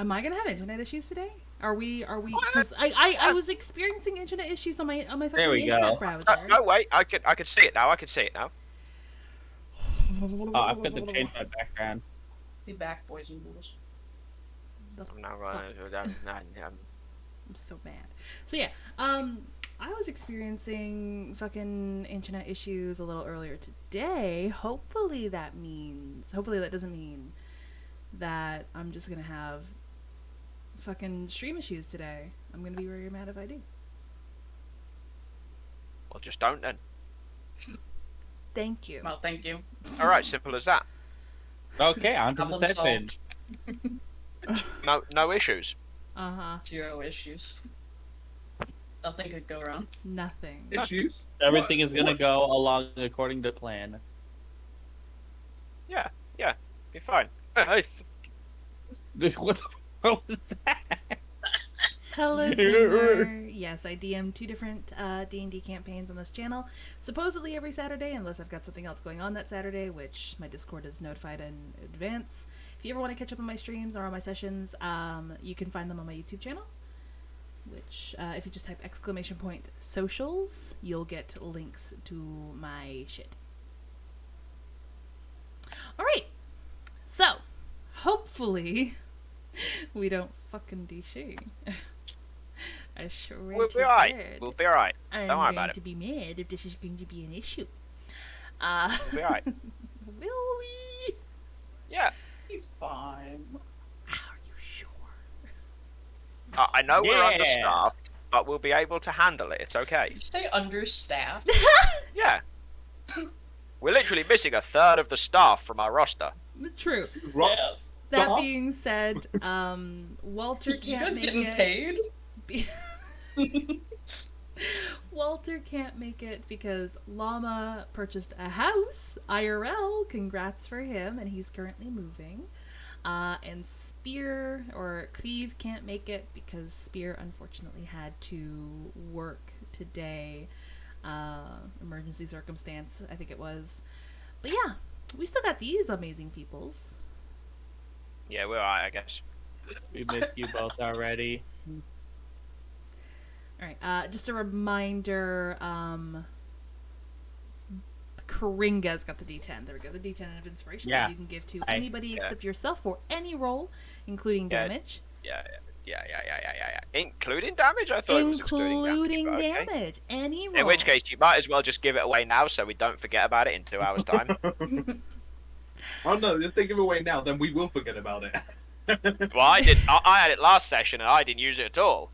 Am I gonna have internet issues today? Are we? Because I was experiencing internet issues on my There fucking we internet go. browser. No, wait. I can see it now. I can see it now. Oh, I forgot to change my background. Be back, boys and girls. I'm now going to. I'm so mad. So yeah, I was experiencing fucking internet issues a little earlier today. Hopefully that doesn't mean that I'm just gonna have fucking stream issues today. I'm gonna be very mad if I do. Well, just don't then. Thank you. Well, thank you. All right, simple as that. Okay, on to the Problem second. solved. No issues. Uh-huh. 0 issues. Nothing could go wrong. Nothing. Issues? Everything is gonna go along according to plan. Yeah, be fine. What the fuck was that? Hello, Simmer. Yes, I DM 2 different D&D campaigns on this channel, supposedly every Saturday, unless I've got something else going on that Saturday, which my Discord is notified in advance. If you ever want to catch up on my streams or on my sessions, you can find them on my YouTube channel, which, if you just type !socials, you'll get links to my shit. Alright, so, hopefully, we don't fucking DC. I sure We'll be alright. We'll be alright. I'm Don't worry going about it. to be mad if this is going to be an issue. We'll be alright. Will we? Yeah. Be fine. Are you sure? I know we're Yeah. understaffed, but we'll be able to handle it. It's okay. You say understaffed? Yeah. We're literally missing 1/3 of the staff from our roster. True. Right. Yeah. That Staff? being said, Walter You can't guys make getting it. paid? Walter can't make it because Llama purchased a house, IRL, congrats for him, and he's currently moving. And Spear, or Cleve, can't make it because Spear unfortunately had to work today. Emergency circumstance, I think it was. But yeah, we still got these amazing peoples. Yeah, we're alright, I guess. We missed you both already. Alright, just a reminder, Karinga's got the D10. There we go, the D10 of inspiration Yeah. that you can give to anybody except yourself for any roll, including Yeah. damage. Yeah. Including damage? I thought it was excluding Including damage. but okay. damage. Any roll. In which case, you might as well just give it away now so we don't forget about it in 2 hours' time. Oh no, if they give away now, then we will forget about it. Well, I had it last session and I didn't use it at all.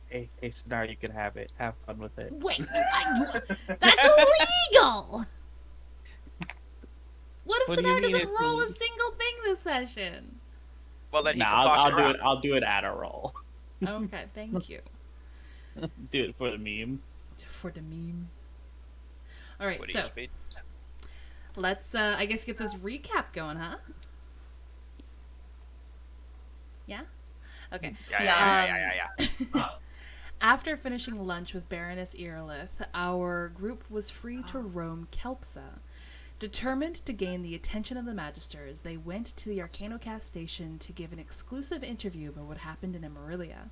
Hey, Sonar, you can have it. Have fun with it. Wait, that's illegal! What if What do you Sonar mean doesn't it's roll a illegal? single thing this session? Well, then he Nah, can pass it I'll do around. it. I'll do it at a roll. Okay, thank you. Do it for the meme. For the meme. Alright, What do you so speed? let's, I guess, get this recap going, huh? Yeah? Okay. Yeah. After finishing lunch with Baroness Earlith, our group was free to roam Kelpsa. Determined to gain the attention of the Magisters, they went to the Arcanocast station to give an exclusive interview about what happened in Emerilla.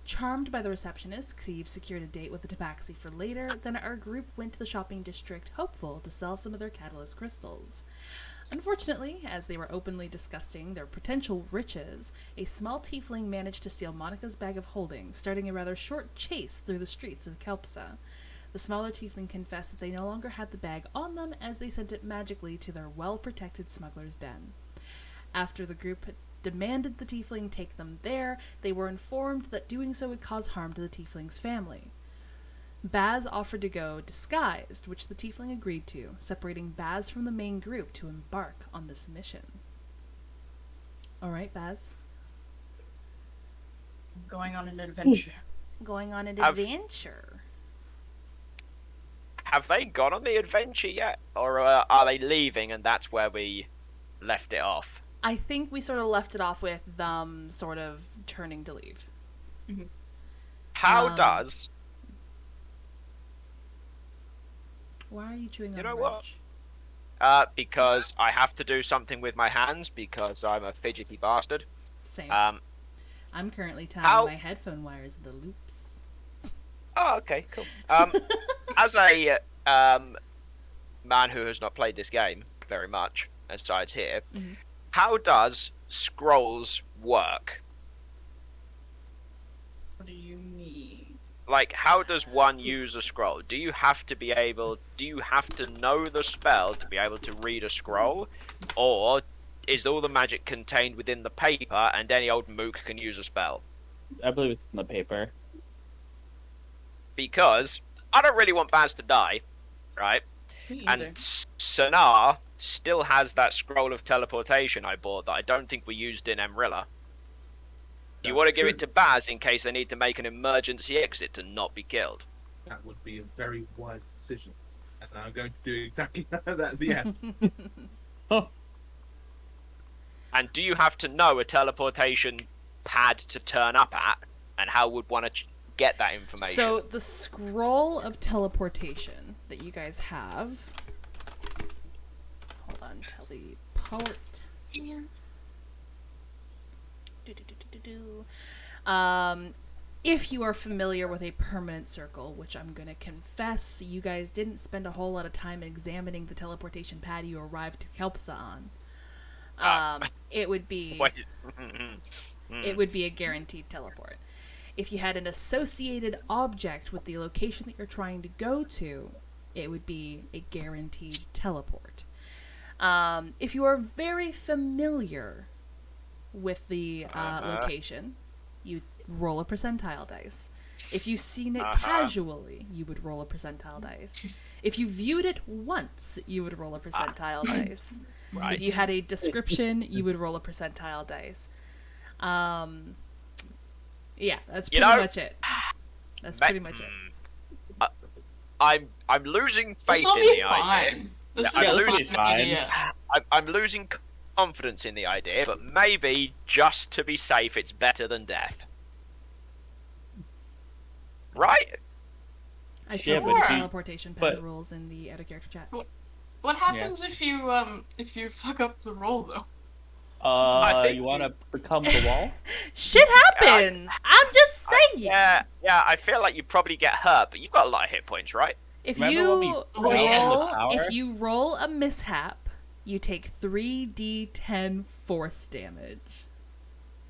Charmed by the receptionist, Cleve secured a date with the Tabaxi for later, then our group went to the shopping district, hopeful to sell some of their catalyst crystals. Unfortunately, as they were openly discussing their potential riches, a small tiefling managed to steal Monica's bag of holding, starting a rather short chase through the streets of Kelpsa. The smaller tiefling confessed that they no longer had the bag on them as they sent it magically to their well-protected smuggler's den. After the group demanded the tiefling take them there, they were informed that doing so would cause harm to the tiefling's family. Baz offered to go disguised, which the tiefling agreed to, separating Baz from the main group to embark on this mission. Alright, Baz. Going on an adventure. Going on an Have- adventure. Have they gone on the adventure yet? Or are they leaving and that's where we left it off? I think we sort of left it off with them sort of turning to leave. How Um, does... Why are you chewing on You know a what? wrench? Because I have to do something with my hands because I'm a fidgety bastard. Same. Um, I'm currently tying how- my headphone wires in the loops. Oh, okay, cool. As a man who has not played this game very much, aside here, Mhm. how does scrolls work? What do you mean? Like, how does one use a scroll? Do you have to know the spell to be able to read a scroll? Or is all the magic contained within the paper and any old mook can use a spell? I believe it's in the paper. Because I don't really want Baz to die, right? Me either. And Sonar still has that scroll of teleportation I bought that I don't think we used in Emerilla. Do you want to give it to Baz in case they need to make an emergency exit to not be killed? That would be a very wise decision. And I'm going to do exactly that, yes. And do you have to know a teleportation pad to turn up at? And how would one get that information? So the scroll of teleportation that you guys have. Hold on, teleport. Yeah. If you are familiar with a permanent circle, which I'm going to confess you guys didn't spend a whole lot of time examining the teleportation pad you arrived to Kelpsa on, it would be it would be a guaranteed teleport. If you had an associated object with the location that you're trying to go to, it would be a guaranteed teleport. If you are very familiar with the location, you roll a percentile dice. If you've seen it casually, you would roll a percentile dice. If you viewed it once, you would roll a percentile dice. Right. If you had a description, you would roll a percentile dice. Yeah, that's pretty much it. That's pretty much it. I'm losing faith This will in be the idea. fine. This Yeah, is I'm a losing- fun idea. I'm losing confidence in the idea, but maybe just to be safe, it's better than death. Right? I Yeah, posted but the do- teleportation pad but- rules in the other character chat. What happens if you fuck up the roll though? I think You want to become the wall? Shit happens! I'm just saying! Yeah, I feel like you probably get hurt, but you've got a lot of hit points, right? If Remember when we you fell from the roll, tower? if you roll a mishap, you take 3d10 force damage.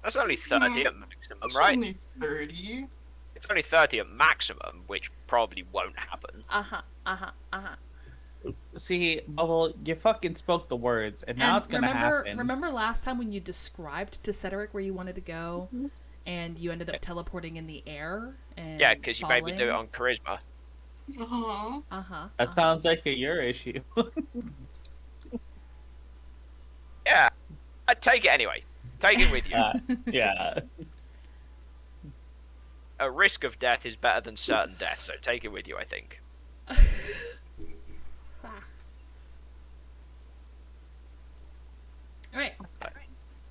That's only 30 at maximum, It's right? only 30. It's only 30 at maximum, which probably won't happen. See, Bubble, you fucking spoke the words, and now And it's gonna happen. remember last time when you described to Cedric where you wanted to go, and you ended up teleporting in the air? And Yeah, because you made me do it falling? on charisma. That sounds like your issue. Yeah, I'd take it anyway. Take it with you. Yeah. A risk of death is better than certain death, so take it with you, I think. All right,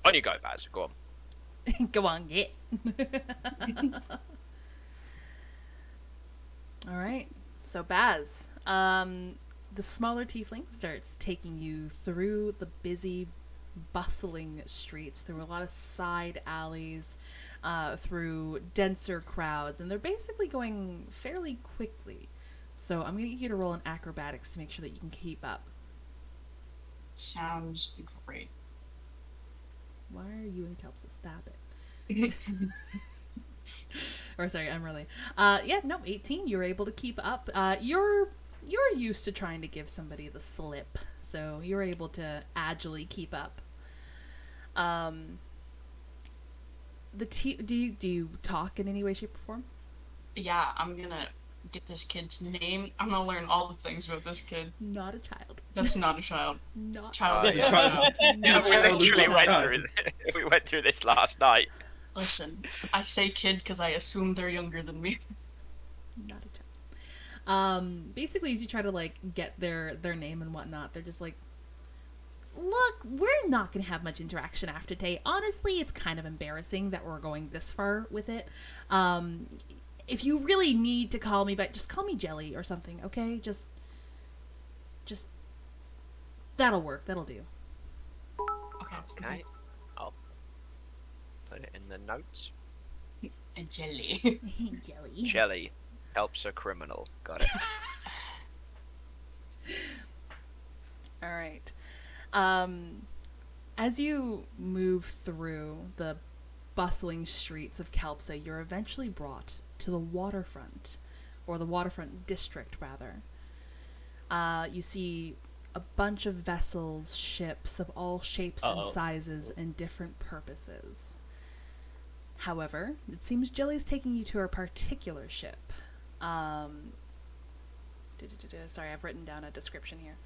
On you go, Baz. Go on. go on, get. All right, so Baz, the smaller tiefling starts taking you through the busy, bustling streets, through a lot of side alleys, through denser crowds, and they're basically going fairly quickly. So I'm going to get you to roll an acrobatics to make sure that you can keep up. Sounds great. Why are you in Kelpsa? Stop it. Or sorry, Emerilla. 18. You're able to keep up. You're used to trying to give somebody the slip, so you're able to agilely keep up. Do you talk in any way, shape, or form? Yeah, I'm gonna get this kid's name. I'm gonna learn all the things about this kid. Not a child. That's not a child. Not Child is a Yeah. child. Yeah, we literally we went through this last night. Listen, I say kid because I assume they're younger than me. Not a child. Basically, as you try to like get their name and whatnot, they're just like, look, we're not gonna have much interaction after today. Honestly, it's kind of embarrassing that we're going this far with it. If you really need to call me back, just call me Jelly or something, okay? Just that'll work. That'll do. Okay. Okay. put it in the notes. A jelly. Jelly. Jelly helps a criminal. Got it. All right. As you move through the bustling streets of Kelpsa, you're eventually brought to the waterfront, or the waterfront district, rather. You see a bunch of vessels, ships of all shapes and sizes and different purposes. However, it seems Jelly's taking you to a particular ship. Sorry, I've written down a description here.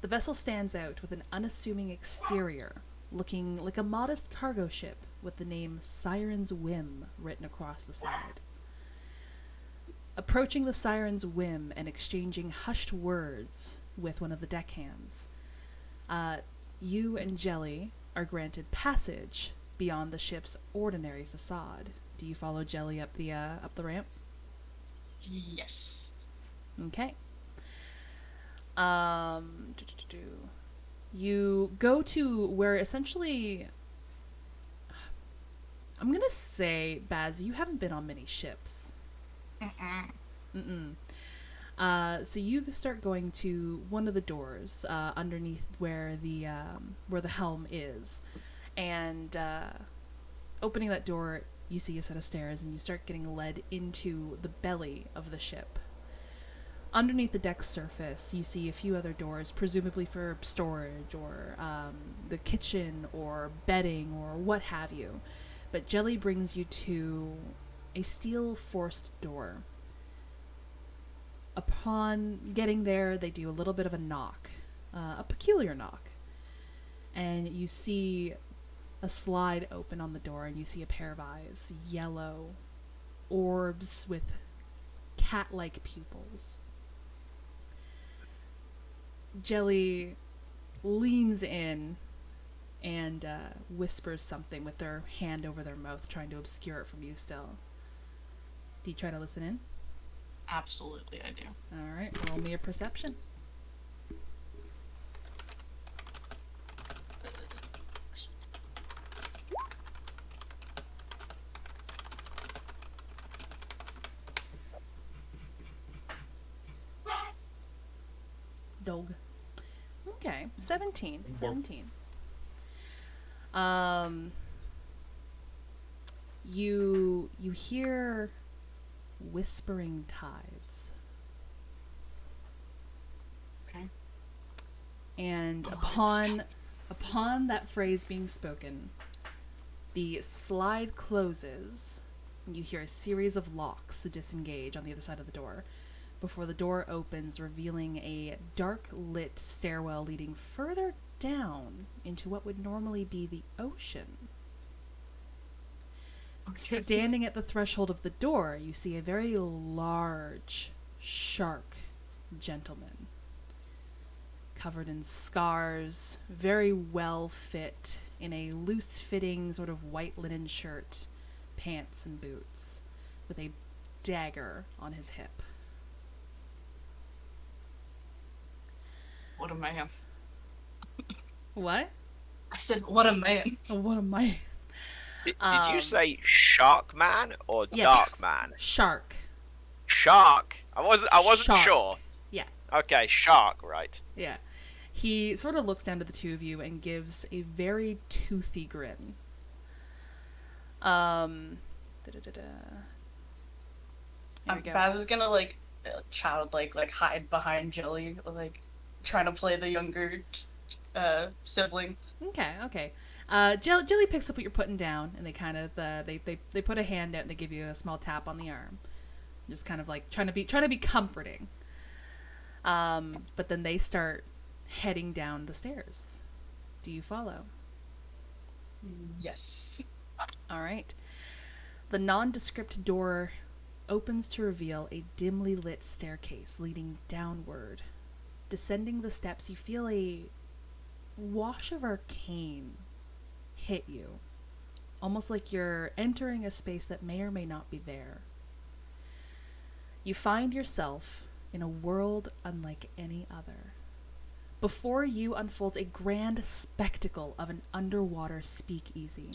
The vessel stands out with an unassuming exterior, looking like a modest cargo ship with the name Siren's Whim written across the side. Approaching the Siren's Whim and exchanging hushed words with one of the deckhands, you and Jelly are granted passage beyond the ship's ordinary facade. Do you follow Jelly up the ramp? Yes. Okay. You go to where essentially, I'm gonna say, Baz, you haven't been on many ships. So you start going to one of the doors underneath where the helm is, and opening that door, you see a set of stairs, and you start getting led into the belly of the ship. Underneath the deck's surface, you see a few other doors, presumably for storage or the kitchen or bedding or what have you. But Jelly brings you to a steel-forced door. Upon getting there, they do a little bit of a knock, a peculiar knock. And you see a slide open on the door, and you see a pair of eyes, yellow orbs with cat-like pupils. Jelly leans in and whispers something with their hand over their mouth, trying to obscure it from you still. Do you try to listen in? Absolutely, I do. All right, roll me a perception. Dog. Okay, 17. You hear whispering tides. Okay. And Oh, upon that phrase being spoken, the slide closes, and you hear a series of locks disengage on the other side of the door before the door opens, revealing a dark-lit stairwell leading further down into what would normally be the ocean. Okay. Standing at the threshold of the door, you see a very large shark gentleman, covered in scars, very well fit in a loose-fitting sort of white linen shirt, pants, and boots, with a dagger on his hip. What a man. What? I said, what a man. Oh, what am I? Did you say Shark Man or Yes. Dark Man? Shark. Shark. I wasn't Shark. sure. Yeah. Okay, Shark, right. Yeah. He sort of looks down to the two of you and gives a very toothy grin. Here we go. Baz is gonna childlike hide behind Jelly, trying to play the younger sibling. Okay. Jelly picks up what you're putting down, and they kind of they put a hand out and they give you a small tap on the arm, just kind of like trying to be comforting. But then they start heading down the stairs. Do you follow? Yes. All right. The nondescript door opens to reveal a dimly lit staircase leading downward. Descending the steps, you feel a wash of arcane hit you, almost like you're entering a space that may or may not be there. You find yourself in a world unlike any other. Before you unfolds a grand spectacle of an underwater speakeasy,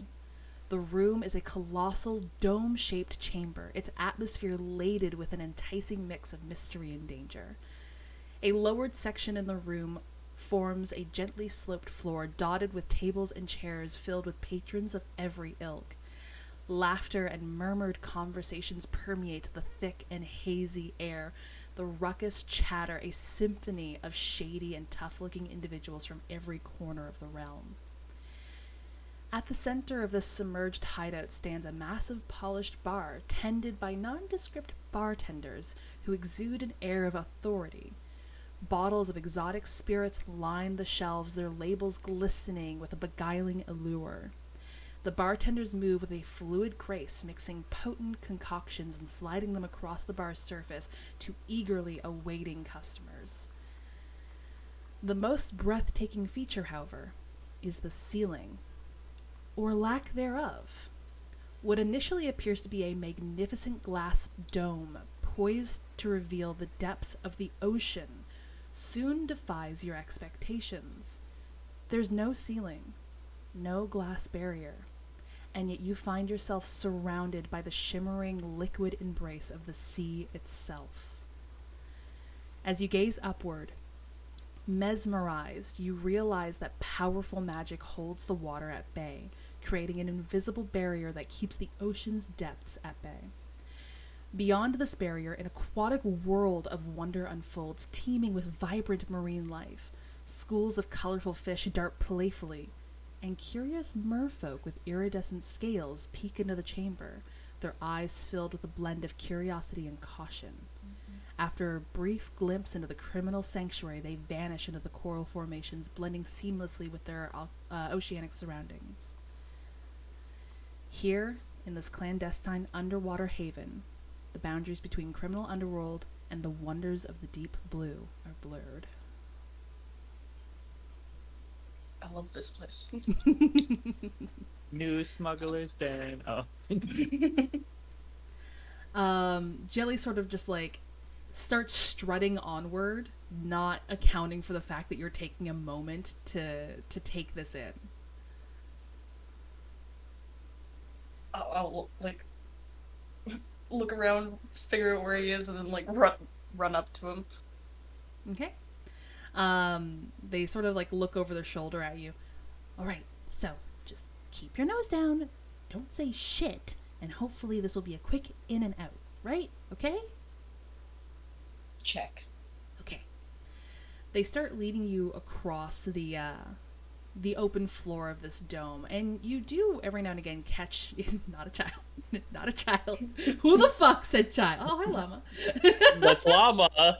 The room is a colossal dome-shaped chamber, its atmosphere laden with an enticing mix of mystery and danger. A lowered section in the room forms a gently sloped floor dotted with tables and chairs filled with patrons of every ilk. Laughter and murmured conversations permeate the thick and hazy air, the ruckus chatter a symphony of shady and tough-looking individuals from every corner of the realm. At the center of this submerged hideout stands a massive polished bar tended by nondescript bartenders who exude an air of authority. Bottles of exotic spirits line the shelves, their labels glistening with a beguiling allure. The bartenders move with a fluid grace, mixing potent concoctions and sliding them across the bar's surface to eagerly awaiting customers. The most breathtaking feature, however, is the ceiling, or lack thereof. What initially appears to be a magnificent glass dome poised to reveal the depths of the ocean soon defies your expectations. There's no ceiling, no glass barrier, and yet you find yourself surrounded by the shimmering liquid embrace of the sea itself. As you gaze upward, mesmerized, you realize that powerful magic holds the water at bay, creating an invisible barrier that keeps the ocean's depths at bay. Beyond this barrier, an aquatic world of wonder unfolds, teeming with vibrant marine life. Schools of colorful fish dart playfully, and curious merfolk with iridescent scales peek into the chamber, their eyes filled with a blend of curiosity and caution. After a brief glimpse into the criminal sanctuary, they vanish into the coral formations, blending seamlessly with their oceanic surroundings. Here, in this clandestine underwater haven, the boundaries between criminal underworld and the wonders of the deep blue are blurred. I love this place. New smuggler's den. Oh. Jelly sort of just like starts strutting onward, not accounting for the fact that you're taking a moment to take this in. I'll like look around, figure out where he is, and then like run up to him. Okay. They sort of like look over their shoulder at you. All right, so just keep your nose down, don't say shit, and hopefully this will be a quick in and out, right? Okay? Check. Okay. They start leading you across the open floor of this dome, and you do every now and again catch not a child. Not a child. Who the fuck said child? Oh, hi, llama. That's llama.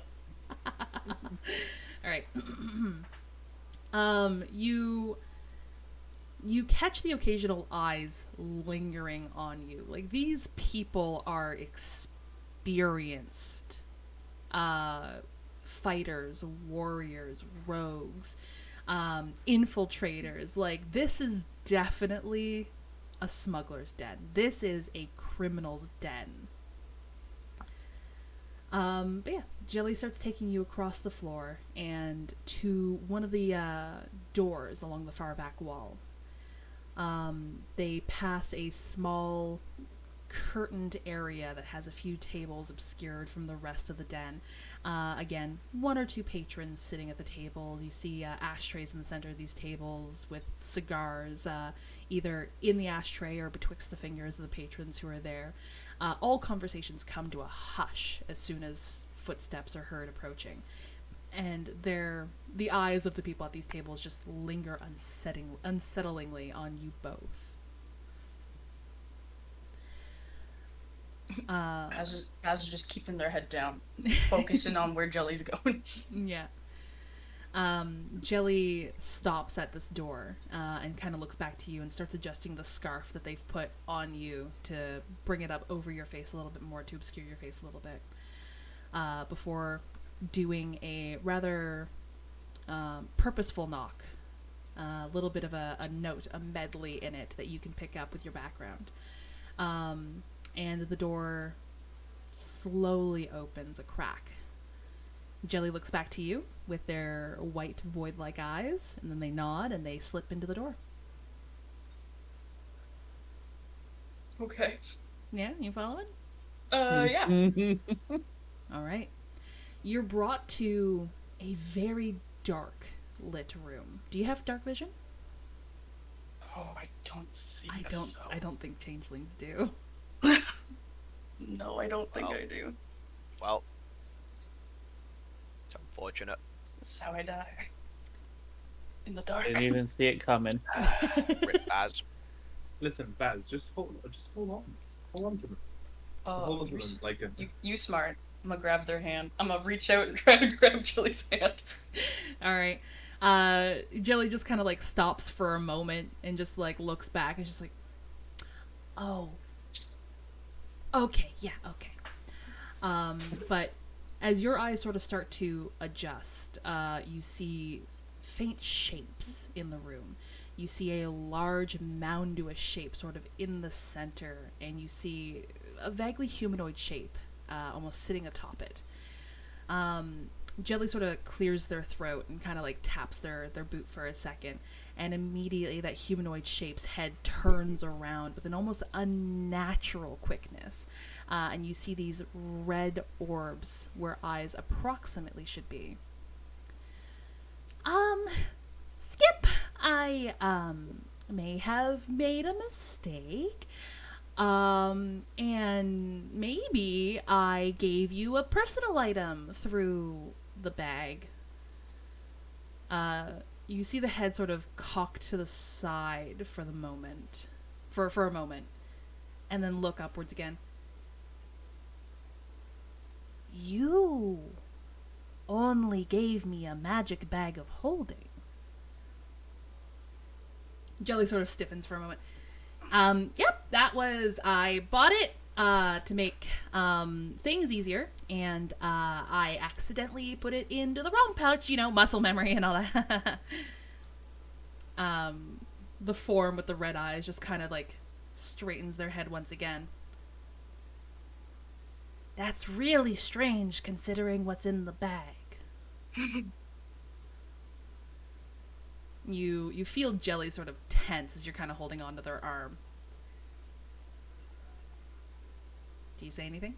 All right. You catch the occasional eyes lingering on you. Like, these people are experienced fighters, warriors, rogues, infiltrators. Like, this is definitely a smuggler's den. This is a criminal's den. But yeah, Jelly starts taking you across the floor and to one of the doors along the far back wall. They pass a small curtained area that has a few tables obscured from the rest of the den. Again, one or two patrons sitting at the tables. You see ashtrays in the center of these tables with cigars either in the ashtray or betwixt the fingers of the patrons who are there. All conversations come to a hush as soon as footsteps are heard approaching. And the eyes of the people at these tables just linger unsettlingly on you both. Guys are just keeping their head down, focusing on where Jelly's going. Yeah. Jelly stops at this door and kind of looks back to you and starts adjusting the scarf that they've put on you to bring it up over your face a little bit more, to obscure your face a little bit, before doing a rather purposeful knock. A little bit of a note, a medley in it that you can pick up with your background. And the door slowly opens a crack. Jelly looks back to you with their white void-like eyes, and then they nod and they slip into the door. Okay. Yeah, you following? Yeah. All right. You're brought to a very dark lit room. Do you have dark vision? Oh, I don't think so. I don't think changelings do. No, I don't think Well. I do. Well, it's unfortunate. This is how I die. In the I dark. didn't even see it coming. Rip Baz. Listen, Baz, just hold on. Hold on to them. Oh, Hold on to them like a... you smart. I'm gonna grab their hand. I'm gonna reach out and try to grab Jelly's hand. All right. Jelly just kind of like stops for a moment and just like looks back and just like, oh, okay, yeah, okay. But as your eyes sort of start to adjust, you see faint shapes in the room. You see a large moundous shape sort of in the center, and you see a vaguely humanoid shape almost sitting atop it. Jelly sort of clears their throat and kind of like taps their boot for a second, and immediately that humanoid shape's head turns around with an almost unnatural quickness, and you see these red orbs where eyes approximately should be. Skip, I may have made a mistake. And maybe I gave you a personal item through the bag. You see the head sort of cocked to the side for the moment. For a moment. And then look upwards again. You only gave me a magic bag of holding. Jelly sort of stiffens for a moment. Yep, that was, I bought it to make things easier, and I accidentally put it into the wrong pouch, muscle memory and all that. The form with the red eyes just kind of like straightens their head once again. That's really strange considering what's in the bag. You feel Jelly sort of tense as you're kind of holding onto their arm. Do you say anything?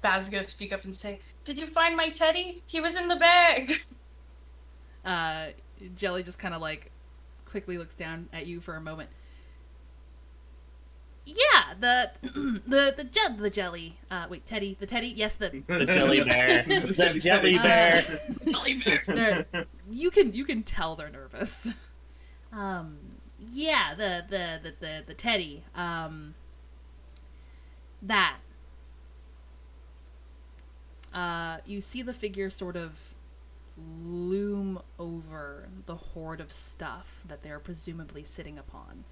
Baz is gonna speak up and say, "Did you find my teddy? He was in the bag." Jelly just kind of like quickly looks down at you for a moment. Yeah, the jelly. Wait, Teddy. The Teddy. Yes, the jelly bear. The jelly bear. Jelly bear. You can tell they're nervous. Yeah, the Teddy. That. You see the figure sort of loom over the hoard of stuff that they're presumably sitting upon,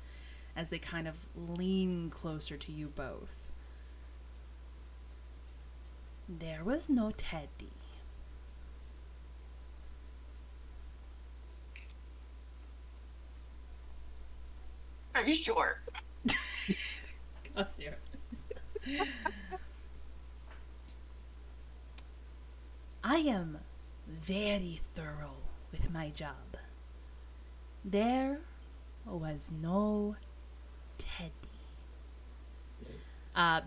as they kind of lean closer to you both. There was no Teddy. Are you sure? God damn it. I am very thorough with my job. There was no Teddy.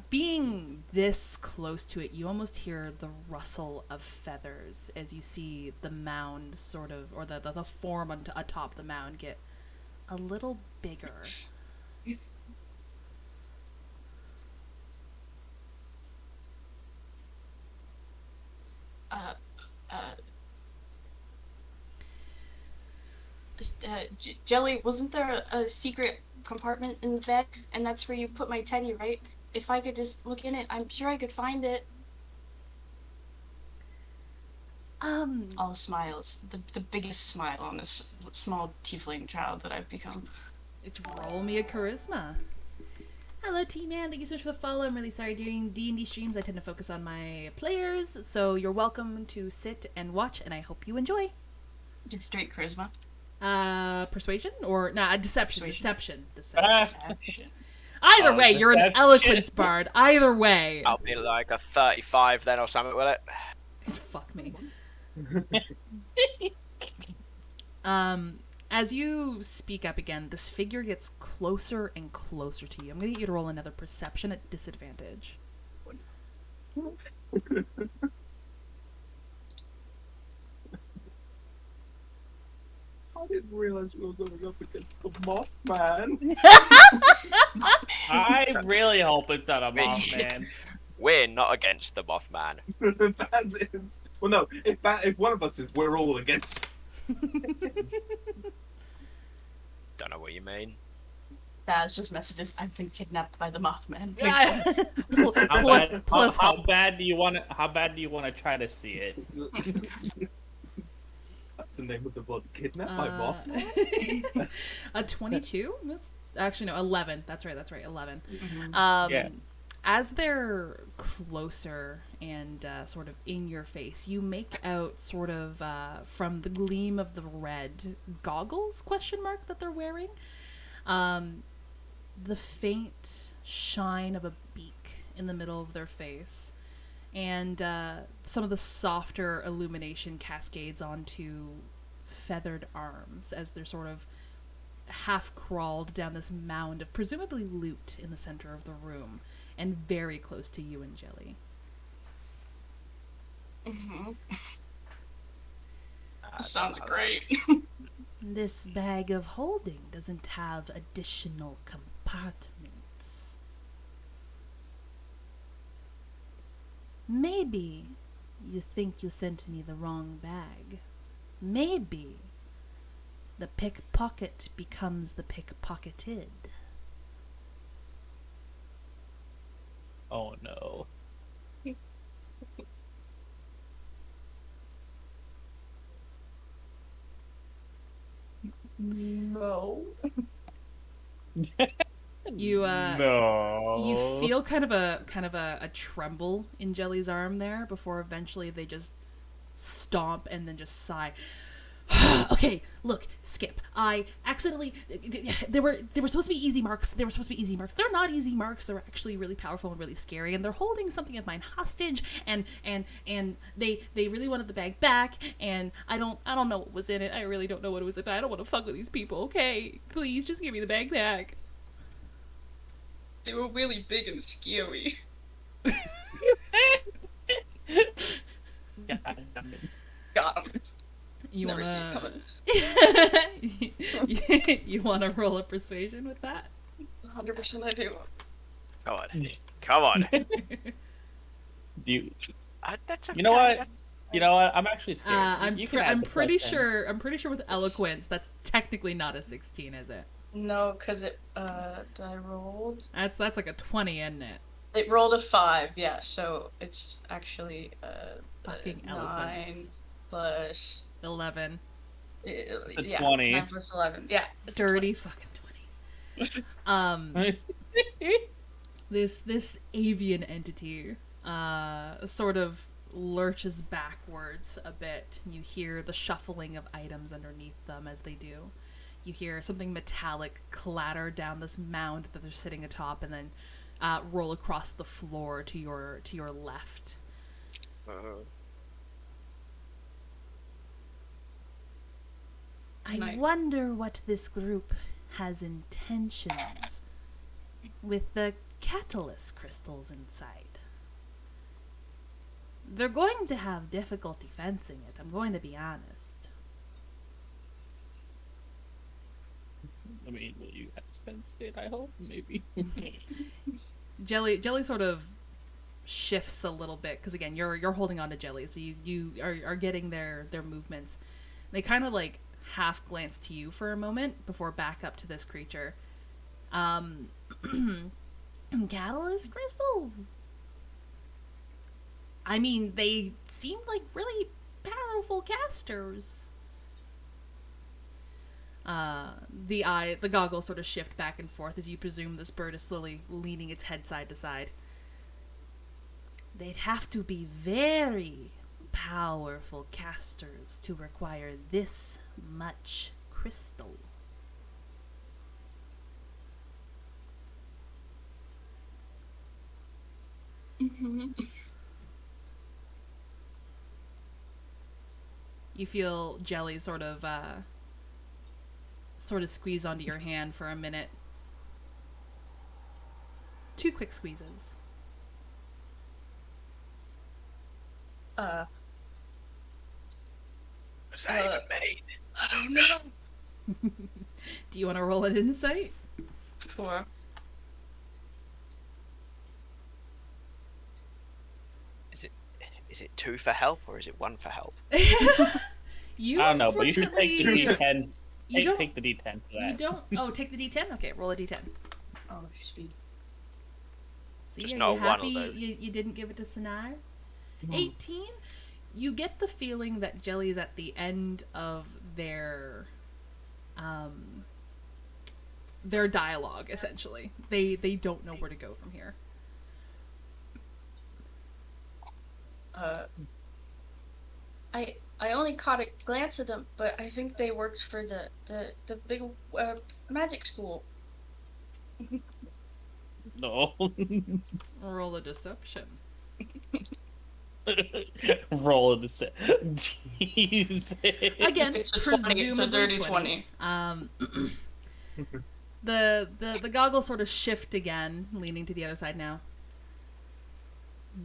Being this close to it, you almost hear the rustle of feathers as you see the mound sort of, or the form atop the mound get a little bigger. Jelly, wasn't there a secret compartment in the bag? And that's where you put my teddy, right? If I could just look in it, I'm sure I could find it. All smiles. The biggest smile on this small tiefling child that I've become. It's roll me a charisma. Hello, T-Man. Thank you so much for the follow. I'm really sorry. During D&D streams, I tend to focus on my players, so you're welcome to sit and watch, and I hope you enjoy. Just straight charisma. Persuasion? Or, deception. Persuasion. Deception. Either way, you're an eloquence bard. Either way. I'll be like a 35 then or something with it. As you speak up again, this figure gets closer and closer to you. I'm going to get you to roll another perception at disadvantage. I didn't realize we were going up against the Mothman. I really hope it's not a Mothman. We're not against the Mothman. Baz is. Well, no. If one of us is, we're all against. Don't know what you mean. Baz just messages, I've been kidnapped by the Mothman. How bad do you want to? How bad do you want to try to see it? That's the name of the blood. Kidnapped by Mothman. A 22? That's actually no, 11. That's right. 11. Mm-hmm. Yeah. As they're closer and sort of in your face, you make out sort of from the gleam of the red goggles that they're wearing, the faint shine of a beak in the middle of their face, and some of the softer illumination cascades onto feathered arms as they're sort of half crawled down this mound of presumably loot in the center of the room, and very close to you and Jelly. Mm-hmm. Sounds great. This bag of holding doesn't have additional compartments. Maybe you think you sent me the wrong bag. Maybe the pickpocket becomes the pickpocketed. Oh no. No. You No. you feel kind of a tremble in Jelly's arm there before eventually they just stomp and then just sigh. Okay, look, Skip. I accidentally. They were supposed to be easy marks. They're not easy marks. They're actually really powerful and really scary. And they're holding something of mine hostage. And they really wanted the bag back. And I don't know what was in it. I really don't know what it was about. I don't want to fuck with these people. Okay, please just give me the bag back. They were really big and scary. Got him. You Never wanna seen you wanna roll a persuasion with that? 100% I do. Come on. Do you? That's okay. You know what? You know what? I'm actually scared. I'm pretty sure with eloquence that's technically not a 16, is it? No, because it, did I rolled? That's like a 20, isn't it? It rolled a 5, yeah, so it's actually, Fucking 9 eloquence. plus, 11. yeah, 20. 9 plus 11, yeah. It's Dirty fucking 20. This avian entity sort of lurches backwards a bit. You hear the shuffling of items underneath them as they do. You hear something metallic clatter down this mound that they're sitting atop, and then roll across the floor to your left. I Nice. wonder what this group has intentions with the catalyst crystals inside. They're going to have difficulty fencing it, I'm going to be honest. I mean, will you have fenced it? I hope, maybe. Jelly sort of shifts a little bit because again you're holding on to Jelly, so you are getting their movements. They kind of like half glance to you for a moment before back up to this creature. Catalyst crystals. I mean, they seem like really powerful casters. The goggles sort of shift back and forth as you presume this bird is slowly leaning its head side to side. They'd have to be very powerful casters to require this much crystal. You feel Jelly sort of sort of squeeze onto your hand for a minute. 2 quick squeezes. Was that even made? I don't know. Do you want to roll an insight? Sure. Is it 2 for help or is it 1 for help? You I don't know, but you should take the unfortunately- D10. You don't. Take the D10 for that. You don't. Oh, take the D10. Okay, roll a D10. Oh, speed. See, Just are not you one, happy although. you didn't give it to Sinar? 18. You get the feeling that Jelly is at the end of their dialogue. Essentially, they don't know where to go from here. I only caught a glance at them, but I think they worked for the big magic school. No. Roll a deception. Roll the set. Jesus. Again, It's a 20. presumably It's a dirty 20. The goggles sort of shift again, leaning to the other side now.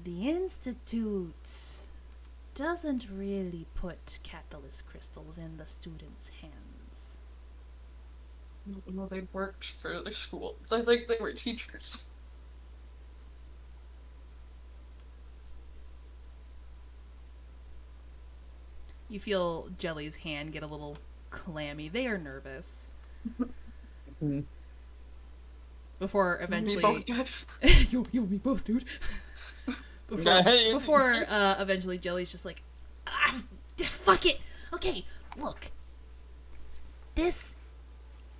The Institute doesn't really put catalyst crystals in the students' hands. No, they worked for the school. I think they were teachers. You feel Jelly's hand get a little clammy. They are nervous. Before eventually... Me both, guys. you and me both, dude. Yeah. Before eventually Jelly's just like, fuck it. Okay, look. This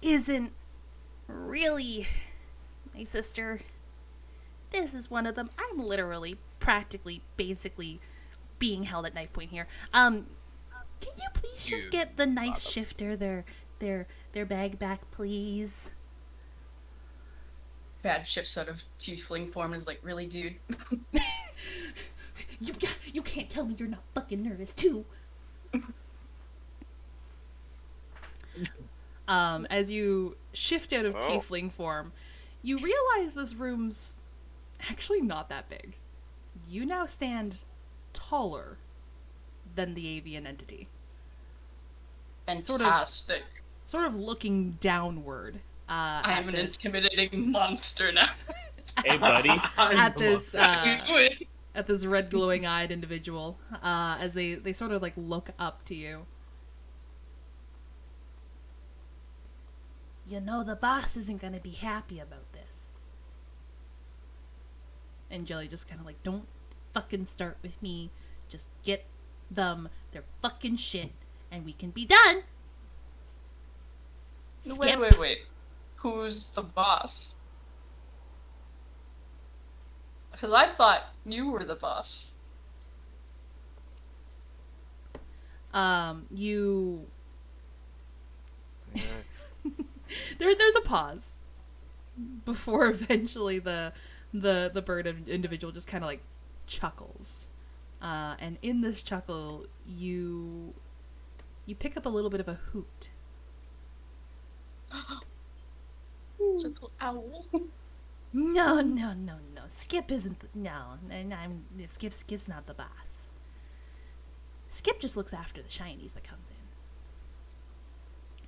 isn't really my sister. This is one of them. I'm literally, practically, basically being held at knife point here. Can you please just get the nice shifter their bag back, please? Bad shifts out of tiefling form is like, really, dude? You can't tell me you're not fucking nervous too. As you shift out of tiefling form, you realize this room's actually not that big. You now stand taller than the avian entity. Fantastic. Sort of looking downward. I am an intimidating monster now. Hey, buddy. At this Good. at this red glowing eyed individual, as they sort of like look up to you. You know the boss isn't gonna be happy about this. And Jelly just kinda like, don't fucking start with me. Just get them their fucking shit and we can be done. Skip. Wait. Who's the boss? Because I thought you were the boss. You there's a pause before eventually the bird individual just kind of like chuckles, and in this chuckle you pick up a little bit of a hoot. Little owl. No. Skip isn't Skip's not the boss. Skip just looks after the shinies that comes in.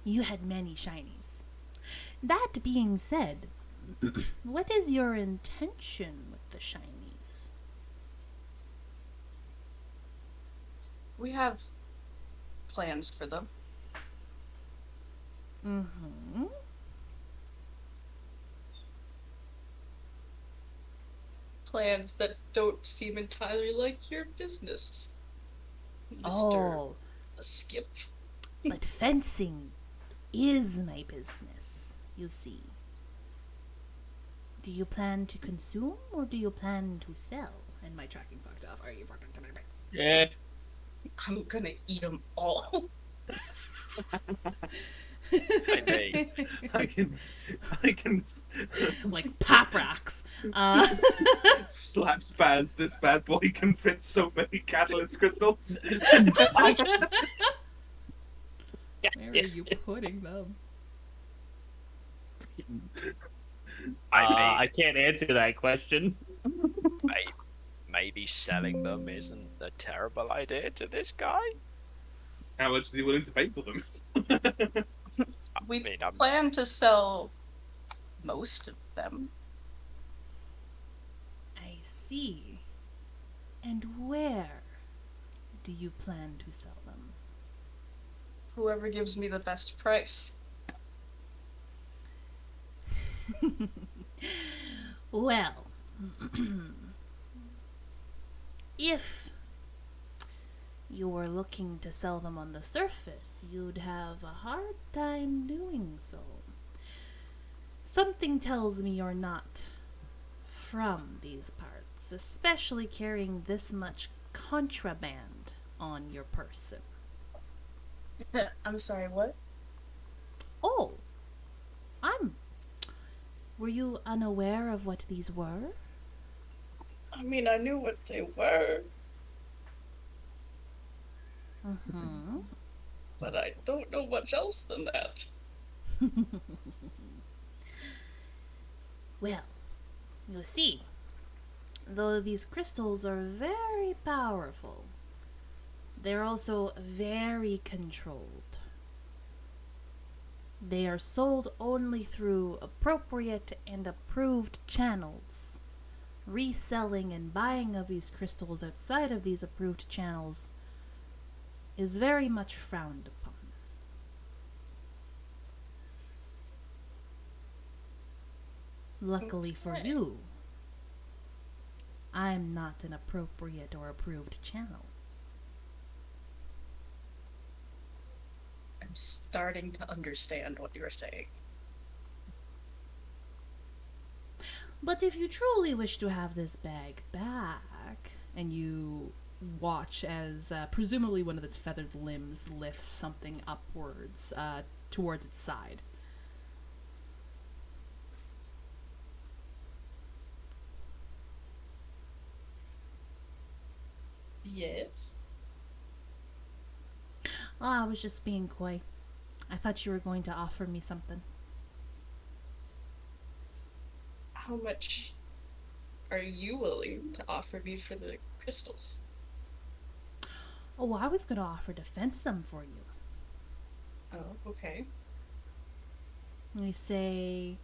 You had many shinies. That being said, what is your intention with the shinies? We have plans for them. Mm-hmm. Plans that don't seem entirely like your business, Mr. Oh, Skip. but fencing is my business, you see. Do you plan to consume or do you plan to sell? And my tracking fucked off. Are you fucking coming back? Yeah. I'm gonna eat them all. I can Like pop rocks. slap spaz. This bad boy can fit so many catalyst crystals. Where are you putting them? I can't answer that question. Maybe selling them isn't a terrible idea to this guy. How much is he willing to pay for them? We mean, plan to sell most of them. I see. And where do you plan to sell them? Whoever gives me the best price. Well, if you were looking to sell them on the surface, you'd have a hard time doing so. Something tells me you're not from these parts, especially carrying this much contraband on your person. I'm sorry, what? Oh, were you unaware of what these were? I mean, I knew what they were, Mm-hmm. but I don't know much else than that. Well, you see, though these crystals are very powerful, they're also very controlled. They are sold only through appropriate and approved channels. Reselling and buying of these crystals outside of these approved channels is very much frowned upon. Luckily for Okay. you, I'm not an appropriate or approved channel. I'm starting to understand what you're saying. But if you truly wish to have this bag back, and you watch as presumably one of its feathered limbs lifts something upwards towards its side. Yes. I was just being coy. I thought you were going to offer me something. How much are you willing to offer me for the crystals? Oh, I was going to offer to fence them for you. Oh, okay. We say,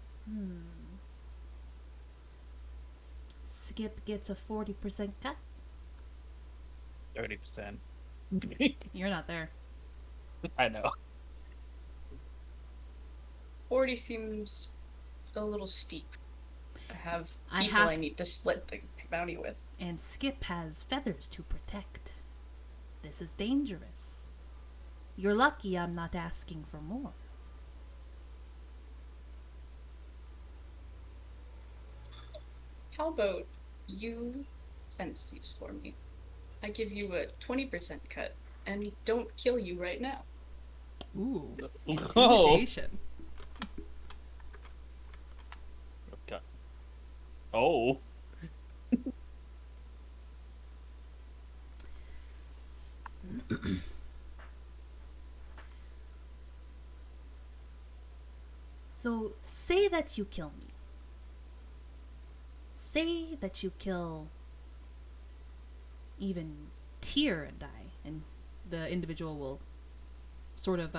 Skip gets a 40% cut. 30%. You're not there. I know. 40 seems a little steep. I have I people have- I need to split the bounty with. And Skip has feathers to protect. This is dangerous. You're lucky I'm not asking for more. How about you fence these for me? I give you a 20% cut and don't kill you right now. Ooh, Oh. intimidation. Okay. Oh. So, say that you kill me. Say that you kill even Tyr and I, and the individual will sort of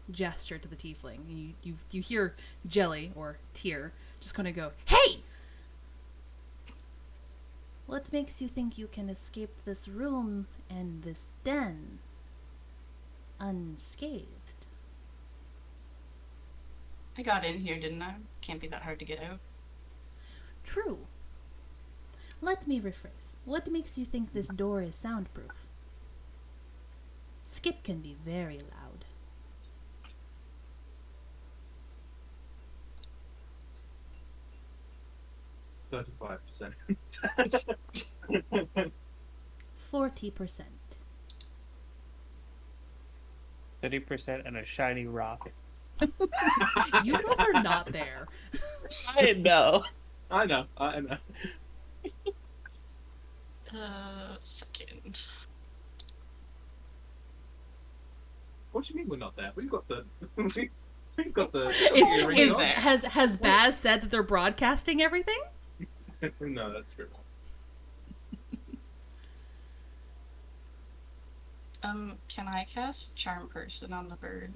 gesture to the tiefling. You hear Jelly, or Tyr, just kind of go, "Hey! What makes you think you can escape this room and this den unscathed?" I got in here, didn't I? Can't be that hard to get out. True. Let me rephrase. What makes you think this door is soundproof? Skip can be very loud. 35%. 40%. 30% and a shiny rock. You both are not there. I know. I know. I know. Second. What do you mean we're not there? We've got the. We've got the Is there. has Baz said that they're broadcasting everything? No, that's true. Can I cast Charm Person on the bird?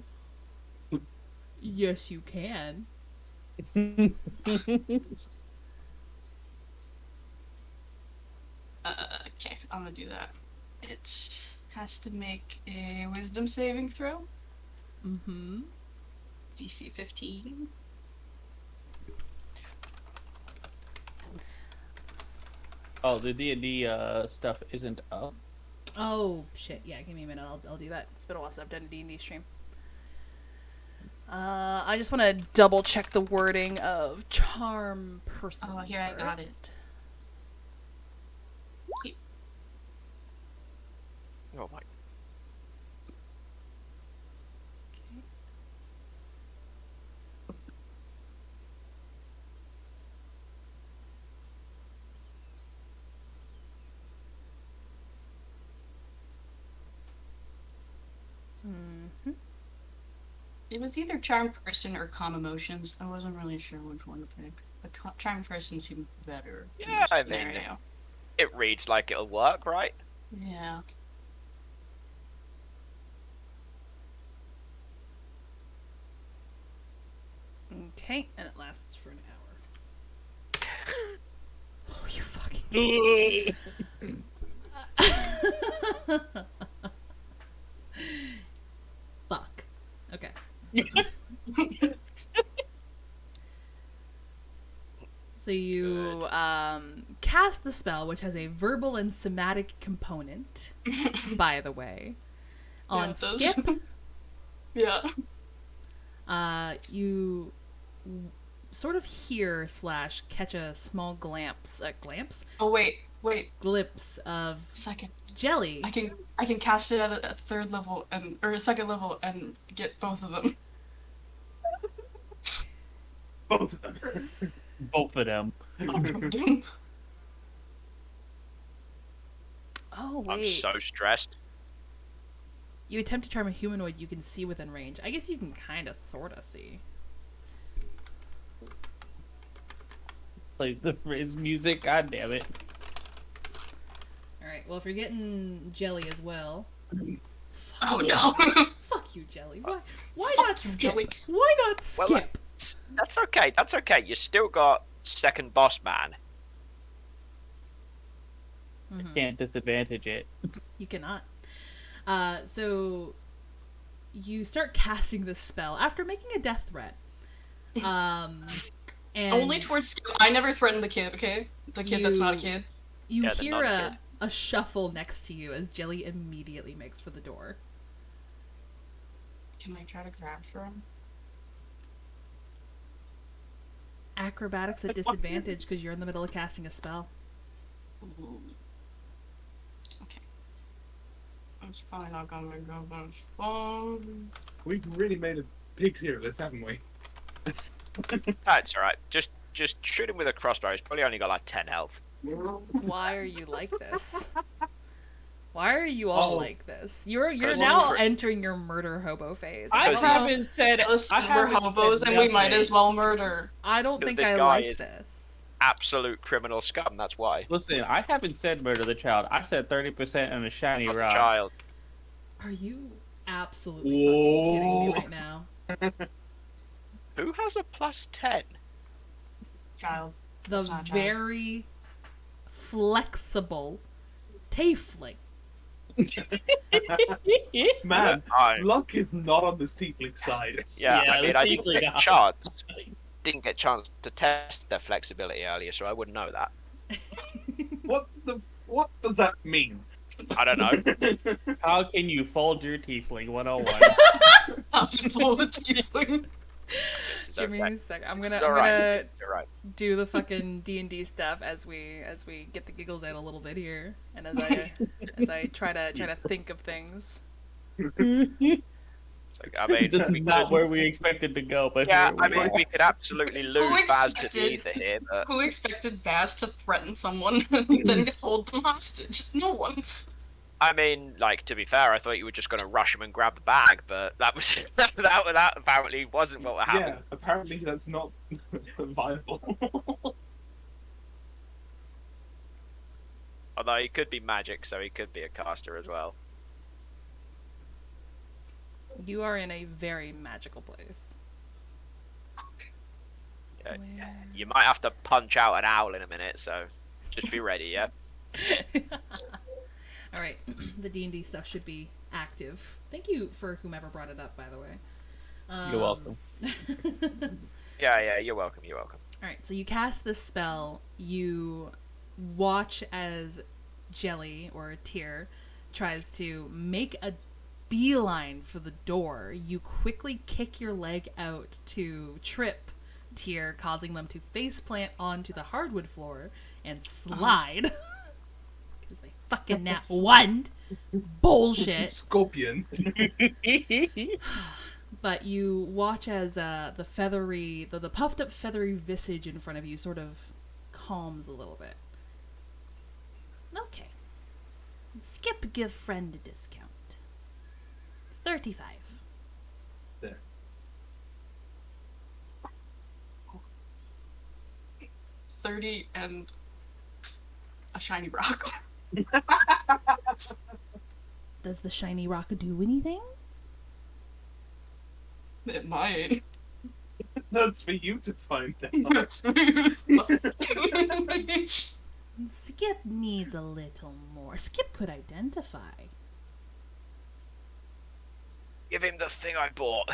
Yes, you can. Okay, I'm gonna do that. It has to make a Wisdom saving throw. Mm-hmm. DC 15. Oh, the D&D stuff isn't up. Oh shit! Yeah, give me a minute. I'll do that. It's been a while since I've done a D&D stream. I just want to double check the wording of charm person. Oh, here, I got it. first. Oh my. Mm-hmm. It was either Charm Person or Calm Emotions. I wasn't really sure which one to pick. But Charm Person seemed better. in Yeah, this I mean, scenario. It reads like it'll work, right? Yeah. Okay, and it lasts for an hour. Oh, you fucking. Fuck. Okay. So you cast the spell, which has a verbal and somatic component, by the way. On it does. skip, Yeah. you sort of hear / catch a small glimpse Oh wait. of Second. jelly. I can cast it at a third level or a second level and get both of them. Both of them. Both of them. Oh I'm wait. so stressed. You attempt to charm a humanoid you can see within range. I guess you can kind of, sort of see. Plays the Frizz music. God damn it. Alright, well, if you're getting jelly as well. Fuck Oh you, no. Fuck you, jelly. Why not you, skip? jelly. Why not Well, skip? That's okay. That's okay. You still got second boss man. Mhm. Can't disadvantage it. You cannot. So you start casting this spell after making a death threat. And Only towards I never threatened the kid, okay? The kid that's not a kid. you Yeah, the hear non-kid. a shuffle next to you as Jelly immediately makes for the door. Can I try to grab for him? Acrobatics at disadvantage because you're in the middle of casting a spell. Ooh. Okay. It's probably not gonna go much fun. We've really made a pig here of this, haven't we? That's alright. Just shoot him with a crossbow. He's probably only got like 10 health. Why are you like this? Why are you all Oh. like this? You're Because now it's entering your murder hobo phase. I Because haven't said. Us, I we're haven't hobos said and we might nothing. as well murder. I don't Because think this I guy like is- this. Absolute criminal scum. That's why. Listen, I haven't said murder the child. I said 30% on a shiny Not the rock. child. Are you absolutely fucking kidding me Whoa. right now? Who has a plus 10? Child. The It's not a child. very flexible tiefling. Man, I, luck is not on this tiefling side. yeah, Yeah, I mean, the I didn't tiefling get a are- chance. Didn't get a chance to test their flexibility earlier, so I wouldn't know that. What does that mean? I don't know. How can you fold your tiefling 101? I'm full of tiefling. This is Give me okay. a sec. I'm gonna It's alright. I'm It's alright. gonna do the fucking D&D stuff as we get the giggles out a little bit here, and as I try to think of things. It's like, I mean, This we is not could- where we expected to go, but yeah, here I we mean, are. we could absolutely lose Baz to the expected- ether here, but Who expected Baz to threaten someone and then hold them hostage? No one. I mean, like, to be fair, I thought you were just going to rush him and grab the bag, but that was that apparently wasn't what happened. Yeah, apparently that's not viable. Although he could be magic, so he could be a caster as well. You are in a very magical place. Yeah, Where- you might have to punch out an owl in a minute, so just be ready, yeah? All right, the D&D stuff should be active. Thank you for whomever brought it up, by the way. You're welcome. Yeah, you're welcome, you're welcome. All right, so you cast this spell. You watch as Jelly, or Tyr, tries to make a beeline for the door. You quickly kick your leg out to trip Tyr, causing them to faceplant onto the hardwood floor and slide. Because they fucking nat one. Bullshit. Scorpion. But you watch as the feathery, the puffed up feathery visage in front of you sort of calms a little bit. Okay. Skip give friend a discount. 35. There. $30 and a shiny rock. Does the shiny rock do anything? It might. That's for you to find out. Skip needs a little more. Skip could identify. Give him the thing I bought.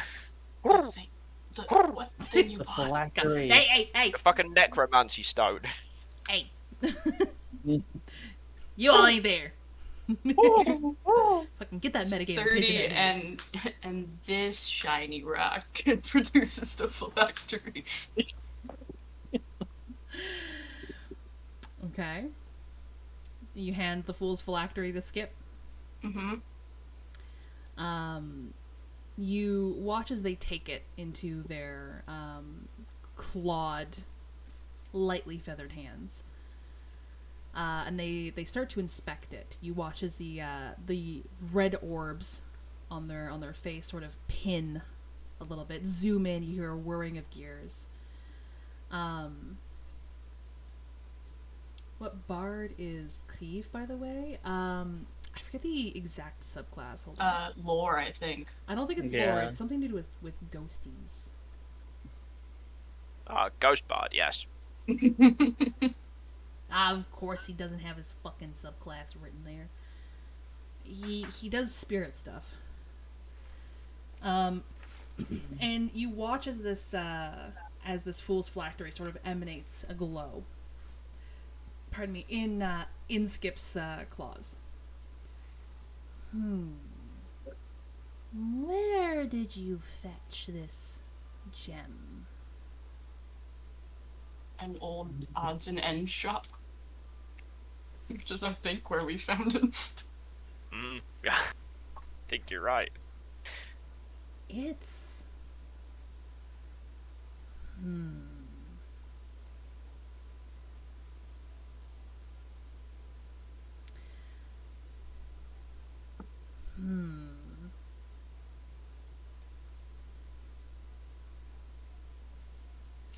What thing you The bought? phylactery. Hey! The fucking necromancy stone. Hey! You all ain't there. Fucking get that metagame pigeon 30 out here. and this shiny rock produces the phylactery. Okay. You hand the fool's phylactery to Skip. Mm-hmm. You watch as they take it into their clawed, lightly feathered hands. And they start to inspect it. You watch as the red orbs on their face sort of pin a little bit. Zoom in, you hear a whirring of gears. What bard is Cleave, by the way? I forget the exact subclass. Hold on. Lore, I think. I don't think it's Yeah. lore. It's something to do with ghosties. Ghost Bard, yes. Of course he doesn't have his fucking subclass written there. He does spirit stuff. And you watch as this fool's phylactery sort of emanates a glow. Pardon me, in Skip's claws. Where did you fetch this gem? An old odds and ends shop. Which is, I think, where we found it. Yeah. I think you're right. It's... Hmm.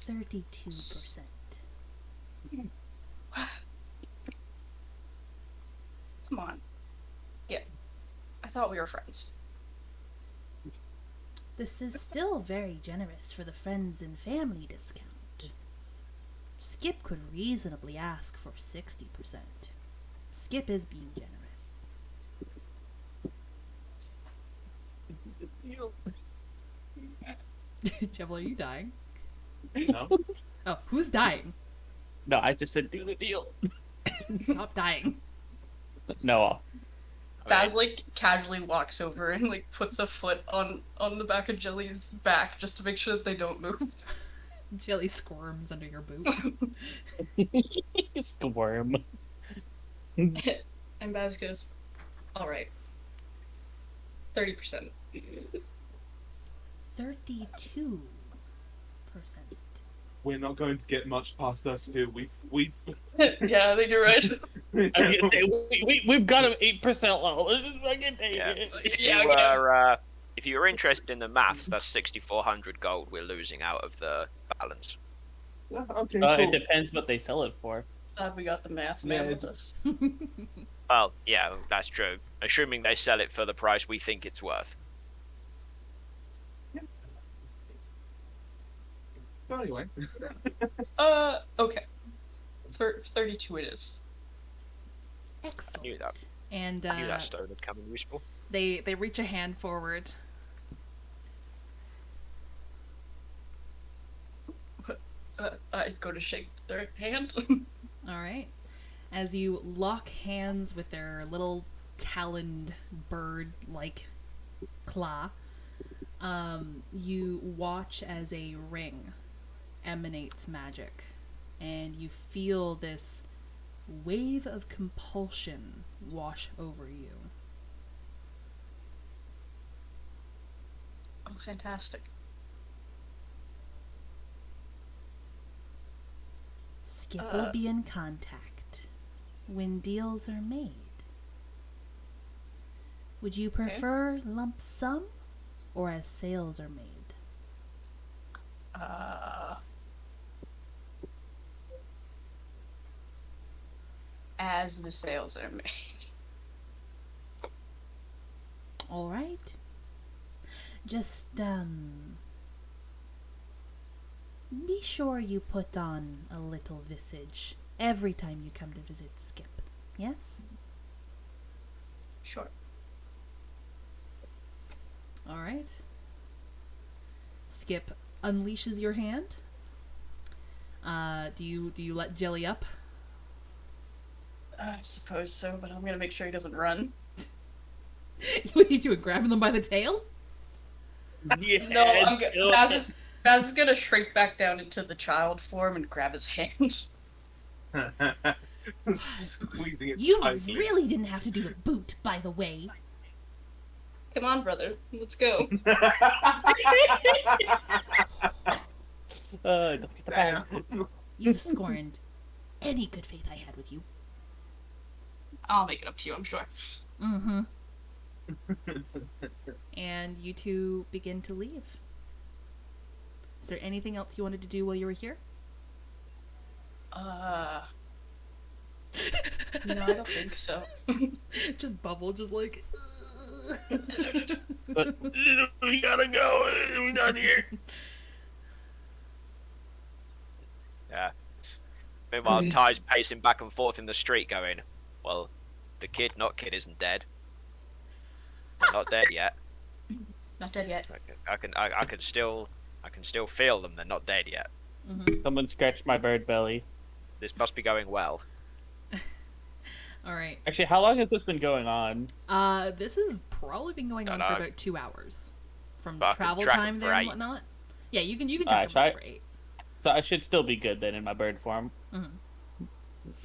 32%. Come on. Yeah. I thought we were friends. This is still very generous for the friends and family discount. Skip could reasonably ask for 60%. Skip is being generous. Jebel, are you dying? No? Oh, who's dying? No, I just said do the deal. Stop dying. No. Baz casually walks over and puts a foot on the back of Jelly's back just to make sure that they don't move. Jelly squirms under your boot. It's the worm. And Baz goes, "All right, 30%." 32%. we're not going to get much past 32. We've Yeah, I think you're right. I was gonna say we've got him 8% low. Let's just fucking take Yeah. it. If you were interested in the maths, that's 6,400 gold we're losing out of the balance. Okay, It cool. depends what they sell it for. Glad we got the math man with us. Well, yeah, that's true. Assuming they sell it for the price we think it's worth. So anyway, Okay. 32 it is. Excellent. knew that. And I knew that stone would come in useful. they reach a hand forward. I'd go to shake their hand. All right. As you lock hands with their little taloned bird-like claw, you watch as a ring emanates magic, and you feel this wave of compulsion wash over you. Oh, fantastic. Skip will be in contact when deals are made. Would you prefer lump sum or as sales are made? As the sales are made. All right. Just, be sure you put on a little visage every time you come to visit Skip. Yes? Sure. All right. Skip unleashes your hand. Do you let Jelly up? I suppose so, but I'm gonna make sure he doesn't run. What are you doing? Grabbing them by the tail? Yeah, No, Baz is gonna shrink back down into the child form and grab his hand. squeezing it You tightly. really didn't have to do the boot, by the way. Come on, brother. Let's go. Don't get the bag. Damn. You've scorned any good faith I had with you. I'll make it up to you, I'm sure. Mm-hmm. And you two begin to leave. Is there anything else you wanted to do while you were here? No, I don't think so. Just Bubble, just like... But we gotta go. We're not here. Yeah. Meanwhile, Ty's pacing back and forth in the street going, well, the kid, not kid, isn't dead. They're not dead yet. Not dead yet. I can still feel them. They're not dead yet. Mm-hmm. Someone scratched my bird belly. This must be going well. All right. Actually, how long has this been going on? This has probably been going on Don't for know. about 2 hours. From But I can travel track time it for there and 8. whatnot. Yeah, you can track Alright, it so for 8. So I should still be good then in my bird form. Mhm.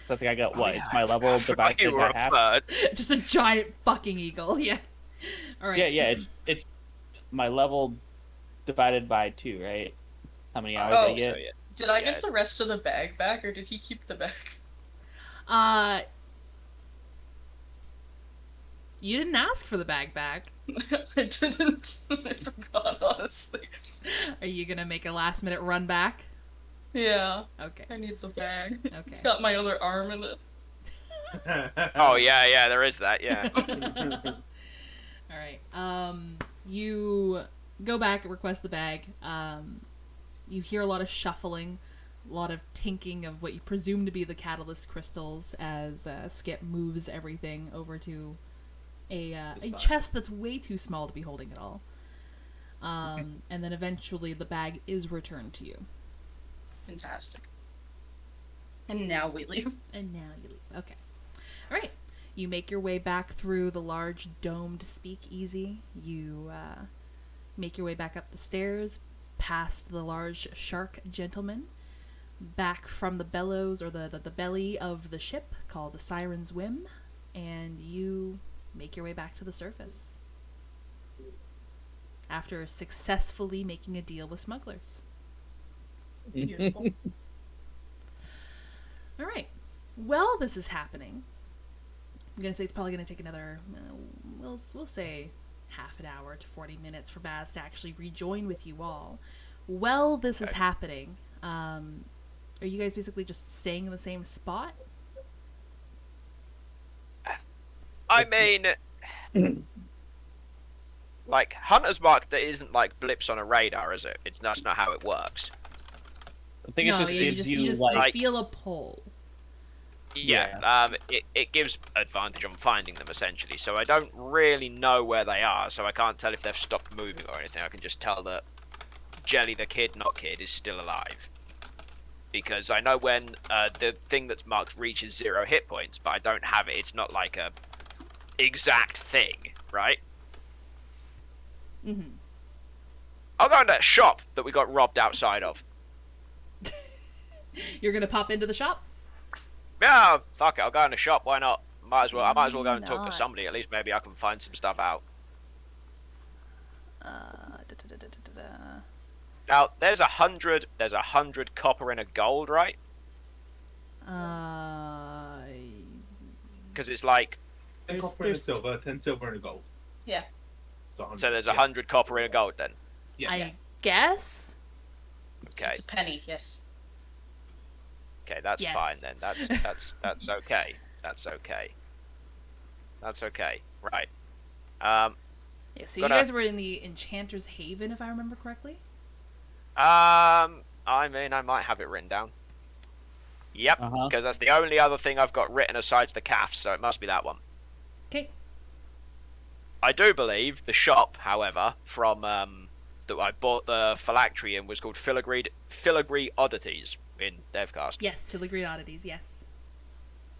So I think I got Oh, what? yeah. It's my level I forgot divided you were by a half. bird. Just a giant fucking eagle, yeah. Alright. Yeah. It's my level divided by 2, right? How many hours Oh, I get? So, yeah. Did I Yeah. get the rest of the bag back, or did he keep the bag? You didn't ask for the bag back. I didn't. I forgot, honestly. Are you gonna make a last minute run back? Yeah, Okay. I need the bag. Okay. It's got my other arm in it. Oh yeah, there is that. Yeah. Alright. You go back and request the bag. You hear a lot of shuffling, a lot of tinking of what you presume to be the catalyst crystals as Skip moves everything over to a chest that's way too small to be holding it all. And then eventually the bag is returned to you. Fantastic. And now we leave. And now you leave. Okay. Alright. You make your way back through the large domed speakeasy. You make your way back up the stairs, past the large shark gentleman, back from the bellows or the belly of the ship called the Siren's Whim, and you make your way back to the surface. After successfully making a deal with smugglers. Beautiful. All right. While this is happening, I'm gonna say it's probably gonna take another, we'll say half an hour to 40 minutes for Baz to actually rejoin with you all. While this is happening, are you guys basically just staying in the same spot? I mean, like, Hunter's Mark, that isn't like blips on a radar, is it? That's not how it works. I think No, it just yeah, gives you just like, feel a pull. Yeah, it gives advantage on finding them, essentially. So I don't really know where they are, so I can't tell if they've stopped moving or anything. I can just tell that Jelly the kid, not kid, is still alive. Because I know when the thing that's marked reaches 0 hit points, but I don't have it. It's not like a exact thing, right? Mm-hmm. I'll go in that shop that we got robbed outside of. You're gonna pop into the shop? Yeah, fuck it. I'll go in the shop. Why not? I might as well go and talk Not. to somebody. At least maybe I can find some stuff out. Now, there's 100 copper and a gold, right? Because it's like, 10 There's- copper and a there's- silver, 10 silver and a gold. Yeah. So there's 100. 100 copper and a gold then. Yeah. I guess. Okay, It's a penny, yes. okay, that's Yes. fine then. That's okay. That's okay. That's okay. Right. Yeah, so you Gotta- guys were in the Enchanter's Haven, if I remember correctly? I mean, I might have it written down. Yep, Uh-huh. because that's the only other thing I've got written aside the calf, so it must be that one. Okay. I do believe the shop, however, from that I bought the phylactery in was called Filigree Oddities in Devcast. Yes, Filigree Oddities, yes.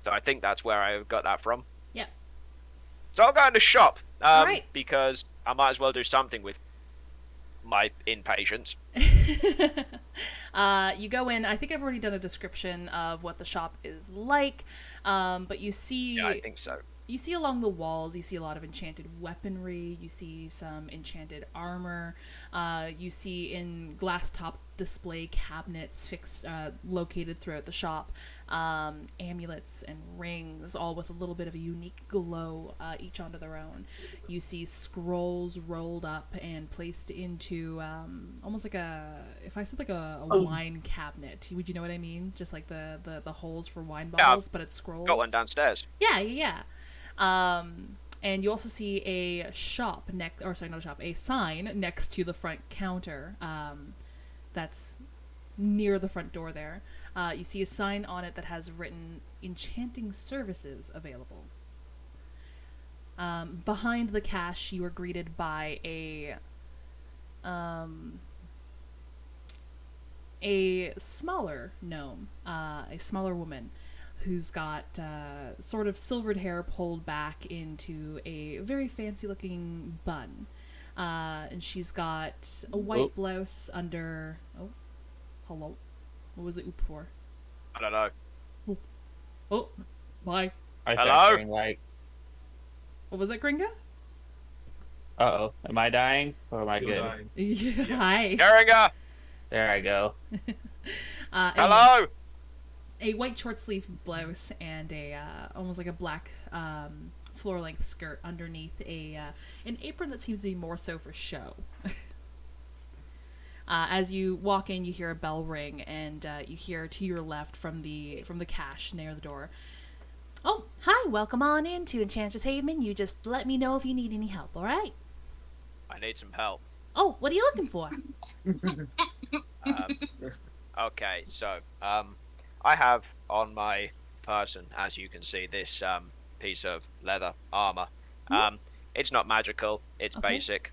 So I think that's where I got that from. Yep. So I'll go in the shop, Alright. because I might as well do something with my impatience. You go in. I think I've already done a description of what the shop is like, but you see, Yeah, I think so. you see along the walls, you see a lot of enchanted weaponry. You see some enchanted armor. You see in glass top display cabinets located throughout the shop, amulets and rings, all with a little bit of a unique glow, each onto their own. You see scrolls rolled up and placed into almost like if I said like a wine cabinet, would you know what I mean? Just like the holes for wine bottles, but it's scrolls. Got one downstairs. Yeah. And you also see a shop a sign next to the front counter. That's near the front door there. You see a sign on it that has written enchanting services available. Behind the cash, you are greeted by a smaller gnome, a smaller woman who's got sort of silvered hair pulled back into a very fancy looking bun. And she's got a white blouse under... Oh, hello. What was the oop for? I don't know. Oh, bye. I Hello? start saying, like, What was that, Gringa? uh-oh, am I dying or am I You're good? dying. Yeah. Hi. Geringer! There I go. Anyway, Hello! a white short sleeve blouse and a almost like a black floor length skirt underneath an apron that seems to be more so for show. As you walk in, you hear a bell ring, and you hear to your left from the cache near the door. Oh, hi! Welcome on in to Enchantress Haven. You just let me know if you need any help. All right? I need some help. Oh, what are you looking for? Okay, so, I have on my person, as you can see, this piece of leather armor. It's not magical, it's Okay. basic.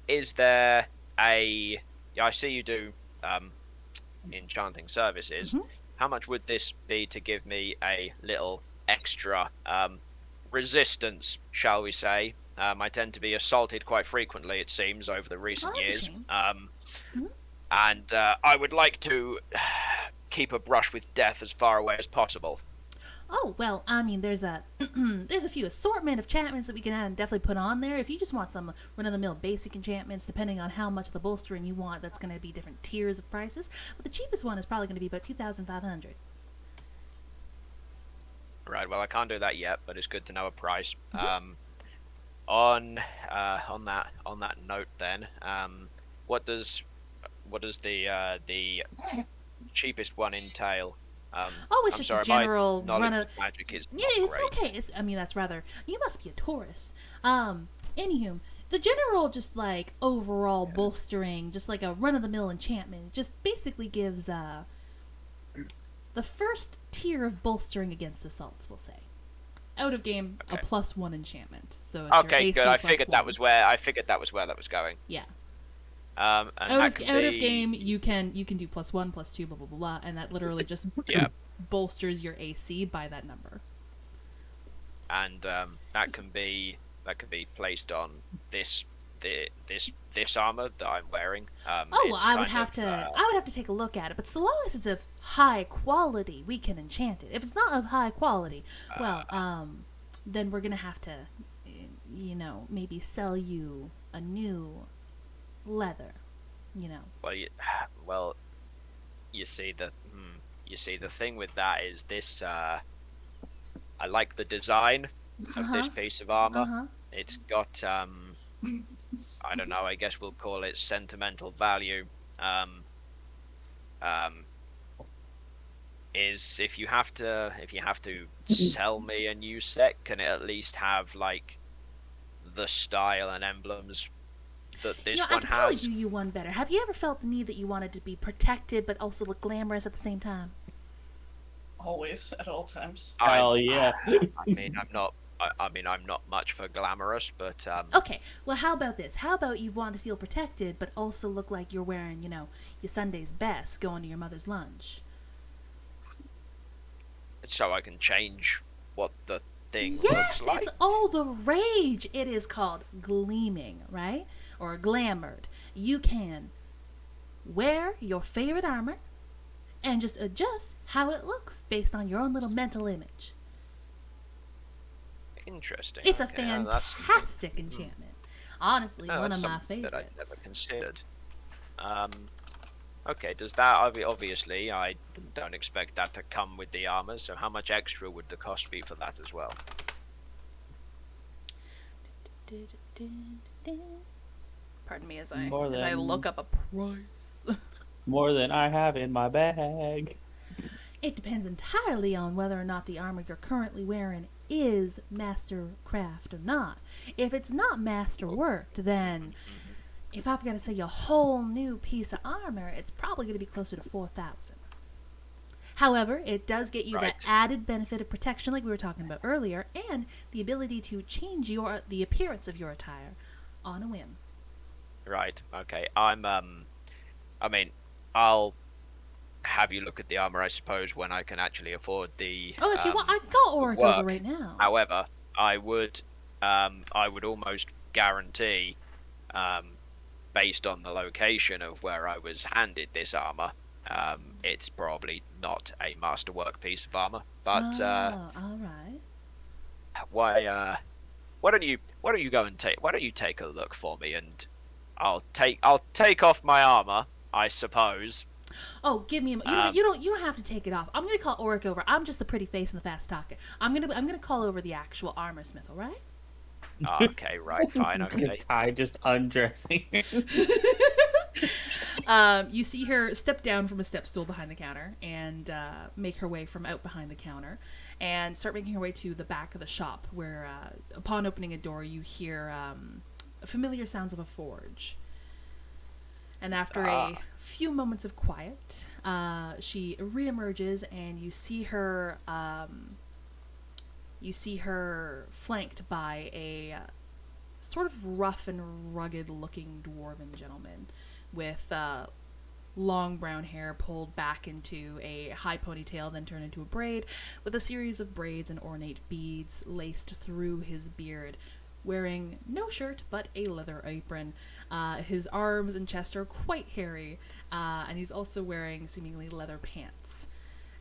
Is there I see you do enchanting services. Mhm. How much would this be to give me a little extra resistance, shall we say? I tend to be assaulted quite frequently, it seems, over the recent Oh, that's a years. shame. And I would like to keep a brush with death as far away as possible. Oh, well, I mean, there's a there's a few assortment of enchantments that we can definitely put on there. If you just want some run-of-the-mill basic enchantments, depending on how much of the bolstering you want, that's going to be different tiers of prices. But the cheapest one is probably going to be about 2,500. Right. Well, I can't do that yet, but it's good to know a price. Mm-hmm. On that note, then, what does the cheapest one entail? Oh, it's I'm just sorry, a general my knowledge run of... of magic is Yeah, not it's great. okay. I mean, that's rather... You must be a tourist. Anywho, the general just, like, overall bolstering, just like a run-of-the-mill enchantment, just basically gives, the first tier of bolstering against assaults, we'll say. Out of game, Okay. a +1 enchantment. So it's your Okay, AC good. I plus figured 1. that was where that was going. Yeah. And Out that of can be, game, you can do +1, +2, blah blah blah, blah, and that literally just Yeah. bolsters your AC by that number. and that can be placed on this armor that I'm wearing. Oh, well, It's I would kind have of, to. I would have to take a look at it. But so long as it's of high quality, we can enchant it. If it's not of high quality, well, then we're gonna have to, maybe sell you a new leather. Well, you see the thing with that is this. I like the design of this piece of armor. It's got I don't know. I guess we'll call it sentimental value. Is if you have to sell me a new set, can it at least have like the style and emblems that this I one could probably has? do you one better. Have you ever felt the need that you wanted to be protected but also look glamorous at the same time? Always, at all times. Hell yeah. I'm not much for glamorous, but Okay, well, how about this? How about you want to feel protected but also look like you're wearing, your Sunday's best going to your mother's lunch? so I can change what the thing Yes, looks like. it's all the rage. It is called gleaming, right? Or glamoured. You can wear your favorite armor and just adjust how it looks based on your own little mental image. Interesting. It's a Okay, now that's fantastic enchantment. Honestly, no, one that's of my something that I'd never favorites. considered. Okay, does that obviously I don't expect that to come with the armor, so how much extra would the cost be for that as well? Pardon me as More I than- look up a price. More than I have in my bag. It depends entirely on whether or not the armor you're currently wearing is mastercraft or not. If it's not masterworked, then if I've got to sell you a whole new piece of armor, it's probably going to be closer to 4,000. However, it does get you Right. that added benefit of protection like we were talking about earlier, and the ability to change the appearance of your attire on a whim. Right. Okay. I'll have you look at the armor, I suppose, when I can actually afford the. Oh, if you want, I can call Auric over work. right now. However, I would almost guarantee, based on the location of where I was handed this armor, it's probably not a masterwork piece of armor. But Oh, all right. why don't you go and why don't you take a look for me, and I'll take off my armor, I suppose. Oh, give me a you don't have to take it off. I'm gonna call Auric over. I'm just the pretty face and the fast talker. I'm gonna call over the actual armor smith. All right. Okay, right, fine, okay. Ty just undressing. You see her step down from a step stool behind the counter and make her way from out behind the counter and start making her way to the back of the shop where, upon opening a door, you hear familiar sounds of a forge. And after a few moments of quiet, she reemerges and you see her flanked by a sort of rough and rugged looking dwarven gentleman with long brown hair pulled back into a high ponytail, then turned into a braid, with a series of braids and ornate beads laced through his beard, wearing no shirt but a leather apron. His arms and chest are quite hairy, and he's also wearing seemingly leather pants.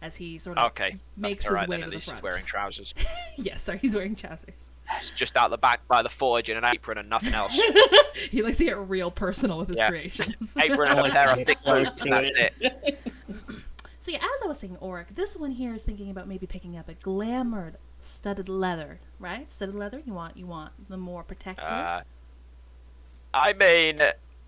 as he sort of Okay. makes That's his alright way then, to at the least front. he's wearing trousers. Yes, sorry, he's wearing trousers. He's just out the back by the forge in an apron and nothing else. He likes to get real personal with his Yeah. creations. Apron and a Like pair to of get thick close boots, to and that's it. it. So yeah, as I was saying, Auric, this one here is thinking about maybe picking up a glamored studded leather, right? Studded leather. You want the more protective. I mean,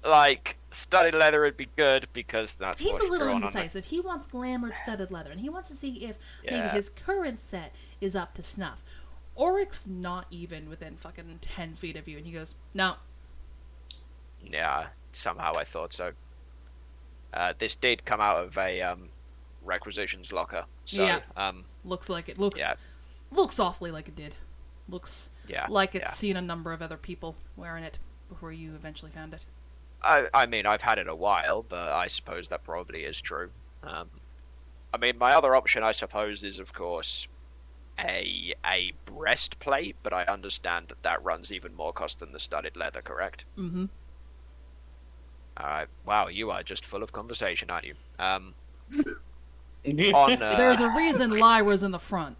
like, studded leather would be good because that's He's what's a little drawn on it. indecisive. He wants glamored studded leather, and he wants to see if maybe Yeah. his current set is up to snuff. Auric's not even within fucking 10 feet of you, and he goes, no. Yeah, somehow I thought so. This did come out of a requisitions locker, so Yeah. Looks like it. Looks awfully like it did. Looks yeah, like it's yeah. seen a number of other people wearing it before you eventually found it. I mean, I've had it a while, but I suppose that probably is true. I mean, my other option, I suppose, is of course a breastplate, but I understand that runs even more cost than the studded leather, correct? Mm-hmm. Alright, wow, you are just full of conversation, aren't you? On There's a reason Lyra's in the front.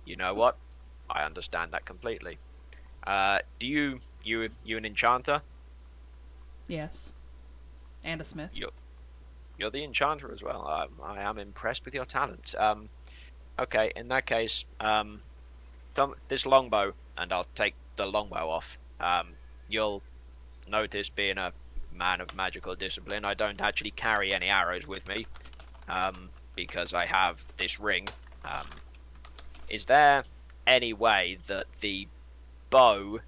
you know what? I understand that completely. Do you an enchanter? Yes. And a smith. You're the enchanter as well. I am impressed with your talent. Okay, in that case, this longbow, and I'll take the longbow off. You'll notice, being a man of magical discipline, I don't actually carry any arrows with me, because I have this ring. Is there any way that the bow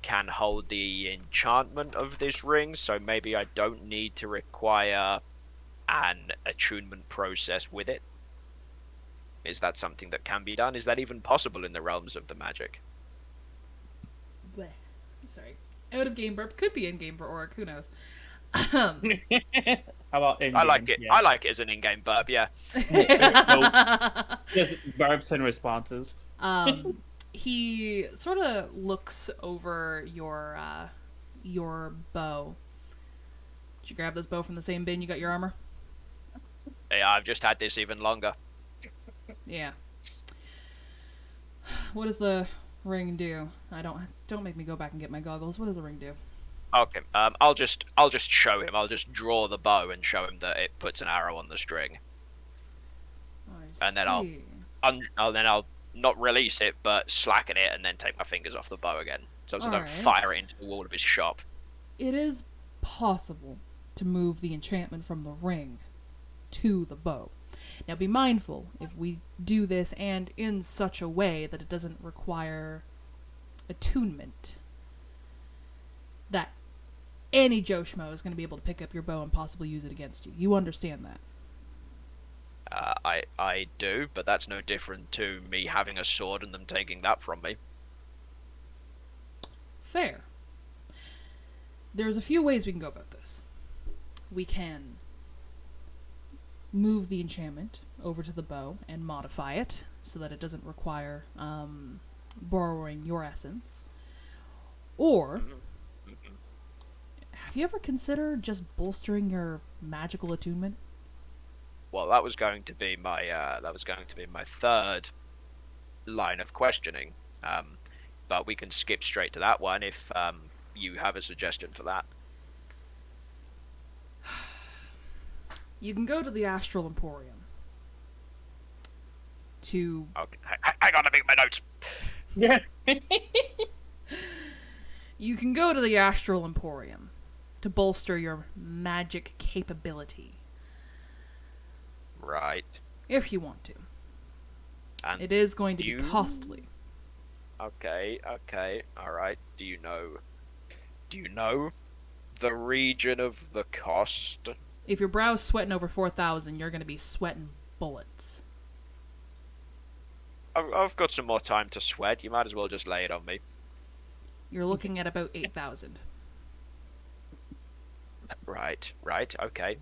can hold the enchantment of this ring, so maybe I don't need to require an attunement process with it? Is that something that can be done? Is that even possible in the realms of the magic? Bleh. Sorry. Out of game burp. Could be in game for Auric. Who knows? How about in I like it. Yeah. I like it as an in-game burp. Yeah. Just burps and responses. He sort of looks over your bow. Did you grab this bow from the same bin you got your armor? Yeah, I've just had this even longer. Yeah. What does the ring do? Don't make me go back and get my goggles. What does the ring do? Okay. I'll just show him. I'll just draw the bow and show him that it puts an arrow on the string, I And then I'll- see. then I'll not release it, but slacken it, and then take my fingers off the bow again, so I don't Alright. fire it into the wall of his shop. It is possible to move the enchantment from the ring to the bow. Now be mindful, if we do this and in such a way that it doesn't require attunement, that any Joe Schmo is going to be able to pick up your bow and possibly use it against you. You understand that? I do, but that's no different to me having a sword and them taking that from me. Fair. There's a few ways we can go about this. We can move the enchantment over to the bow and modify it so that it doesn't require borrowing your essence. Or, have you ever considered just bolstering your magical attunement? Well, that was going to be my third line of questioning. But we can skip straight to that one if you have a suggestion for that. You can go to the Astral Emporium to... Okay, hang on, let me get my notes. Yeah. You can go to the Astral Emporium to bolster your magic capability, Right. if you want to. And It is going to be you- costly. okay, all right. Do you know the region of the cost? If your brow's sweating over 4,000, you're going to be sweating bullets. I've got some more time to sweat. You might as well just lay it on me. You're looking at about 8,000. Right. Okay.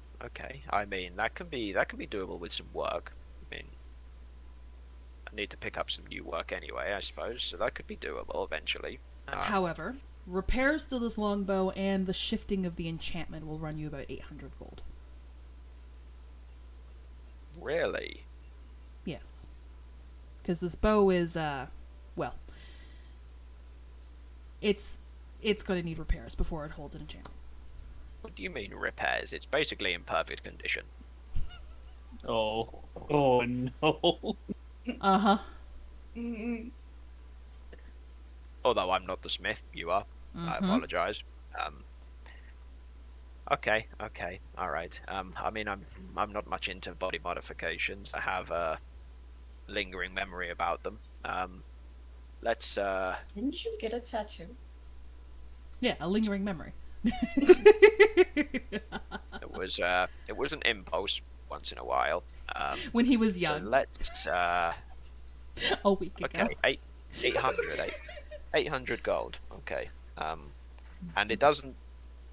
I mean, that can be doable with some work. I mean, I need to pick up some new work anyway, I suppose, so that could be doable eventually. However, repairs to this longbow and the shifting of the enchantment will run you about 800 gold. Really? Yes. Because this bow is, well, it's going to need repairs before it holds an enchantment. What do you mean repairs? It's basically in perfect condition. Oh no. Uh-huh. Mm-mm. Although I'm not the smith, you are. I Mhm. apologize. Okay, all right. I mean, I'm not much into body modifications. I have a lingering memory about them. Let's Didn't you get a tattoo? Yeah, a lingering memory. it was an impulse once in a while. When he was So young. let's A week ago. okay, 800 gold. Okay. And it doesn't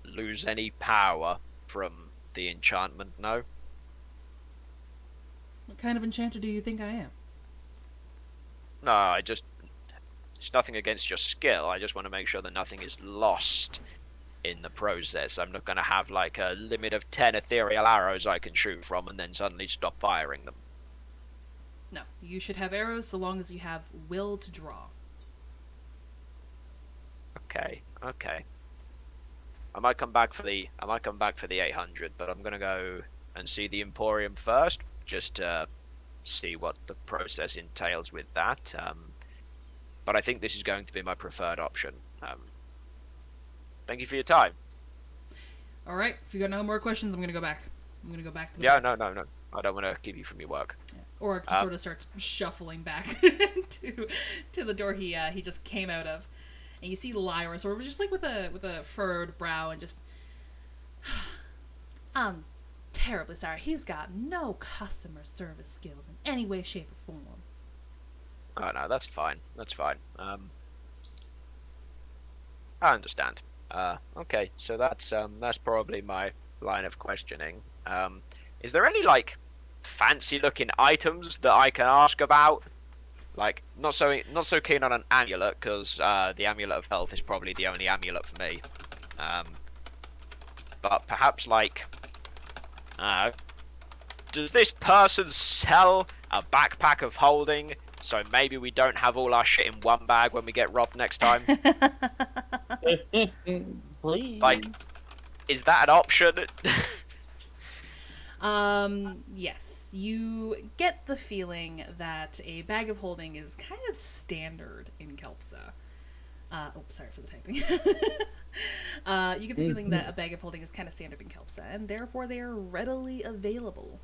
lose any power from the enchantment, no? What kind of enchanter do you think I am? No, it's nothing against your skill. I just want to make sure that nothing is lost in the process. I'm not going to have like a limit of 10 ethereal arrows I can shoot from and then suddenly stop firing them. No, you should have arrows so long as you have will to draw. Okay. I might come back for the 800, but I'm going to go and see the Emporium first, just to see what the process entails with that. But I think this is going to be my preferred option. Thank you for your time. All right, if you got no more questions, I'm going to go back. I'm going to go back to the Yeah, back. no. I don't want to keep you from your work. Yeah. Or just sort of starts shuffling back to the door he just came out of. And you see Lyra sort of just like with a furrowed brow and just I'm terribly sorry. He's got no customer service skills in any way, shape, or form. Oh no, that's fine. I understand. Okay, so that's probably my line of questioning. Is there any like fancy looking items that I can ask about? Like, not so keen on an amulet, because the amulet of health is probably the only amulet for me. But perhaps like, does this person sell a backpack of holding? So maybe we don't have all our shit in one bag when we get robbed next time. Please. Like, is that an option? Yes. You get the feeling that a bag of holding is kind of standard in Kelpsa. Sorry for the typing. You get the feeling that a bag of holding is kind of standard in Kelpsa, and therefore they are readily available.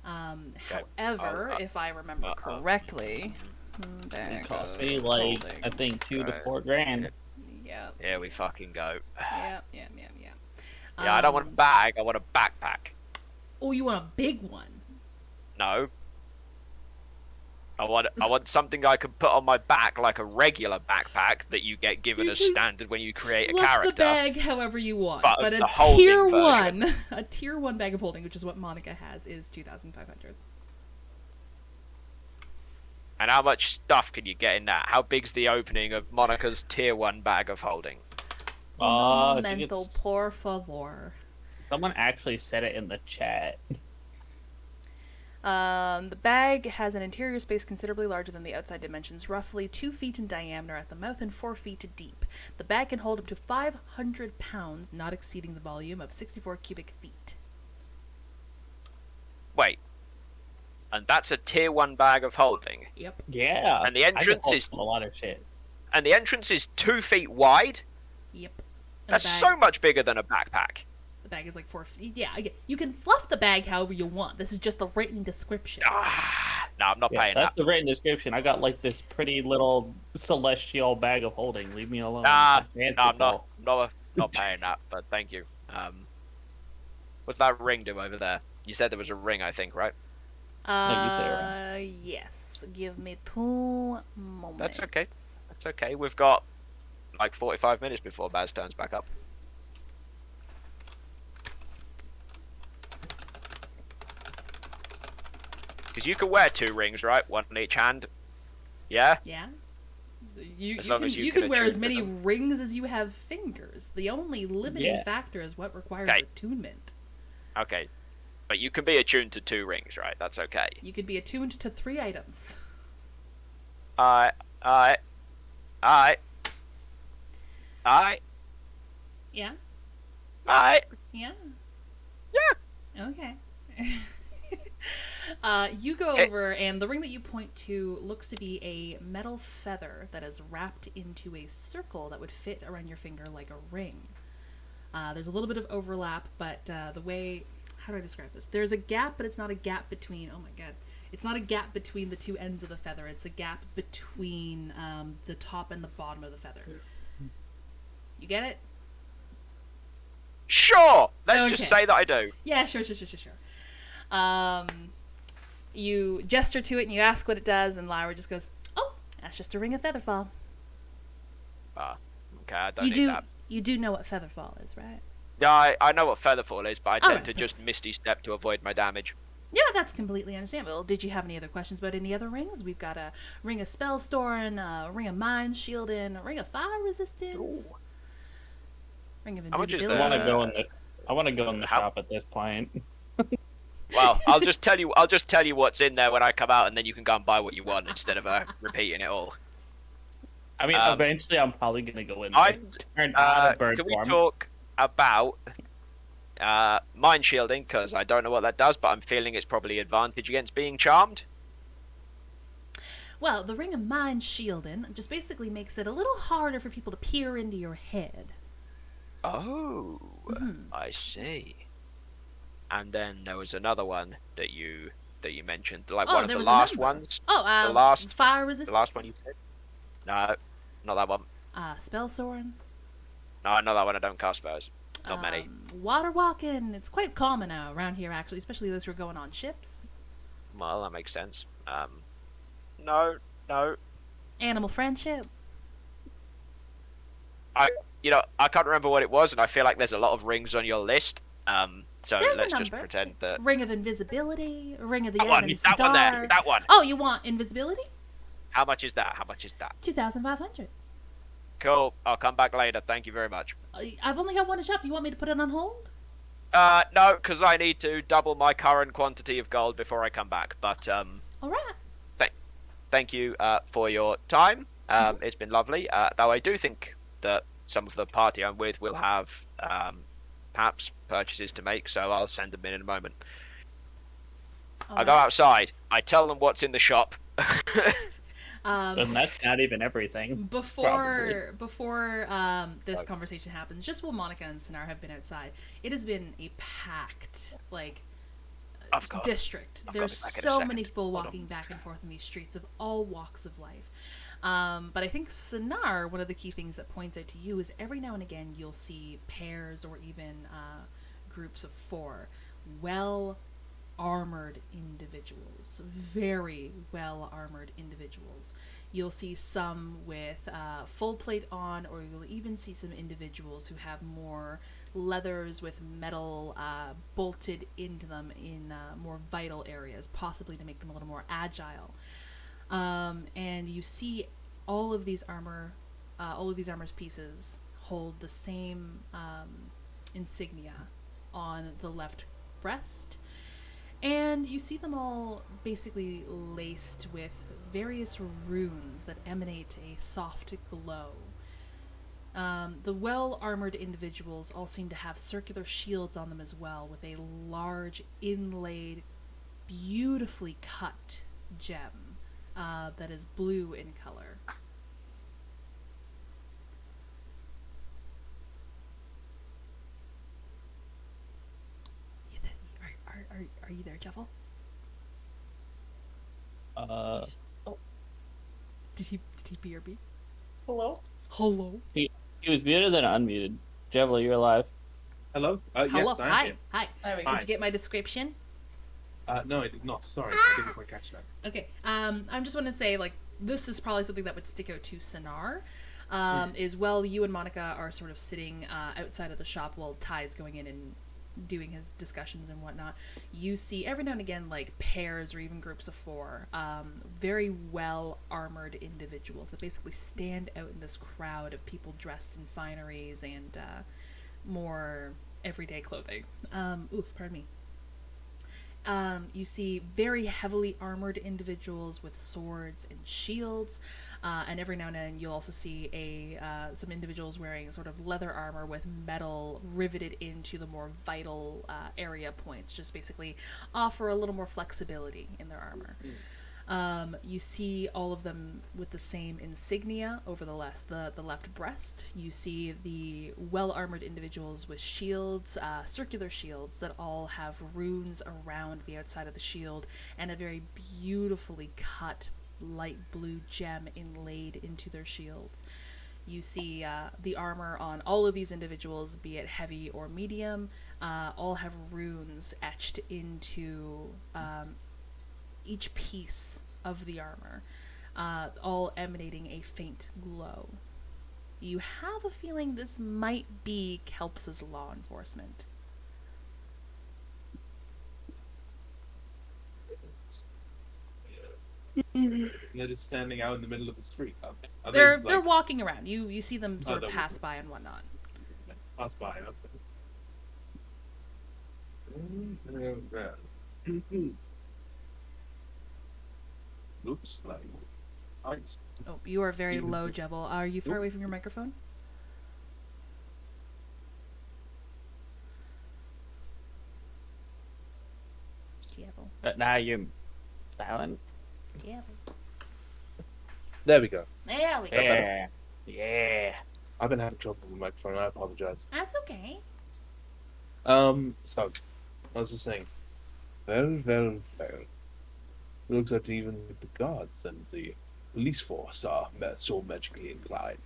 However, if I remember correctly, It cost me like, I think 2 to 4 grand. Yeah. Here we fucking go. Yeah. Yeah, I don't want a bag, I want a backpack. Oh, you want a big one? No. I want something I can put on my back like a regular backpack that you get given as standard when you create a Fluff character. the bag however you want, But a the holding tier version. a tier 1 bag of holding, which is what Monica has, is 2,500. And how much stuff can you get in that? How big's the opening of Monica's tier 1 bag of holding? I think Momento, it's- por favor. Someone actually said it in the chat. The bag has an interior space considerably larger than the outside dimensions, roughly 2 feet in diameter at the mouth and 4 feet deep. The bag can hold up to 500 pounds, not exceeding the volume of 64 cubic feet. Wait. And that's a tier 1 bag of holding. Yep. Yeah. And the I can entrance hold is a lot of shit. and the entrance is 2 feet wide? Yep. And That's the bag, so much bigger than a backpack. The bag is like 4 feet. Yeah, you can fluff the bag however you want. This is just the written description. No, I'm not Yeah, paying that's that. the written description. I got like this pretty little celestial bag of holding. Leave me alone. Nah, That's no, I'm fanciful. not paying that, but thank you. What's that ring do over there? You said there was a ring, I think, right? you say Yes. Give me 2 moments. That's okay. That's okay. We've got like 45 minutes before Baz turns back up. Because you can wear 2 rings, right? 1 in each hand. Yeah? Yeah. You As long can, as you you can can wear as attune many them. rings as you have fingers. The only limiting Yeah. factor is what requires Okay. attunement. Okay. But you can be attuned to 2 rings, right? That's okay. You could be attuned to 3 items. I. Yeah? Yeah. Yeah? Yeah. Okay. You go over, and the ring that you point to looks to be a metal feather that is wrapped into a circle that would fit around your finger like a ring. There's a little bit of overlap, but the way... How do I describe this? There's a gap, but it's not a gap between... Oh my god. It's not a gap between the 2 ends of the feather. It's a gap between the top and the bottom of the feather. You get it? Sure! Let's just Okay. say that I do. Yeah, sure. You gesture to it and you ask what it does, and Lyra just goes, "Oh, that's just a ring of featherfall." Okay, I don't need that. You do know what featherfall is, right? Yeah, I know what featherfall is, but I tend Alright, to but- just misty step to avoid my damage. Yeah, that's completely understandable. Did you have any other questions about any other rings? We've got a ring of spell storing, a ring of mind shielding, a ring of fire resistance, ring of How much is invisibility. I want to go in the How- shop at this point. Well, I'll just tell you what's in there when I come out, and then you can go and buy what you want instead of repeating it all. I mean, Um, eventually I'm probably gonna go in I- there. Turn on a bird Can we form. talk about mind shielding? Because I don't know what that does, but I'm feeling it's probably advantage against being charmed. Well, the ring of mind shielding just basically makes it a little harder for people to peer into your head. Oh, I see. And then there was another one that you mentioned, like one of there the was a last number. ones. Oh, The last- fire The resistance. last one you said? No, not that one. Spell soaring. No, not that one. I don't cast spells. Not many. Water walking. It's quite common around here, actually, especially those who are going on ships. Well, that makes sense. No. Animal friendship. I can't remember what it was, and I feel like there's a lot of rings on your list. So There's a let's just number. pretend that Ring of invisibility. Ring of the that one, Ebon that Star. one there, that one. Oh, you want invisibility? How much is that? 2,500. Cool. I'll come back later. Thank you very much. I've only got one to shop. Do you want me to put it on hold? No, because I need to double my current quantity of gold before I come back. But All right. thank you for your time. It's been lovely. Though I do think that some of the party I'm with will have perhaps purchases to make, so I'll send them in a moment. All I go right. outside. I tell them what's in the shop. And that's not even everything. Before this conversation happens, just while Monica and Sinar have been outside, it has been a packed I've got- district. I've got There's it back in a so second. many people Hold on. walking back and forth in these streets of all walks of life. But I think Sinar, one of the key things that points out to you is every now and again you'll see pairs or even groups of 4 well-armored individuals, very well-armored individuals. You'll see some with full plate on, or you'll even see some individuals who have more leathers with metal bolted into them in more vital areas, possibly to make them a little more agile. And you see all of these armor pieces hold the same insignia on the left breast, and you see them all basically laced with various runes that emanate a soft glow. The well-armored individuals all seem to have circular shields on them as well, with a large inlaid, beautifully cut gem that is blue in color. Are you there, Jeffel? Oh, Did he BRB? hello? Hello. He was muted and unmuted. Javel, you're alive. Hello? Hello. Yes, I am Hi. here. Hi. There we Did go. Hi. you get my description? No, I did not. Sorry, I didn't quite catch that. Okay. I'm just want to say, like, this is probably something that would stick out to Sinar. Is while you and Monica are sort of sitting outside of the shop while Ty's going in and doing his discussions and whatnot, you see every now and again, like, pairs or even groups of 4 very well armored individuals that basically stand out in this crowd of people dressed in fineries and more everyday clothing. Pardon me. You see very heavily armored individuals with swords and shields, and every now and then you'll also see some individuals wearing sort of leather armor with metal riveted into the more vital area points, just basically offer a little more flexibility in their armor. You see all of them with the same insignia over the left breast. You see the well-armored individuals with shields, circular shields that all have runes around the outside of the shield and a very beautifully cut light blue gem inlaid into their shields. You see the armor on all of these individuals, be it heavy or medium, all have runes etched into each piece of the armor, all emanating a faint glow. You have a feeling this might be Kelps's law enforcement. They're just standing out in the middle of the street. Are They're they, like, walking around. You see them sort they're of pass walking. by and whatnot. pass by? Okay. Looks like ice. Oh, you are very Even low, si- Jebel. Are you far away from your microphone? Jebel. Now you're silent. Jebel. There we go. There we go. Yeah. Yeah. I've been having trouble with the microphone. I apologize. That's okay. So I was just saying. Well. Looks like even the guards and the police force are so magically inclined.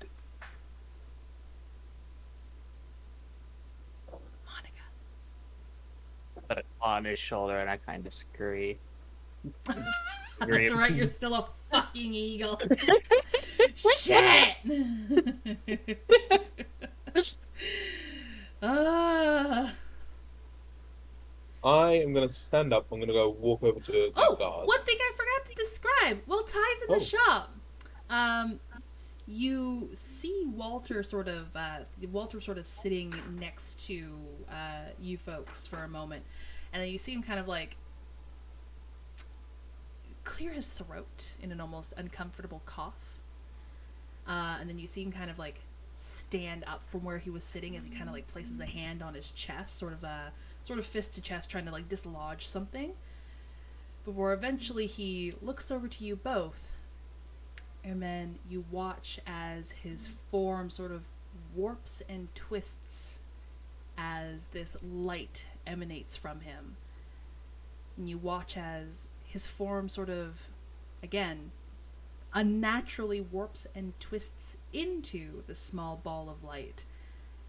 Monica. Put it on his shoulder and I kind of scurry. That's right, you're still a fucking eagle. Shit! Ah. I am gonna stand up. I'm gonna go walk over to the Oh, guards. one thing I forgot to describe. Well, Ty's in the shop. You see Walter sort of sitting next to you folks for a moment, and then you see him kind of like clear his throat in an almost uncomfortable cough, and then you see him kind of like stand up from where he was sitting as he kind of like places a hand on his chest, sort of fist to chest, trying to like dislodge something, before eventually he looks over to you both, and then you watch as his form sort of warps and twists as this light emanates from him. And you watch as his form sort of, again, unnaturally warps and twists into the small ball of light,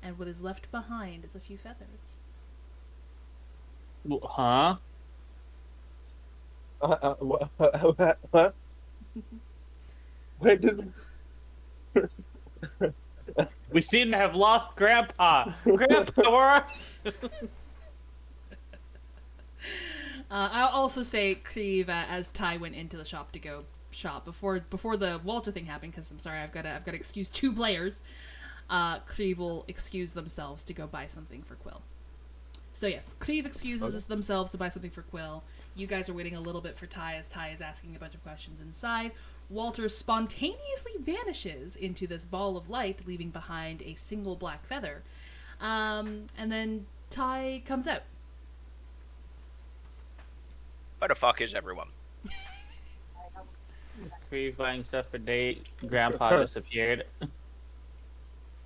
and what is left behind is a few feathers. Huh? What? Where did? We seem to have lost Grandpa. Grandpa, where are you? I'll also say, Creve, as Ty went into the shop to go shop before the Walter thing happened, because I'm sorry, I've got to excuse two players. Creve will excuse themselves to go buy something for Quill. So yes, Creve excuses themselves to buy something for Quill. You guys are waiting a little bit for Ty as Ty is asking a bunch of questions inside. Walter spontaneously vanishes into this ball of light, leaving behind a single black feather. And then Ty comes out. Where the fuck is everyone? Creve buying stuff for date. Grandpa disappeared. What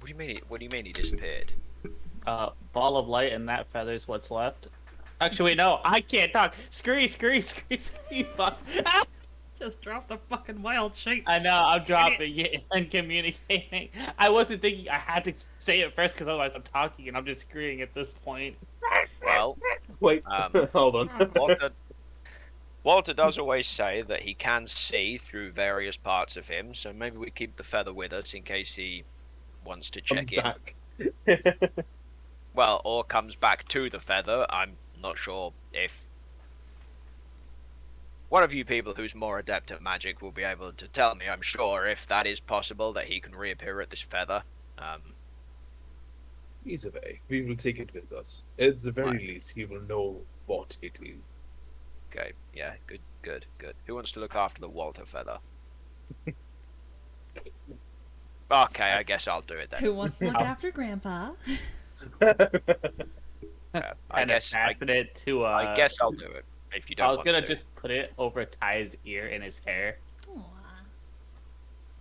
do you mean? What do you mean he disappeared? Ball of light and that feather's what's left. Actually, wait, no, I can't talk. Scurry, fuck. Ah! Just drop the fucking wild shape. I know, I'm dropping it and communicating. I wasn't thinking I had to say it first because otherwise I'm talking and I'm just screaming at this point. Well, Wait, hold on. Walter does always say that he can see through various parts of him, so maybe we keep the feather with us in case he wants to check in. Back. Well, or comes back to the feather. I'm not sure if one of you people who's more adept at magic will be able to tell me, I'm sure, if that is possible, that he can reappear at this feather. Either way, we will take it with us. At the very Right. least, he will know what it is. Okay, yeah, good. Who wants to look after the Walter feather? Okay, I guess I'll do it then. Who wants to look after Grandpa? I And guess fasten it to I guess I'll do it if you don't I was want gonna to. just put it over Ty's ear in his hair. Aw.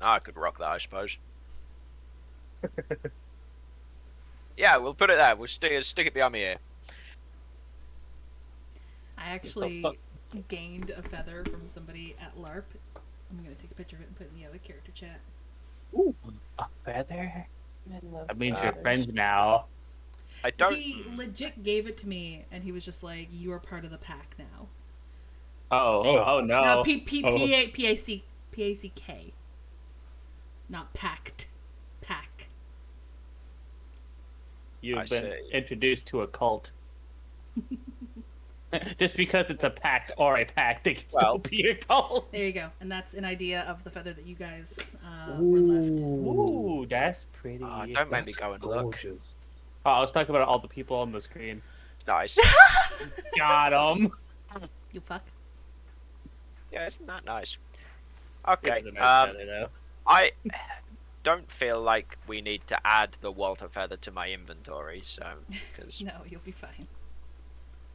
I could rock that, I suppose. Yeah, we'll put it there. We'll stick it behind my ear. I actually gained a feather from somebody at LARP. I'm gonna take a picture of it and put it in the other character chat. Ooh, a feather? I love That means you're feathers. friends now. I don't. He legit gave it to me, and he was just like, "You are part of the pack now." Oh no. No, P-A-C-K. Not packed. Pack. You've I been see. introduced to a cult. Just because it's a pact or a pact, it can Well- still be a cult. There you go. And that's an idea of the feather that you guys were left. Ooh, that's pretty. Don't make me go and look. Gorgeous. Oh, I was talking about all the people on the screen. It's nice. Got 'em. You fuck. Yeah, isn't that nice? It Okay. was a nice feather, though. I don't feel like we need to add the Walter feather to my inventory, so because No, you'll be fine.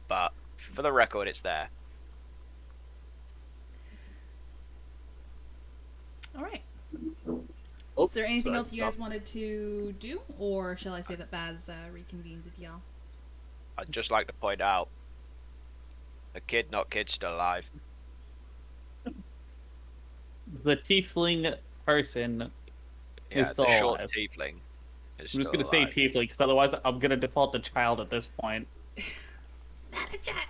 but for the record, it's there. All right. Oh, Is there anything sorry. else you guys wanted to do, or shall I say that Baz reconvenes with y'all? I'd just like to point out, the kid, not kid, still alive. The tiefling person Yeah, is still the short alive. tiefling is I'm still just gonna say alive. tiefling, because otherwise I'm gonna default to child at this point. Not a chat.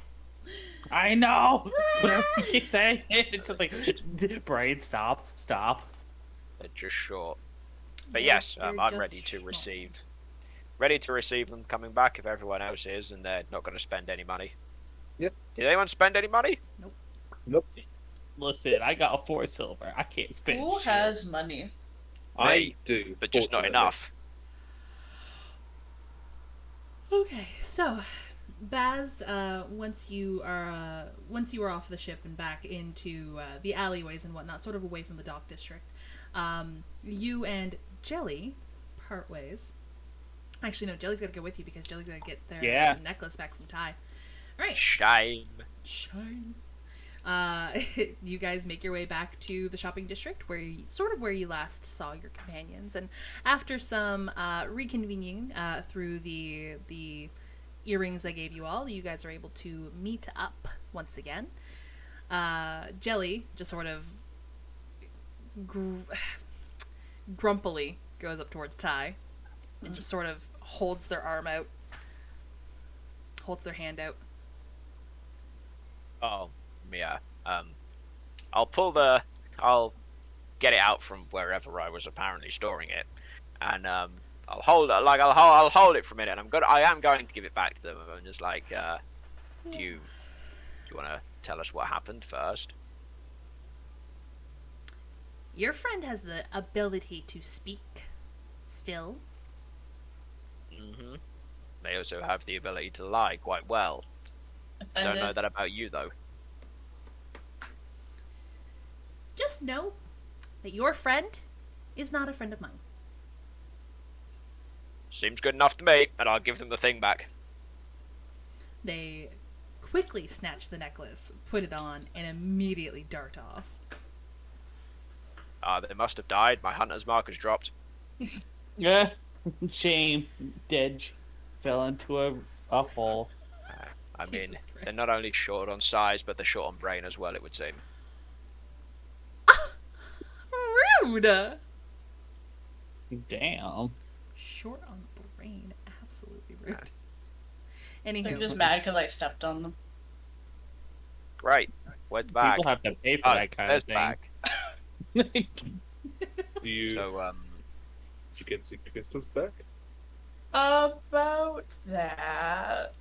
I know! Whatever you keep saying it, it's just like, brain, stop. They're just short. But They're- yes, they're I'm just ready to short. receive them coming back if everyone else is, and they're not going to spend any money. Yep. Did anyone spend any money? Nope. Listen, I got a 4 silver. I can't spend Who shit. has money? I do, But just not fortunately. enough. Okay, so Baz, once you are off the ship and back into the alleyways and whatnot, sort of away from the dock district, you and Jelly part ways. Actually, no, Jelly's got to go with you because Jelly's got to get their necklace back from Ty. All right. Shame. Shine. You guys make your way back to the shopping district, where you last saw your companions, and after some reconvening through the earrings I gave you all, you guys are able to meet up once again. Jelly just sort of grumpily goes up towards Ty and just sort of holds their arm out, holds their hand out. Oh, yeah. I'll get it out from wherever I was apparently storing it, and I'll hold it. I'll hold it for a minute. And I am going to give it back to them. I'm just like, do you want to tell us what happened first? Your friend has the ability to speak. Still. Mm-hmm. They also have the ability to lie quite well. Don't know that about you though. Just know that your friend is not a friend of mine. Seems good enough to me, and I'll give them the thing back. They quickly snatch the necklace, put it on, and immediately dart off. They must have died. My hunter's mark has dropped. Yeah. Shame. Dead. Fell into a hole. I mean, Jesus they're Christ. not only short on size, but they're short on brain as well, it would seem. Rude! Damn. Short on brain. Absolutely rude. I'm Anywho, just mad because I stepped on them. Great. Where's the bag? People have to pay for Oh, that kind there's of the thing. bag. Do you, So, did you get the crystals back? About that.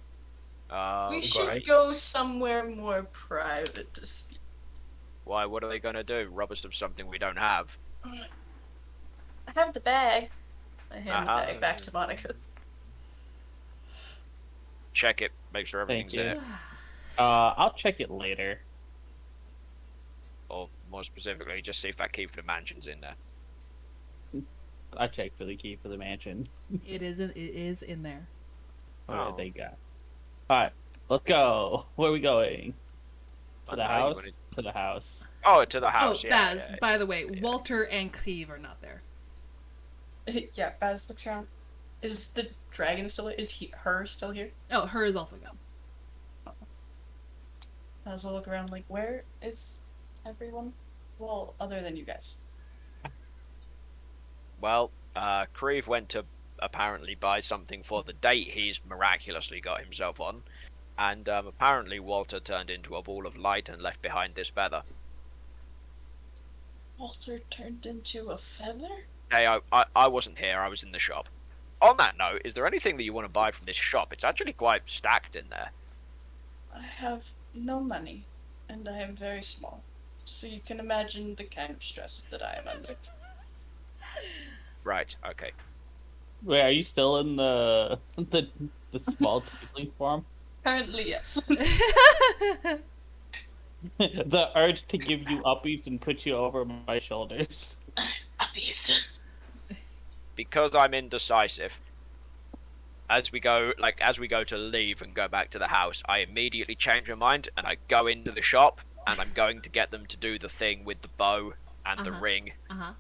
We should Right. go somewhere more private to speak. why? What are they gonna do? Rob us of something we don't have? I have the bag. I hand Uh-huh. the bag back to Monica. Check it. Make sure Thank everything's in you. it. I'll check it later. Or more specifically, just see if that key for the mansion's in there. I'll check for the key for the mansion. It is in there. What Oh. they got? Alright, let's go. Where are we going? I To the don't know, you house? wanted- To the house. Oh, to the house, Oh, yeah. Baz, yeah. by the way, Walter and Cleve are not there. Yeah, Baz looks around. Is the dragon still? Is her still here? Oh, her is also gone. Baz will look around like, where is everyone? Well, other than you guys. Well, Creve went to apparently buy something for the date he's miraculously got himself on, and apparently Walter turned into a ball of light and left behind this feather. Walter turned into a feather? Hey, I wasn't here, I was in the shop. On that note, is there anything that you want to buy from this shop? It's actually quite stacked in there. I have no money, and I am very small. So you can imagine the kind of stress that I am under. Right, okay. Wait, are you still in the small tiefling form? Apparently, yes. The urge to give you uppies and put you over my shoulders. Uppies. Because I'm indecisive, as we go to leave and go back to the house, I immediately change my mind and I go into the shop and I'm going to get them to do the thing with the bow and the ring, Uh-huh.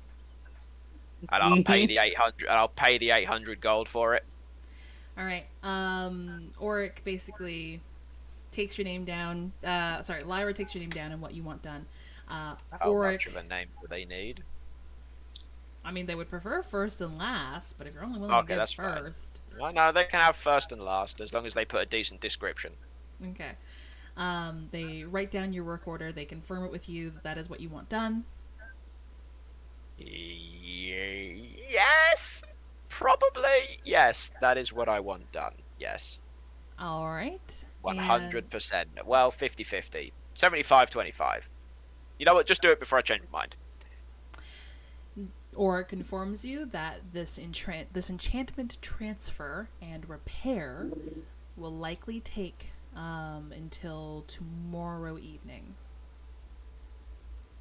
and I'll pay the 800. I'll pay the 800 gold for it. All right. Auric basically takes your name down. Sorry, Lyra takes your name down and what you want done. How Auric. much of a name do they need? I mean, they would prefer first and last, but if you're only willing Okay, to give that's fine. first, Well, no, they can have first and last as long as they put a decent description. okay. They write down your work order. They confirm it with you that that is what you want done. Yes, probably yes. That is what I want done. Yes, All right. 100%. Well, 50-50, 75-25. You know what? Just do it before I change my mind. Auric informs you that this enchantment transfer and repair will likely take until tomorrow evening.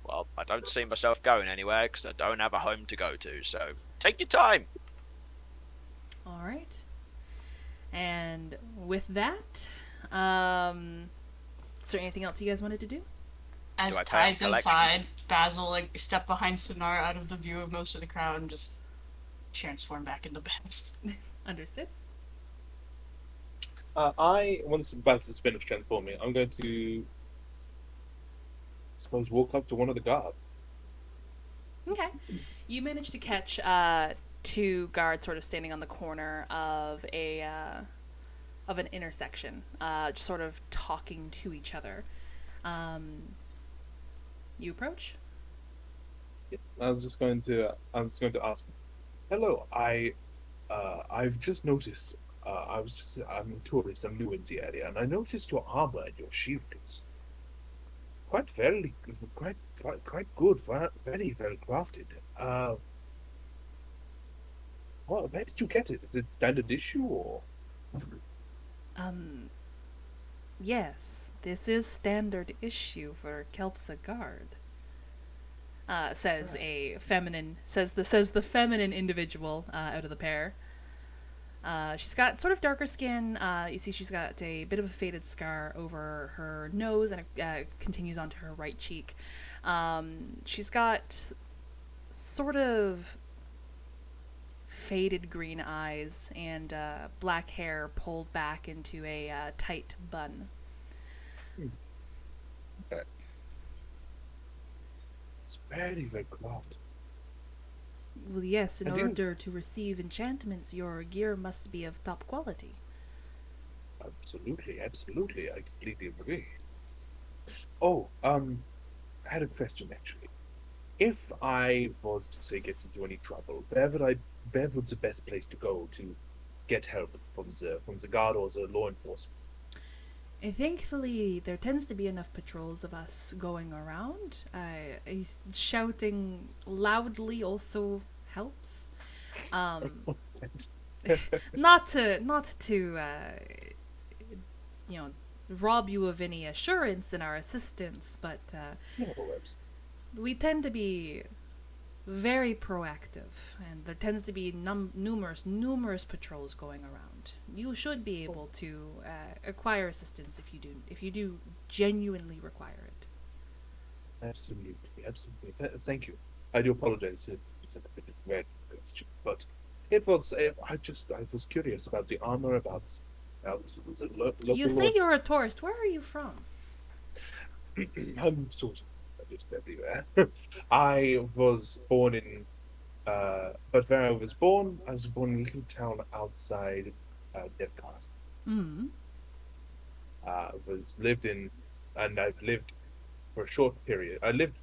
Well, I don't see myself going anywhere because I don't have a home to go to. So take your time. All right. And with that, is there anything else you guys wanted to do? As Do I pay Ty's on collection? inside, Basil like step behind Sonar out of the view of most of the crowd and just transform back into Baz. Understood. Once Baz is finished transforming, I'm going to, I suppose, walk up to one of the guards. Okay. You managed to catch two guards sort of standing on the corner of an intersection, just sort of talking to each other. You approach. I'm just going to ask, hello, I've just noticed, I'm a tourist, I'm new in the area, and I noticed your armor and your shield is quite good, very well crafted. Where did you get it? Is it standard issue or? Yes, this is standard issue for Kelpsa Guard. Says the feminine individual out of the pair. She's got sort of darker skin. You see she's got a bit of a faded scar over her nose and it continues onto her right cheek. She's got sort of faded green eyes and black hair pulled back into a tight bun. Okay. It's very, very crafted. Well, yes, in I do. order to receive enchantments, your gear must be of top quality. Absolutely, I completely agree. Oh, I had a question actually. If I was to say get into any trouble, where would the best place to go to get help from the guard or the law enforcement? Thankfully, there tends to be enough patrols of us going around. Shouting loudly also helps. Not to rob you of any assurance in our assistance, but No, Webs. we tend to be very proactive, and there tends to be numerous patrols going around. You should be able to acquire assistance if you do genuinely require it. Absolutely, absolutely. Thank you. I do apologize if it's a bit of a red question, but it was. I was curious about the armor, about the local. You say you're a tourist. Where are you from? I'm sort of a bit everywhere. I was born in, but where I was born in a little town outside Devcast. Mm. Was lived in, and I've lived for a short period. I've lived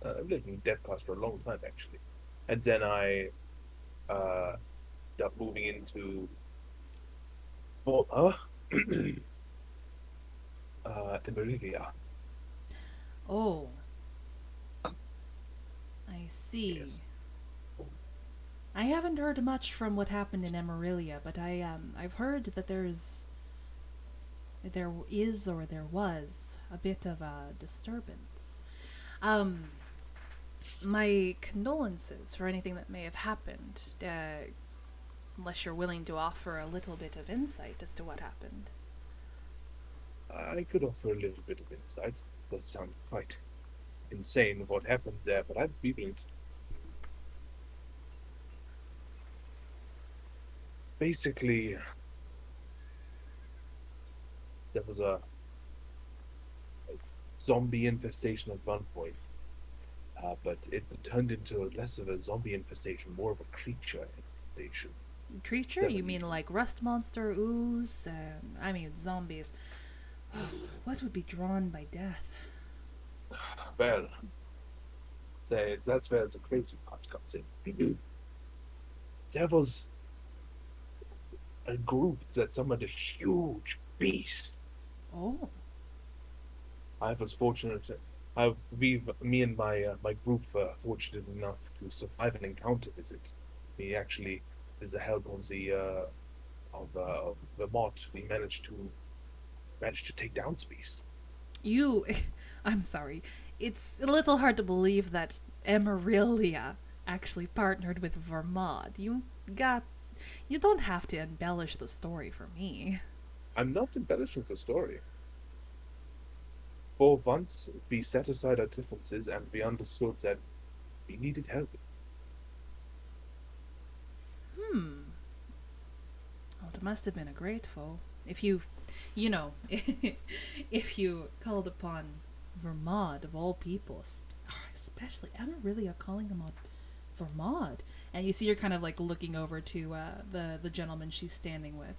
in Devcast for a long time actually, and then I ended up moving into former Emerilla. Oh, I see. Yes. I haven't heard much from what happened in Emerilla, but I've heard that there is or there was a bit of a disturbance. My condolences for anything that may have happened. Unless you're willing to offer a little bit of insight as to what happened. I could offer a little bit of insight. It does sound quite insane what happens there, but I'd be willing to. Basically, there was a zombie infestation at one point, but it turned into less of a zombie infestation, more of a creature infestation. Creature? You mean like rust monster, ooze? I mean zombies. What would be drawn by death? Well, that's where the crazy part comes in. There was a group that summoned a huge beast. Oh. I was fortunate. Me and my group were fortunate enough to survive an encounter with it. We actually, with the help of of Vermont, we managed to take down the beast. You, I'm sorry. It's a little hard to believe that Emerilla actually partnered with Vermont. You don't have to embellish the story for me. I'm not embellishing the story. For once, we set aside our differences and we understood that we needed help. Well, it must have been a great foe. If if you called upon Vermont of all people, especially Emerilla calling him on Vermont, and you see her kind of like looking over to the gentleman she's standing with,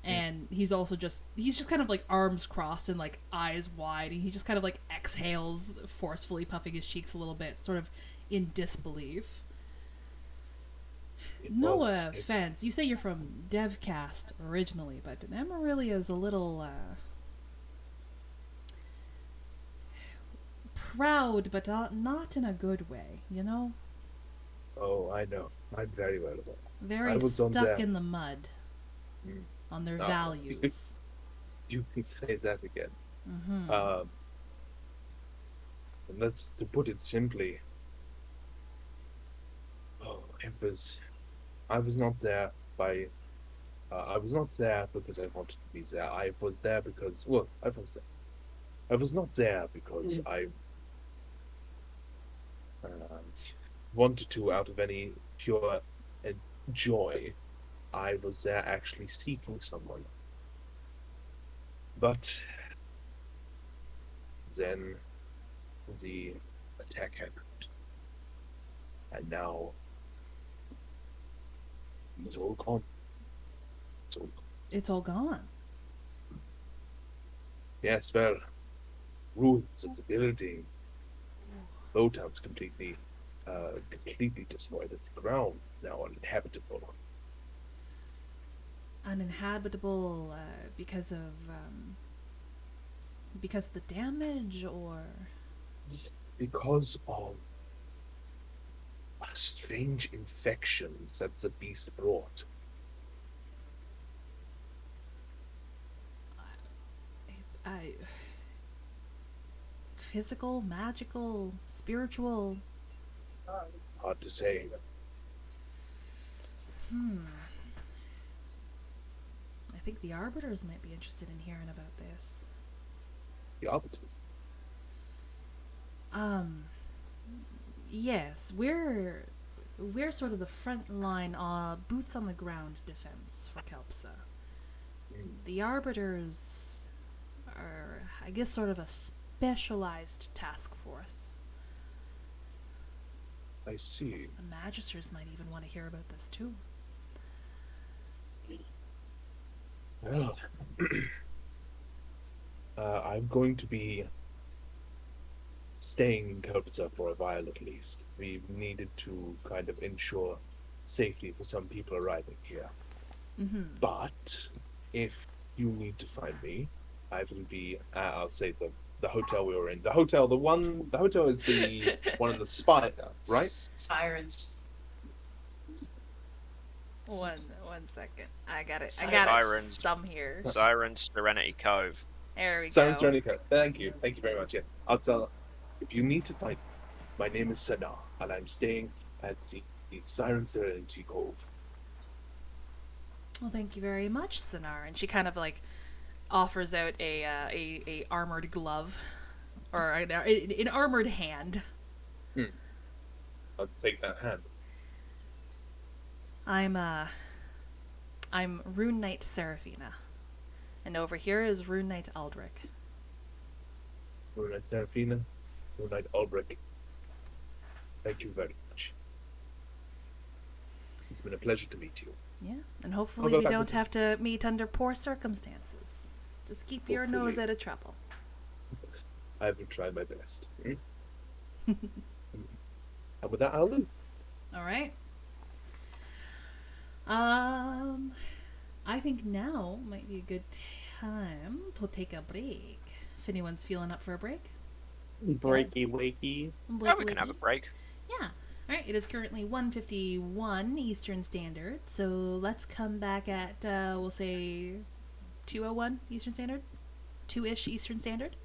and he's just kind of like arms crossed and like eyes wide, and he just kind of like exhales forcefully, puffing his cheeks a little bit, sort of in disbelief. No offense. You say you're from Devcast originally, but Emerilla is a little proud, but not in a good way, you know? Oh, I know. I'm very well aware. Very was on stuck that. in the mud Mm. on their Oh. values. You can say that again. Mm-hmm. And to put it simply. Oh, I was not there by. I was not there because I wanted to be there. I was there because. Well, I was there. I was not there because I wanted to out of any pure joy. I was there actually seeking someone. But then the attack happened. And now it's all gone. It's all gone. It's all gone. Yes, well, ruins of the building. Lowtown's completely destroyed. The ground is now uninhabitable. Uninhabitable because of the damage, or Because of a strange infection that the beast brought. I physical, magical, spiritual. Hard to say. I think the arbiters might be interested in hearing about this. The arbiters. Yes, we're sort of the front line, boots on the ground defense for Kelpsa. The arbiters are, I guess, sort of a specialized task force. I see. The magisters might even want to hear about this too. Well, I'm going to be staying in Kelpsa for a while at least. We needed to kind of ensure safety for some people arriving here. But if you need to find me, I will be. I'll say the hotel we were in. The hotel is the one in the spire, right? Sirens. One second. I got it. Sirens. Some here. Sirens, Serenity Cove. There we Science go. Journey. Thank you very much. Yeah, I'll tell. If you need to find me, my name is Sanar, and I'm staying at the Siren Serenity Cove. Well, thank you very much, Sinar. And she kind of like offers out a armored glove, or an armored hand. I'll take that hand. I'm Rune Knight Seraphina, and over here is Rune Knight Aldrich. Rune Knight Seraphina, Rune Knight Ulbrich. Thank you very much. It's been a pleasure to meet you. Yeah, and hopefully go we back don't with you. have to meet under poor circumstances. Just keep your Hopefully. nose out of trouble. I will try my best. Yes. And with that, I'll leave. All right. I think now might be a good time to take a break. If anyone's feeling up for a break. Breaky wakey. Yeah, we can have a break. Yeah. All right. It is currently 1:51 Eastern Standard, so let's come back at we'll say 2:01 Eastern Standard, 2-ish Eastern Standard.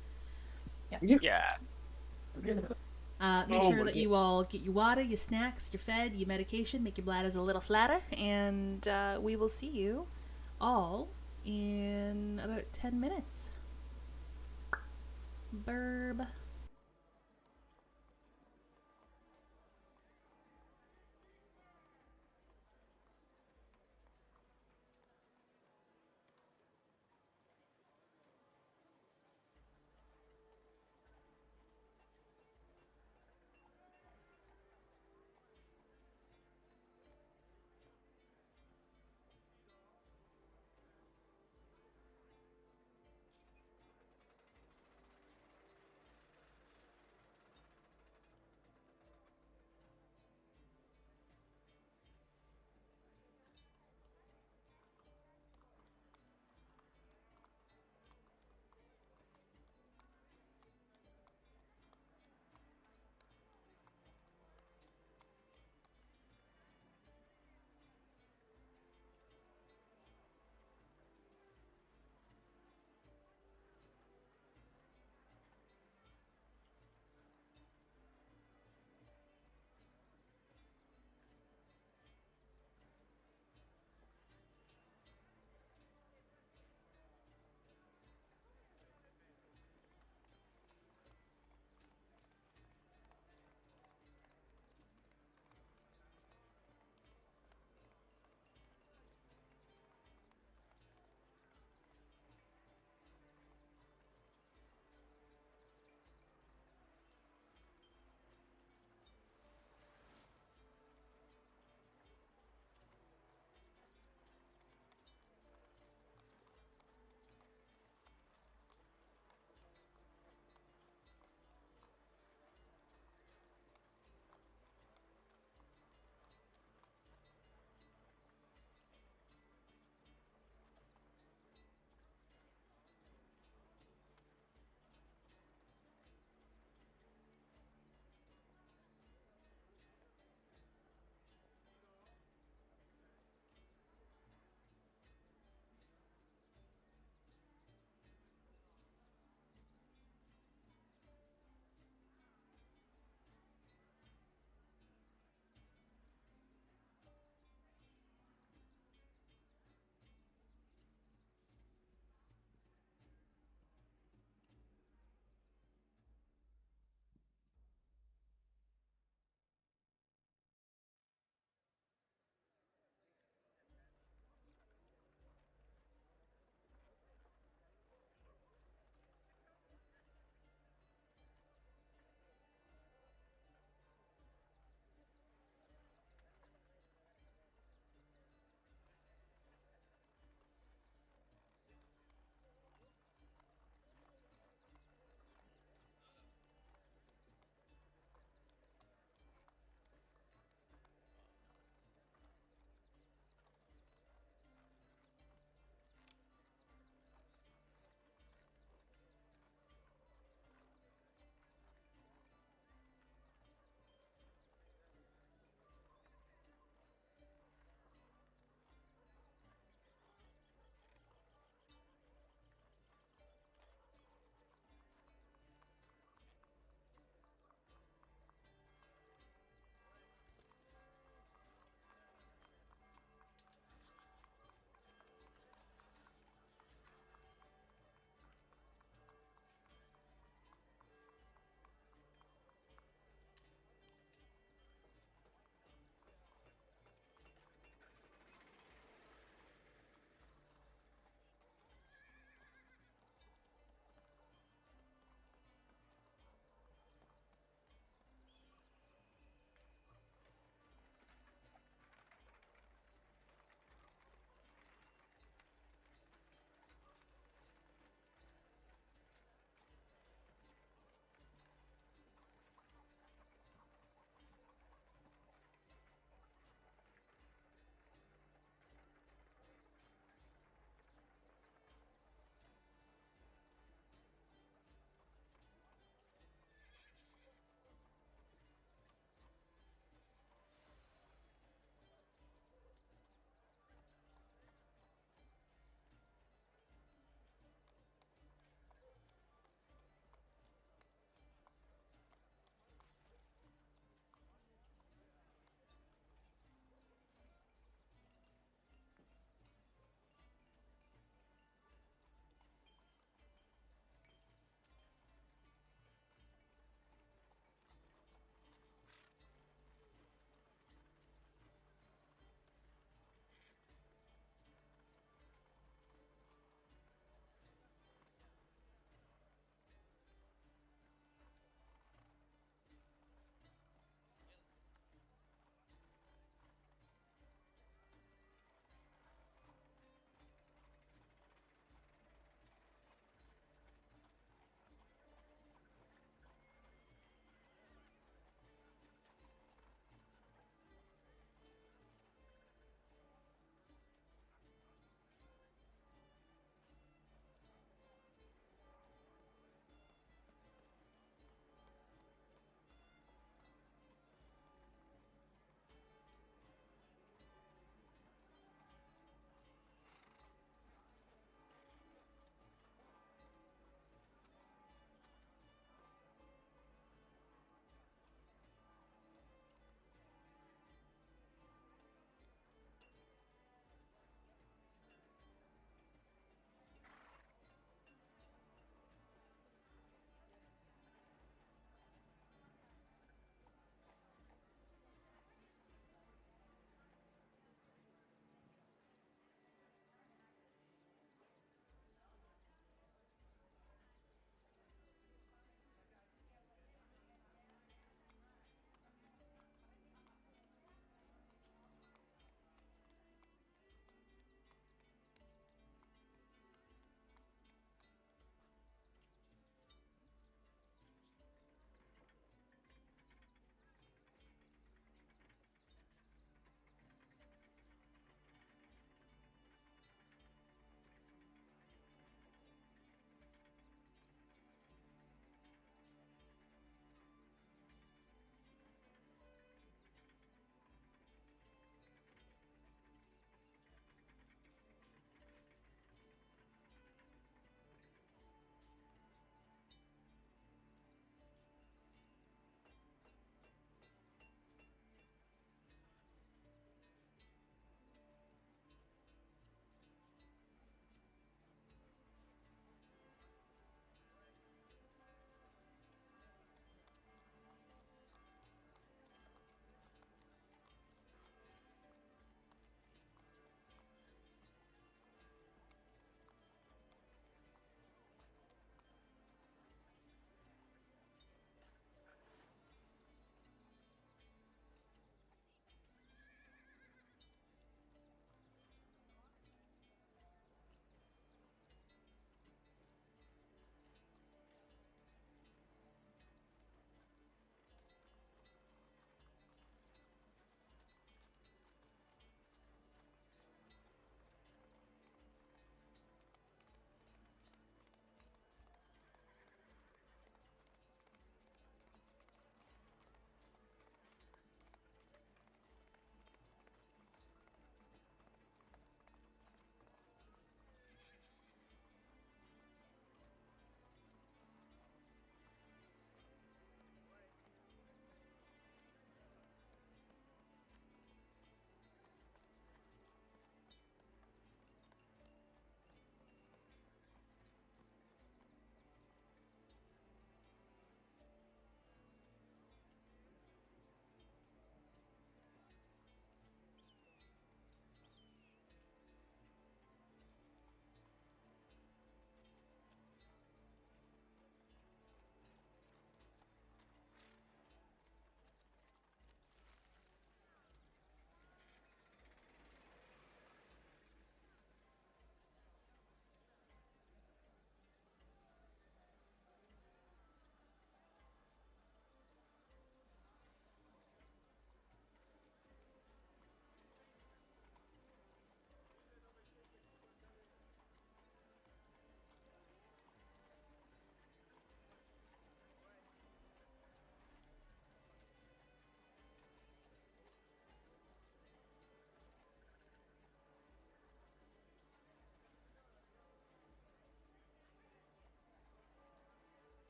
Yeah. Make sure that you all get your water, your snacks, your fed, your medication, make your bladders a little flatter, and we will see you all in about 10 minutes. Burb.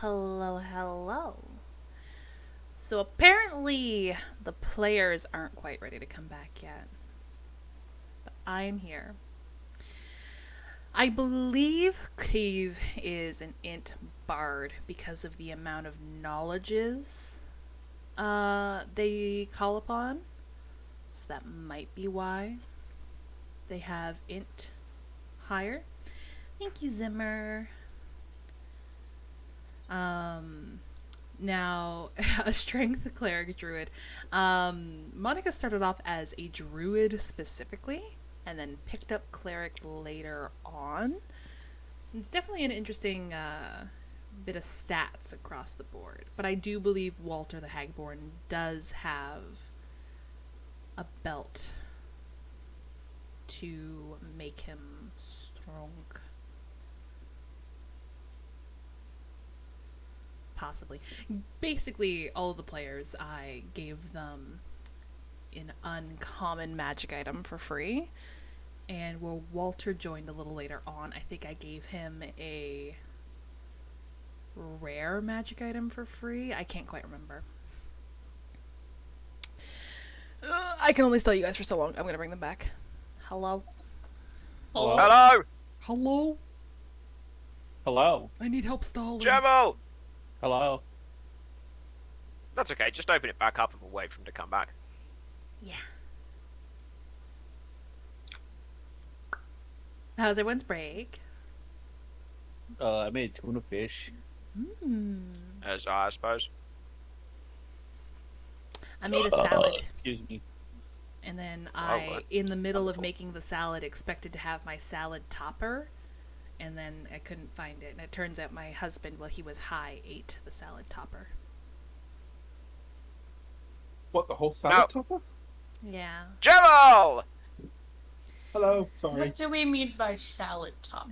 Hello, hello. So apparently the players aren't quite ready to come back yet. But I'm here. I believe Cleve is an int bard because of the amount of knowledges they call upon. So that might be why they have int higher. Thank you, Zimmer. Now, a strength cleric druid. Monica started off as a druid specifically, and then picked up cleric later on. It's definitely an interesting bit of stats across the board. But I do believe Walter the Hagborn does have a belt to make him strong. Possibly. Basically, all of the players, I gave them an uncommon magic item for free. And where Walter joined a little later on, I think I gave him a rare magic item for free. I can't quite remember. I can only stall you guys for so long. I'm going to bring them back. Hello? Hello? Hello, Hello? Hello? I need help stalling. Jebel. Hello? That's okay. Just open it back up and we'll wait for him to come back. Yeah. How's everyone's break? I made tuna fish. As I suppose. I made a salad. Excuse me. And then Well, in the middle of making the salad, expected to have my salad topper. And then I couldn't find it. And it turns out my husband, while he was high, ate the salad topper. What, the whole salad topper? Yeah. Jebel! Hello, sorry. What do we mean by salad top?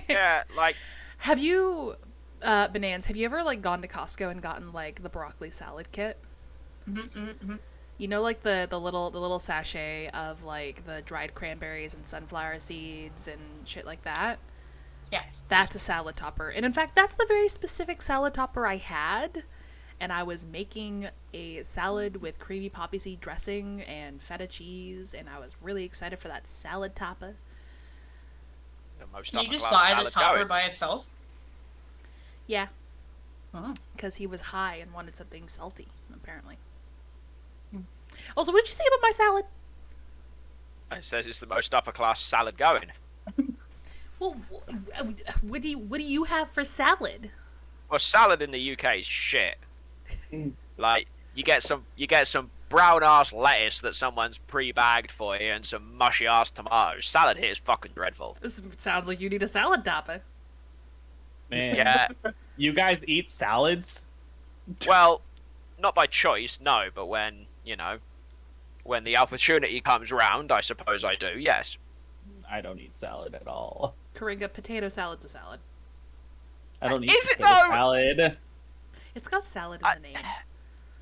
Yeah, like, Have you, Bananas, have you ever, like, gone to Costco and gotten, like, the broccoli salad kit? You know, like, the little sachet of, like, the dried cranberries and sunflower seeds and shit like that? Yeah. That's a salad topper. And in fact, that's the very specific salad topper I had. And I was making a salad with creamy poppy seed dressing and feta cheese, and I was really excited for that salad topper. the most Can you just upper-class buy the salad topper going. by itself? Yeah, Oh. because he was high and wanted something salty, apparently. Also, what did you say about my salad? It says it's the most upper-class salad going. Well, what do you have for salad? Well, salad in the UK is shit. Like, you get some brown ass lettuce that someone's pre-bagged for you and some mushy ass tomatoes. Salad here is fucking dreadful. This sounds like you need a salad topper. Man. Yeah, You guys eat salads? well, not by choice, no, but when the opportunity comes round, I suppose I do. Yes. I don't eat salad at all. Coringa, potato salad's a salad. I don't eat Is it potato though? salad. It's got salad in the name.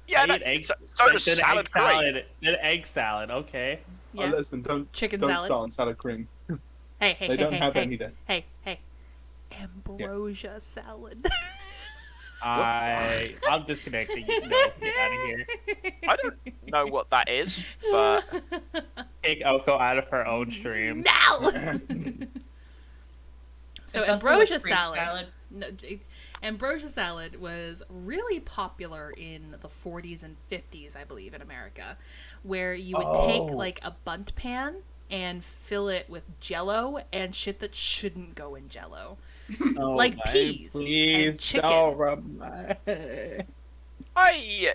Yeah, I eat egg. so does Then salad egg cream. salad. Then egg salad. Okay. Yeah. Oh, listen, don't Chicken don't salad. start on salad cream. Hey, hey, They hey, don't hey, have hey, any there. hey, hey. Ambrosia salad. I'm disconnecting. No, get out of here. I don't know what that is, but Take Oko out of her own stream. No! So It's ambrosia something with cream salad. No, ambrosia salad was really popular in the 40s and 50s, I believe, in America, where you would take like a bundt pan and fill it with Jello and shit that shouldn't go in Jello. Oh, Like my, peas please and chicken. don't remind- I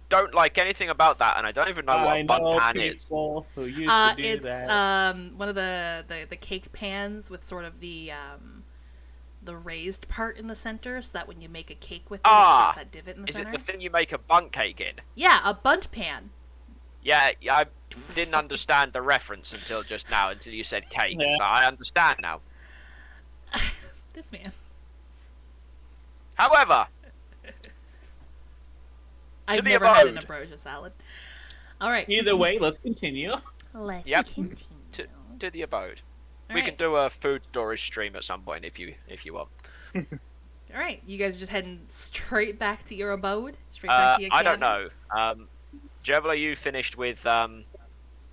don't like anything about that, and I don't even know what I a bun know pan is. people who used to do It's that. one of the cake pans with sort of the raised part in the center, so that when you make a cake with it, it's got that divot in the Is center. it the thing you make a bundt cake in? Yeah, a bundt pan. Yeah, I didn't understand the reference until just now, until you said cake. Yeah. So I understand now. This man. However, I've the never had an abode. ambrosia salad. All right. Either way, let's continue. Let's Yep. continue. to the abode. All We right. can do a food storage stream at some point if you want. All right, you guys are just heading straight back to your abode, straight back to your I don't cabin? know. Jevla, you finished with Rune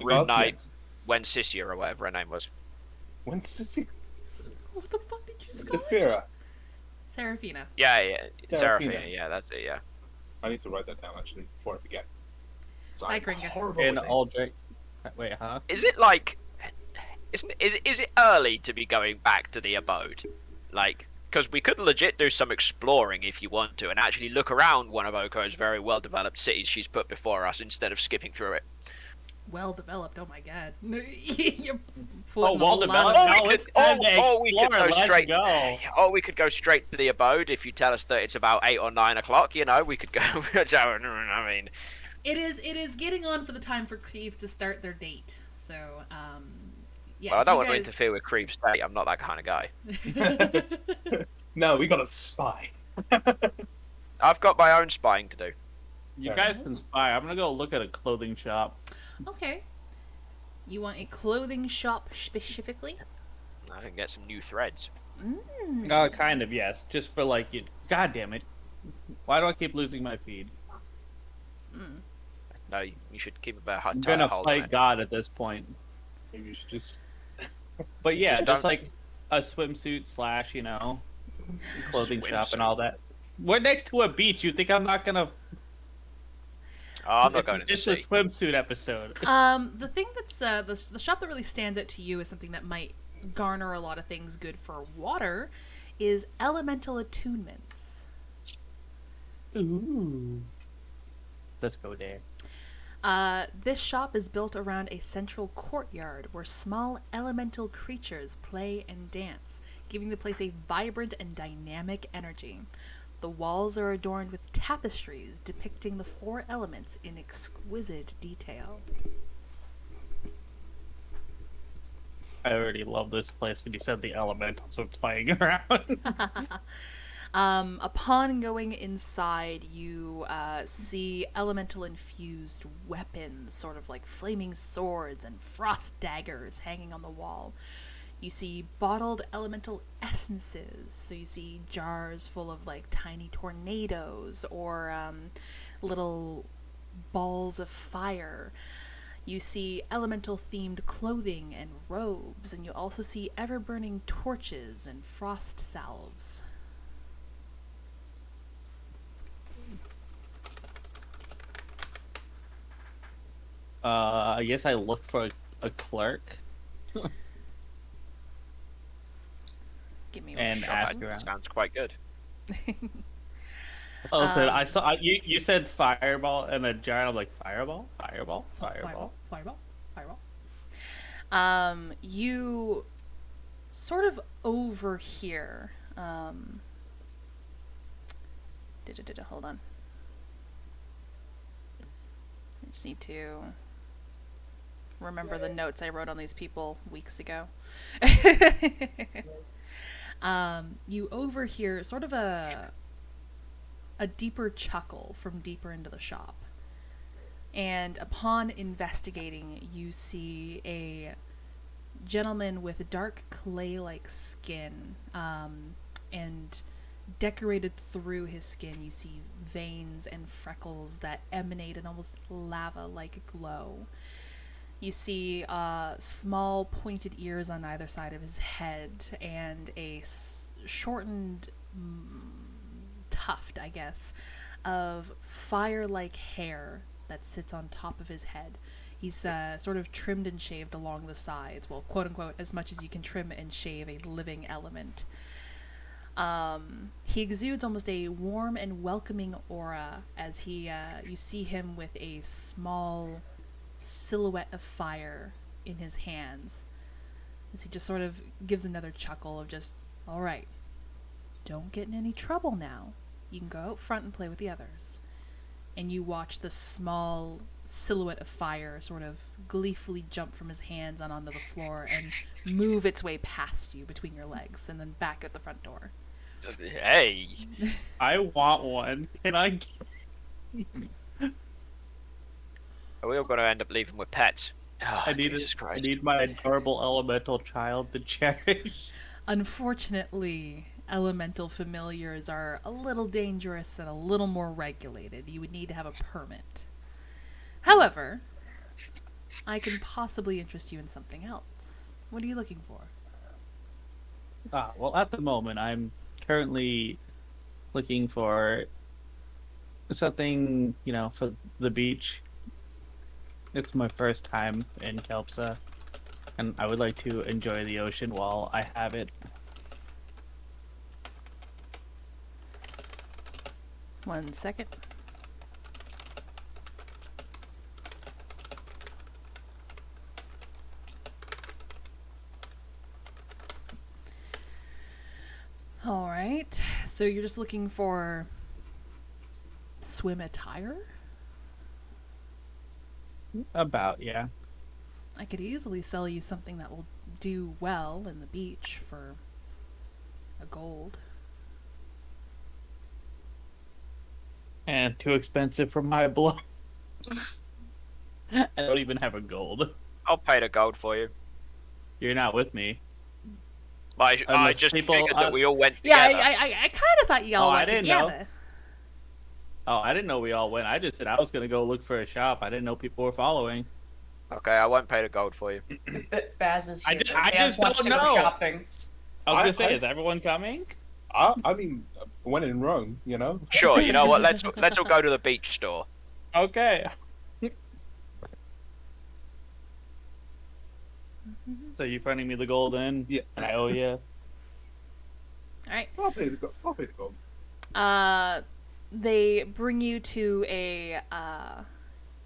Regards, Knight, yes. Wencessia or whatever her name was. When's Sissy? What the fuck did you just call it? Saphira. Seraphina. Yeah, Seraphina. Seraphina. Yeah, that's it. Yeah. I need to write that down actually before I forget. So Bye, I'm Gringa. horrible And with names. Aldrich. Wait, huh? Is it like, is it early to be going back to the abode? Like, because we could legit do some exploring if you want to, and actually look around one of Oko's very well-developed cities she's put before us instead of skipping through it. Well developed. Oh my god. You're Oh, putting well a lot developed. of- Or we No, could, it's time to or we could explore, go let's straight. go. Or we could go straight to the abode if you tell us that it's about 8 or 9 o'clock. You know, we could go. I mean, It is getting on for the time for Creve to start their date. So, yeah. well, I if don't you want to guys- interfere with Creep's date. I'm not that kind of guy. No, we got a spy. I've got my own spying to do. You guys can spy. I'm gonna go look at a clothing shop. Okay. You want a clothing shop specifically? I can get some new threads. Kind of, yes. Just for like you. God damn it! Why do I keep losing my feed? No, you should keep a better I'm tighter gonna hold on fight it. God at this point. Maybe you should just. But yeah, Just just don't- like a swimsuit slash, clothing shop Swimsuit. and all that. We're next to a beach. You think I'm not gonna? Oh, I'm not going to the It's a sea. swimsuit episode. The thing that's the shop that really stands out to you is something that might garner a lot of things good for water, is elemental attunements. Ooh. Let's go there. This shop is built around a central courtyard where small elemental creatures play and dance, giving the place a vibrant and dynamic energy. The walls are adorned with tapestries depicting the 4 elements in exquisite detail. I already love this place when you said the elementals were playing around. Upon going inside, you see elemental infused weapons, sort of like flaming swords and frost daggers hanging on the wall. You see bottled elemental essences, so you see jars full of like tiny tornadoes or little balls of fire. You see elemental themed clothing and robes, and you also see ever burning torches and frost salves. I guess I look for a clerk Give me and a ask That around. sounds quite good. Oh, so I saw you said fireball and a jar. I'm like fireball. Fireball. You sort of overhear. Hold on. I just need to remember the notes I wrote on these people weeks ago. You overhear sort of a deeper chuckle from deeper into the shop. And upon investigating, you see a gentleman with dark clay-like skin, and decorated through his skin, you see veins and freckles that emanate an almost lava-like glow. You see small pointed ears on either side of his head and a shortened tuft, I guess, of fire-like hair that sits on top of his head. He's sort of trimmed and shaved along the sides, well, quote-unquote, as much as you can trim and shave a living element. He exudes almost a warm and welcoming aura as you see him with a small silhouette of fire in his hands. As he just sort of gives another chuckle of just, all right, don't get in any trouble now. You can go out front and play with the others. And you watch the small silhouette of fire sort of gleefully jump from his hands and onto the floor and move its way past you between your legs and then back out the front door. Hey, I want one. Can I? are we all going to end up leaving with pets? Oh, I need Jesus I Christ. need my adorable elemental child to cherish. Unfortunately, elemental familiars are a little dangerous and a little more regulated. You would need to have a permit. However, I can possibly interest you in something else. What are you looking for? Well, at the moment, I'm currently looking for something, for the beach. It's my first time in Kelpsa, and I would like to enjoy the ocean while I have it. One second. All right. So you're just looking for swim attire? About, yeah. I could easily sell you something that will do well in the beach for a gold. And too expensive for my blood. I don't even have a gold. I'll pay the gold for you. You're not with me. I Unless just people- figured that we all went Yeah, together. I kind of thought y'all Oh, I went didn't know. together. Oh, I didn't know we all went. I just said I was gonna go look for a shop. I didn't know people were following. Okay, I won't pay the gold for you. Baz is I here. ju- I Baz just wants don't to go know. shopping. I was I- gonna say, I- is everyone coming? I mean, when in Rome, Sure, you know what? Let's all go to the beach store. Okay. So you fronting me the gold in? Yeah. And I owe you. All right. I'll pay the gold. I'll pay the gold. They bring you to a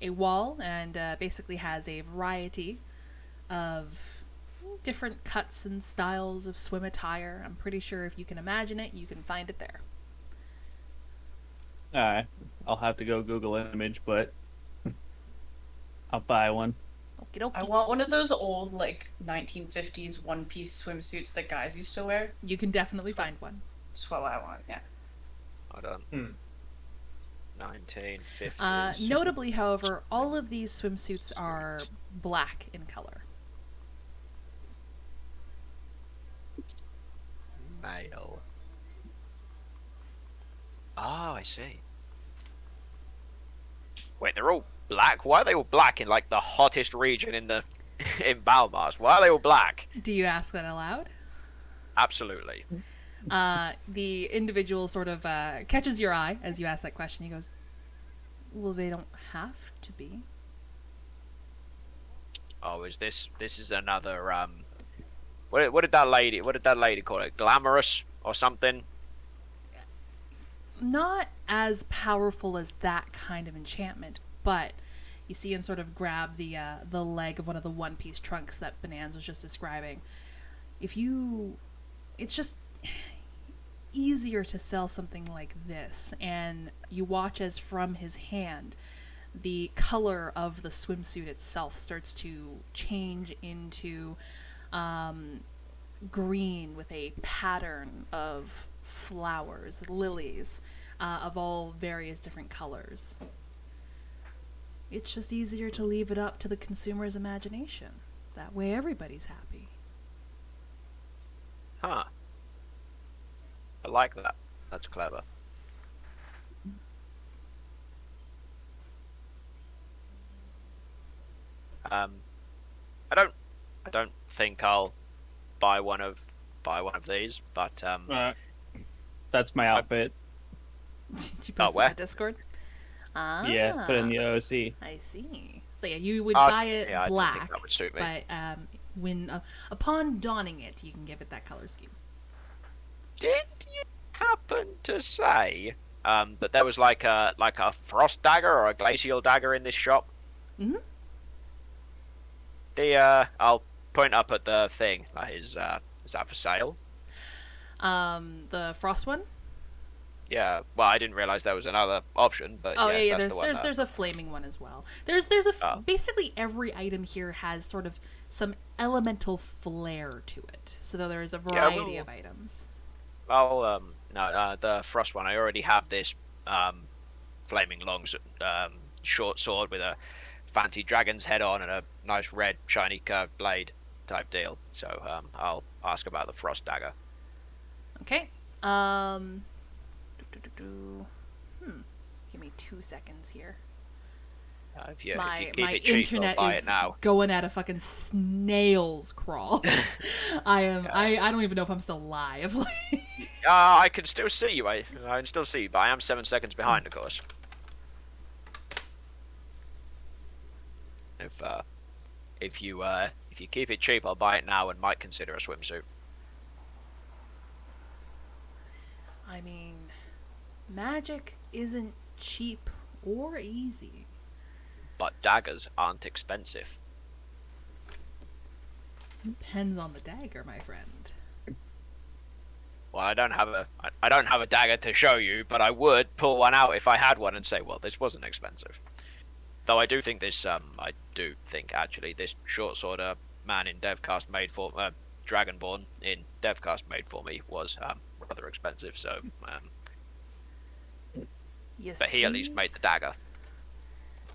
wall and basically has a variety of different cuts and styles of swim attire. I'm pretty sure if you can imagine it, you can find it there. Alright. I'll have to go Google an image, but I'll buy one. Okie dokie. I want one of those old, 1950s one-piece swimsuits that guys used to wear. You can definitely find one. That's what I want, yeah. Hold on. Hmm. 1950s. Notably, however, all of these swimsuits are black in color. Male. Oh, I see. Wait, they're all black? Why are they all black in the hottest region in the in Balmars? Why are they all black? Do you ask that aloud? Absolutely. The individual sort of catches your eye as you ask that question. He goes, "Well, they don't have to be." Oh, is this is another what did that lady call it? Glamorous or something? Not as powerful as that kind of enchantment, but you see him sort of grab the leg of one of the one-piece trunks that Bonanza was just describing. It's just easier to sell something like this, and you watch as from his hand the color of the swimsuit itself starts to change into green with a pattern of flowers, lilies, of all various different colors. It's just easier to leave it up to the consumer's imagination. That way everybody's happy. Huh. I like that. That's clever. I don't think I'll buy one of these, but That's my outfit. Did you post it where? in the Discord? Ah, Yeah, put in the OC. I see. So yeah, you would Uh, buy it yeah, I don't black, think that would suit me. but when upon donning it, you can give it that color scheme. Did you happen to say that there was like a frost dagger or a glacial dagger in this shop? Mhm. I'll point up at the thing. Is that for sale? The frost one. Yeah. Well, I didn't realize there was another option, but Oh yes, yeah, that's the one. there's a flaming one as well. There's Oh. basically every item here has sort of some elemental flair to it. So there is a variety of items. I'll no, the frost one. I already have this flaming long short sword with a fancy dragon's head on and a nice red shiny curved blade type deal. So I'll ask about the frost dagger. Okay. Give me 2 seconds here. If you My keep it cheap, I'll internet buy is it now. going at a fucking snail's crawl. I am. I don't even know if I'm still live. I can still see you. I can still see you, but I am 7 seconds behind, of course. If you keep it cheap, I'll buy it now and might consider a swimsuit. I mean, magic isn't cheap or easy. But daggers aren't expensive. Depends on the dagger, my friend. Well, I don't have a dagger to show you, but I would pull one out if I had one and say, well, this wasn't expensive. Though I do think this, actually this short sword man in Devcast made for Dragonborn in Devcast made for me was rather expensive. So, but he at least made the dagger,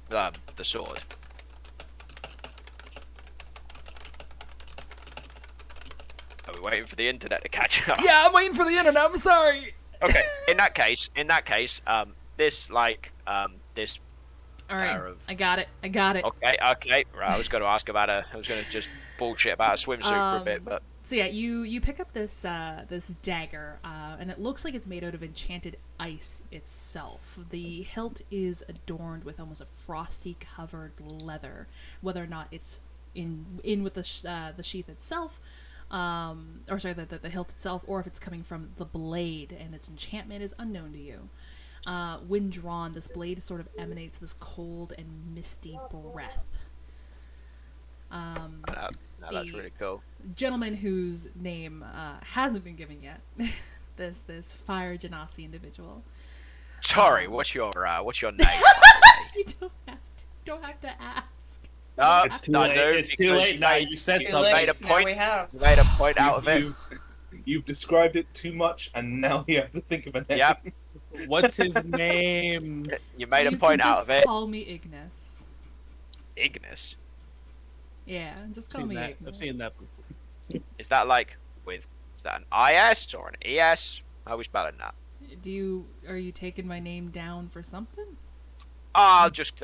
the sword. Are we waiting for the internet to catch up? Yeah, I'm waiting for the internet. I'm sorry. Okay. In that case, this this. All right, I got it. Okay. Right, I was going to ask about I was going to just bullshit about a swimsuit for a bit, but. So yeah, you pick up this this dagger, and it looks like it's made out of enchanted ice itself. The hilt is adorned with almost a frosty covered leather. Whether or not it's in with the sheath itself, or sorry, the hilt itself, or if it's coming from the blade and its enchantment is unknown to you. When drawn, this blade sort of emanates this cold and misty breath. No, that's really cool. Gentleman whose name hasn't been given yet, this Fire Genasi individual. Sorry, what's your name? You don't have to ask. No, It's too late. It's too late now. You said Too something. late. made a Now point. we have. You made a point out of it. You've described it too much, and now you have to think of a name. Yep. What's his name? You made a You point can out just of it. Call me Ignis. Ignis. Yeah, just call me Ignis. I've seen that before. Is that is that an IS or an ES? How are we spelling that? Are you taking my name down for something? I'll just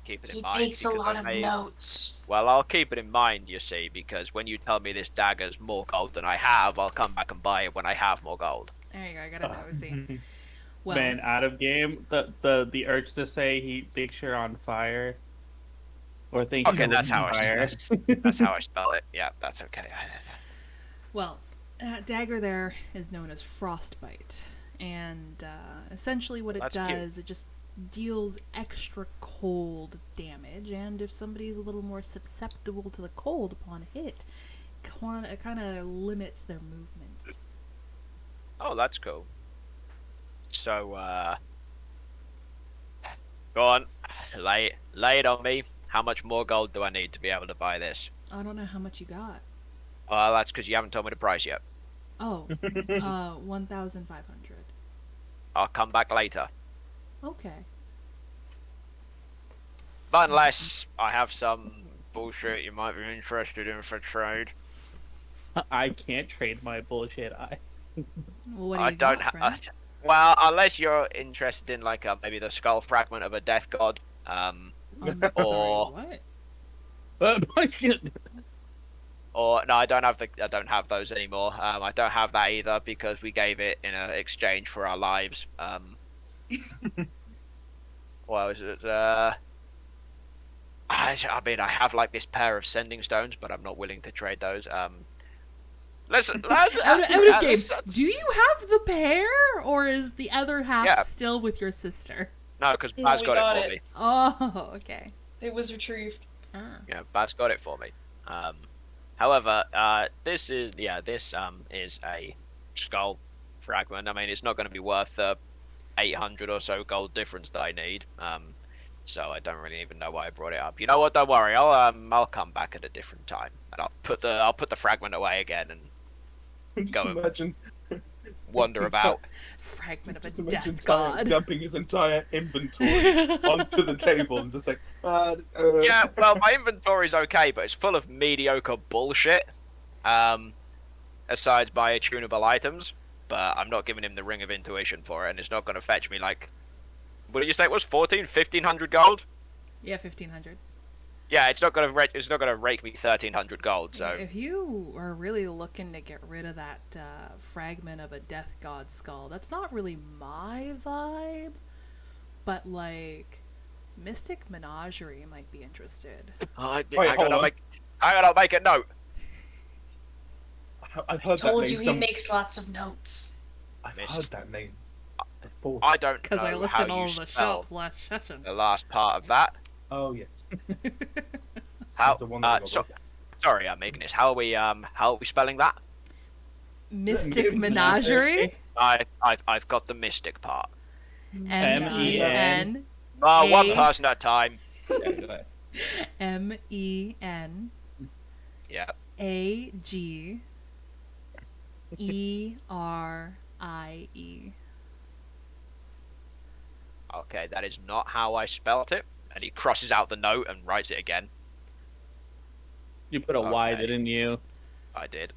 keep it in He mind. makes a because lot I of may- notes. Well, I'll keep it in mind, you see, because when you tell me this dagger's more gold than I have, I'll come back and buy it when I have more gold. There you go. I got a nosy. Well, Man, out of game, the urge to say he thinks you're on fire, or thinks Okay, you're that's how on I fire. that's how I spell it. Yeah, that's okay. Well, dagger there is known as frostbite, and essentially what it That's cute. does, it just deals extra cold damage, and if somebody's a little more susceptible to the cold upon hit, it kind of limits their movement. Oh, that's cool. So, go on, lay it on me. How much more gold do I need to be able to buy this? I don't know how much you got. Well, that's because you haven't told me the price yet. Oh, 1,500. I'll come back later. Okay. But unless I have some bullshit you might be interested in for trade. I can't trade my bullshit. Well, what do I you don't got, have. friend? Well, unless you're interested in maybe the skull fragment of a death god. I'm or- sorry, what? Or no, I don't have those anymore. I don't have that either because we gave it in exchange for our lives. What was it? I mean, I have this pair of sending stones, but I'm not willing to trade those. Listen, out of game. Do you have the pair, or is the other half Yeah. still with your sister? No, because No, Baz we got got it for it. me. Oh, okay. It was retrieved. Ah. Yeah, Baz got it for me. However, this is a skull fragment. I mean, it's not going to be worth the 800 or so gold difference that I need. So I don't really even know why I brought it up. You know what? Don't worry. I'll come back at a different time, and I'll put the fragment away again and Just Go. imagine, wander about. Fragment of just a imagine death Tyler god. dumping his entire inventory onto the table and just Yeah, well, my inventory's okay, but it's full of mediocre bullshit. Aside my attunable items. but I'm not giving him the ring of intuition for it, and it's not going to fetch me like. What did you say it was? 1,500 gold? Yeah, 1,500. Yeah, it's not gonna rake me 1,300 gold. So If you are really looking to get rid of that fragment of a death god skull, that's not really my vibe. But like, Mystic Menagerie might be interested. I hold gotta on. make a note. I've heard that Told name. you he makes lots of notes. I've Missed. heard that name before. I don't Because I know listed how all you of the spell shops last session. the last part of that. Oh yes. How? That's the one that I got So, right down. sorry, I'm making this. How are we spelling that? Mystic Menagerie? I've got the mystic part. M-E-N. One A- person at a time. Yeah, go ahead. M-E-N. Yeah. A-G-E-R-I-E. Okay, that is not how I spelt it. And he crosses out the note and writes it again. You put a Y, Okay. didn't you? I did.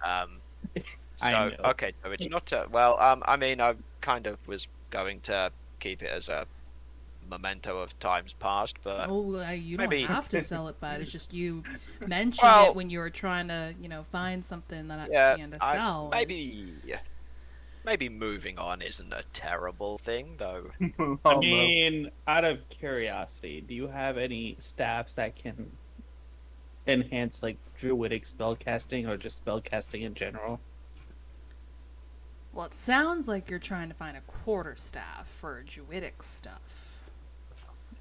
I So know. okay, so it's not well. I mean, I kind of was going to keep it as a memento of times past, but Oh, you don't maybe- have to sell it, but it's just you mentioned Well- it when you were trying to, find something that yeah, to sell. maybe moving on isn't a terrible thing, though. Oh, I no. mean, out of curiosity, do you have any staffs that can enhance like druidic spellcasting or just spellcasting in general? Well, it sounds like you're trying to find a quarterstaff for druidic stuff.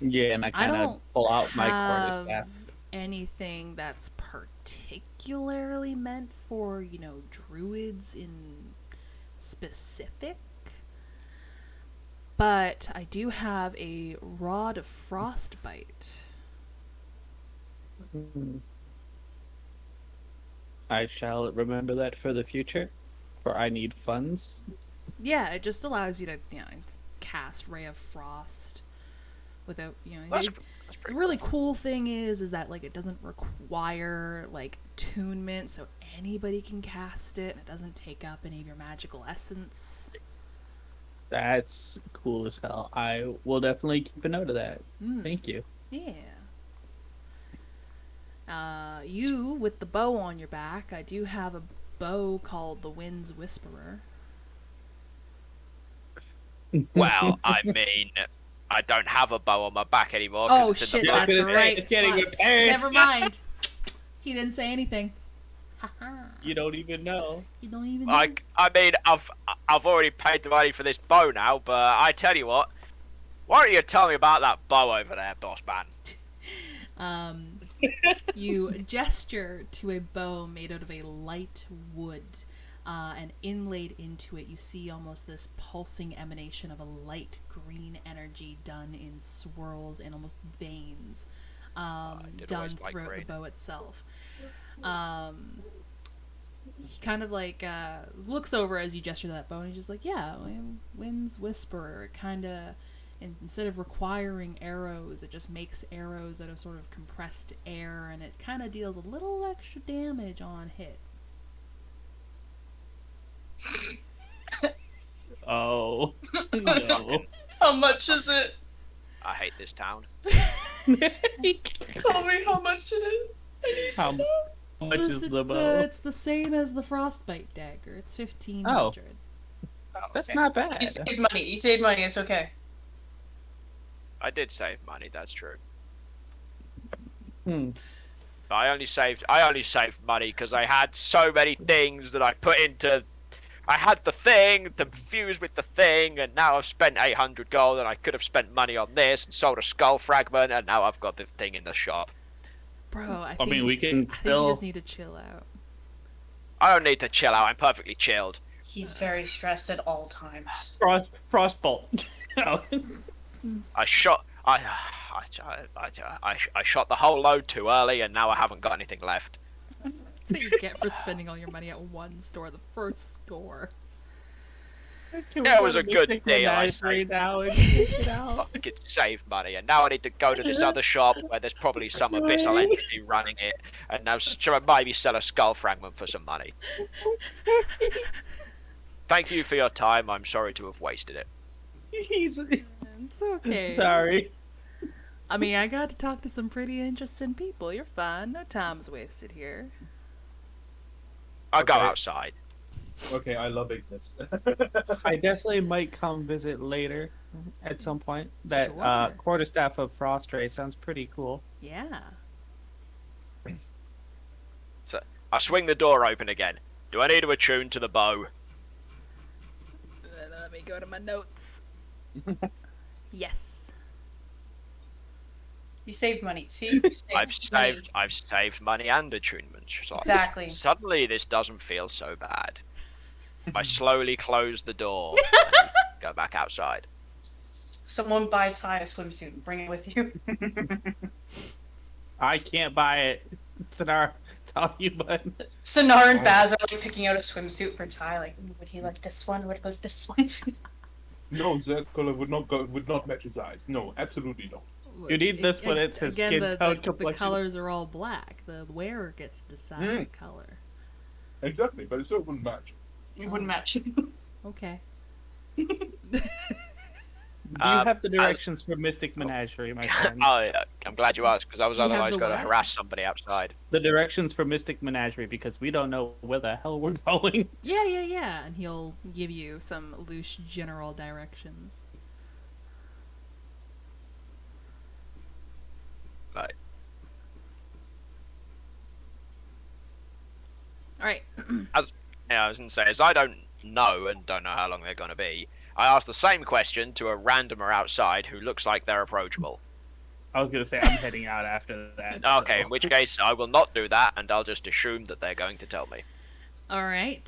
Yeah, and I I kind of don't pull out my have quarterstaff. anything that's particularly meant for, druids in specific. But I do have a rod of frostbite. I shall remember that for the future, for I need funds. Yeah, it just allows you to, cast Ray of Frost without, That's the pretty really cool thing is that like it doesn't require like attunement, so anybody can cast it, and it doesn't take up any of your magical essence. That's cool as hell. I will definitely keep a note of that. Mm, Thank you. yeah. You with the bow on your back, I do have a bow called the Wind's Whisperer. Well, I mean, I don't have a bow on my back anymore. 'Cause Oh it's in shit, the that's blacksmith. right. It's getting Fuck. repaired. Never mind. He didn't say anything. Haha. You don't even know. You don't even know. I mean, I've already paid the money for this bow now, but I tell you what, why don't you tell me about that bow over there, boss man? You gesture to a bow made out of a light wood, and inlaid into it, you see almost this pulsing emanation of a light green energy done in swirls and almost veins, did done always like throughout the green. bow itself. He kind of like looks over as you gesture to that bow, and he's just like, "Yeah, Wind's Whisperer. It kind of." Instead of requiring arrows, it just makes arrows out of sort of compressed air, and it kind of deals a little extra damage on hit. Oh no. How much is it? I hate this town. Tell me how much it is. How much is the bow? It's the same as the frostbite dagger. It's 1,500. Oh, That's okay. not bad. You saved money. You saved money. It's okay. I did save money. That's true. Hmm. But I only saved money because I had so many things that I put into. I had the thing to fuse with the thing, and now I've spent 800 gold, and I could have spent money on this and sold a skull fragment, and now I've got the thing in the shop. Bro, I I think, mean, we can I think you still. just need to chill out. I don't need to chill out. I'm perfectly chilled. He's very stressed at all times. Frostbolt. I shot the whole load too early, and now I haven't got anything left. That's what you get for spending all your money at one store, the first store. Can we It go was to a good Mystic deal, I Menagerie say. now and check it out? I could save money, and now I need to go to this other shop where there's probably some abyssal entity running it, and now maybe sell a skull fragment for some money. Thank you for your time. I'm sorry to have wasted it. He's It's okay. sorry. I mean, I got to talk to some pretty interesting people. You're fine. No time's wasted here. I'll go Okay. outside. Okay, I love Ignis. I definitely might come visit later at some point. That Sure. quarterstaff of Frost Ray sounds pretty cool. Yeah. I swing the door open again. Do I need to attune to the bow? Let me go to my notes. Yes. You saved money. See? You saved money. I've saved money and attunement. So Exactly. Suddenly, this doesn't feel so bad. I slowly close the door and go back outside. Someone buy Ty a swimsuit and bring it with you. I can't buy it. Sonar, tell you, but Sonar and Baz are like picking out a swimsuit for Ty. Like, "Ooh, would he like this one? What about this one?" No, that color would not match his eyes. No, absolutely not. you need this when it's his Again, skin the tone complexion. the colors are all black. The wearer gets to decide the color. Exactly, but it still wouldn't match. It wouldn't match. Okay. Do you have the directions for Mystic Menagerie, my friend? I'm glad you asked, because I was Do you have otherwise the going to what? harass somebody outside. The directions for Mystic Menagerie, because we don't know where the hell we're going. Yeah. And he'll give you some loose general directions. Right. All right. Yeah, I was going to say, as I don't know and don't know how long they're going to be, I asked the same question to a randomer outside who looks like they're approachable. I was gonna say I'm heading out after that. Okay, in which case I will not do that, and I'll just assume that they're going to tell me. All right.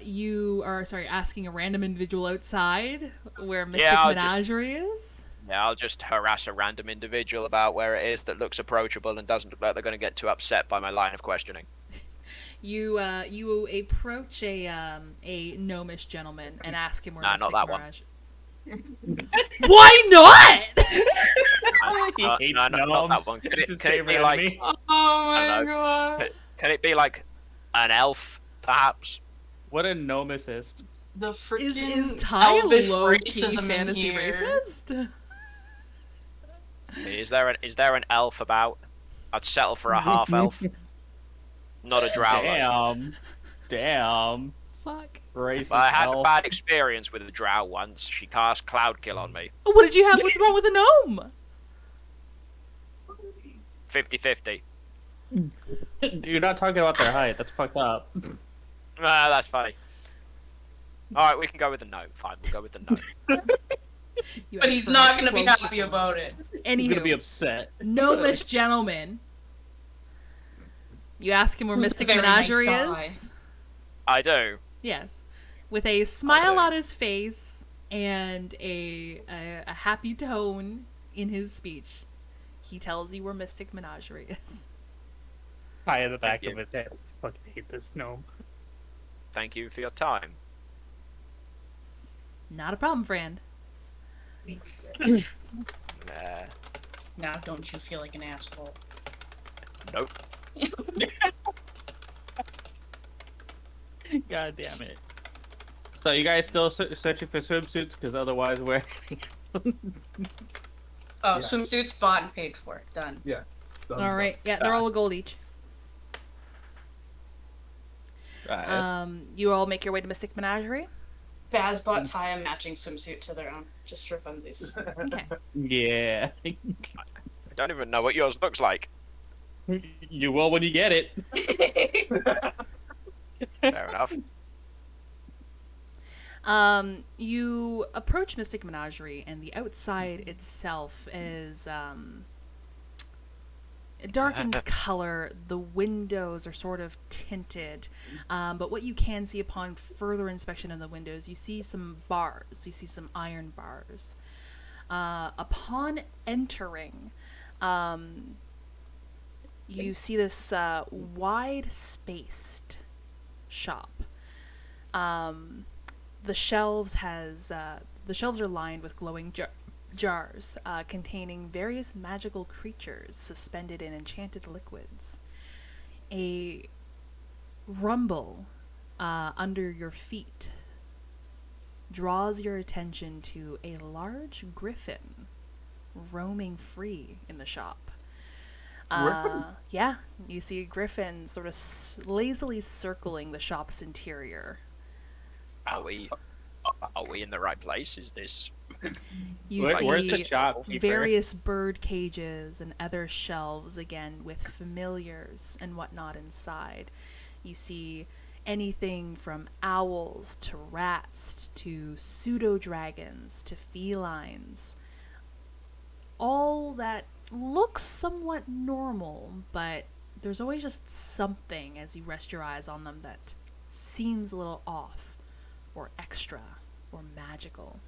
You are asking a random individual outside where Mystic I'll just- Menagerie is. Yeah, I'll just harass a random individual about where it is that looks approachable and doesn't look like they're going to get too upset by my line of questioning. You approach a gnomish gentleman and ask him where Nah, Mystic not that one. Mirage. Why not? He hates not that gnomes. one. Could It's it, his could it be favorite like, enemy. Oh I my don't know. god. Can it be like an elf, perhaps? What a gnomicist. The freaking Is Ty elvish low race of key them in fantasy here. racist? Is there an elf about? I'd settle for a half elf, not a drow. Damn. Fuck. Racist But I had a elf. bad experience with a drow once. She cast cloud kill on me. What did you have? What's wrong with a gnome? 50-50. You're not talking about their height. That's fucked up. Ah, that's funny. Alright, we can go with the gnome. Fine, we'll go with the gnome. You But asked he's for not an gonna be approach- happy about it. I'm gonna be Anywho, upset. gnomish gentleman. You ask him where Who's a Mystic very nice Menagerie guy. is. I do. Yes, with a smile do. on his face and a happy tone in his speech, he tells you where Mystic Menagerie is. High in the back Thank of you. his head. I fucking hate this gnome. Thank you for your time. Not a problem, friend. Now don't you feel like an asshole? Nope. God damn it. So you guys still searching for swimsuits? Because otherwise we're... Oh, swimsuits bought and paid for. Done. All right, yeah, they're all a gold each. Right. You all make your way to Mystic Menagerie. Baz bought Ty a matching swimsuit to their own, just for funsies. Okay. Yeah. I don't even know what yours looks like. You will when you get it. Fair enough. You approach Mystic Menagerie, and the outside itself is a darkened color. The windows are sort of tinted, but what you can see upon further inspection of the windows, you see some bars. You see some iron bars. Upon entering, you see this wide-spaced shop. The shelves are lined with glowing jars containing various magical creatures suspended in enchanted liquids. A rumble under your feet draws your attention to a large griffin roaming free in the shop. Griffin? Yeah, you see a griffin sort of lazily circling the shop's interior. Are we in the right place? Is this You Where's the see shopkeeper? various bird cages and other shelves, again, with familiars and whatnot inside. You see anything from owls to rats to pseudo-dragons to felines. All that looks somewhat normal, but there's always just something as you rest your eyes on them that seems a little off, or extra, or magical.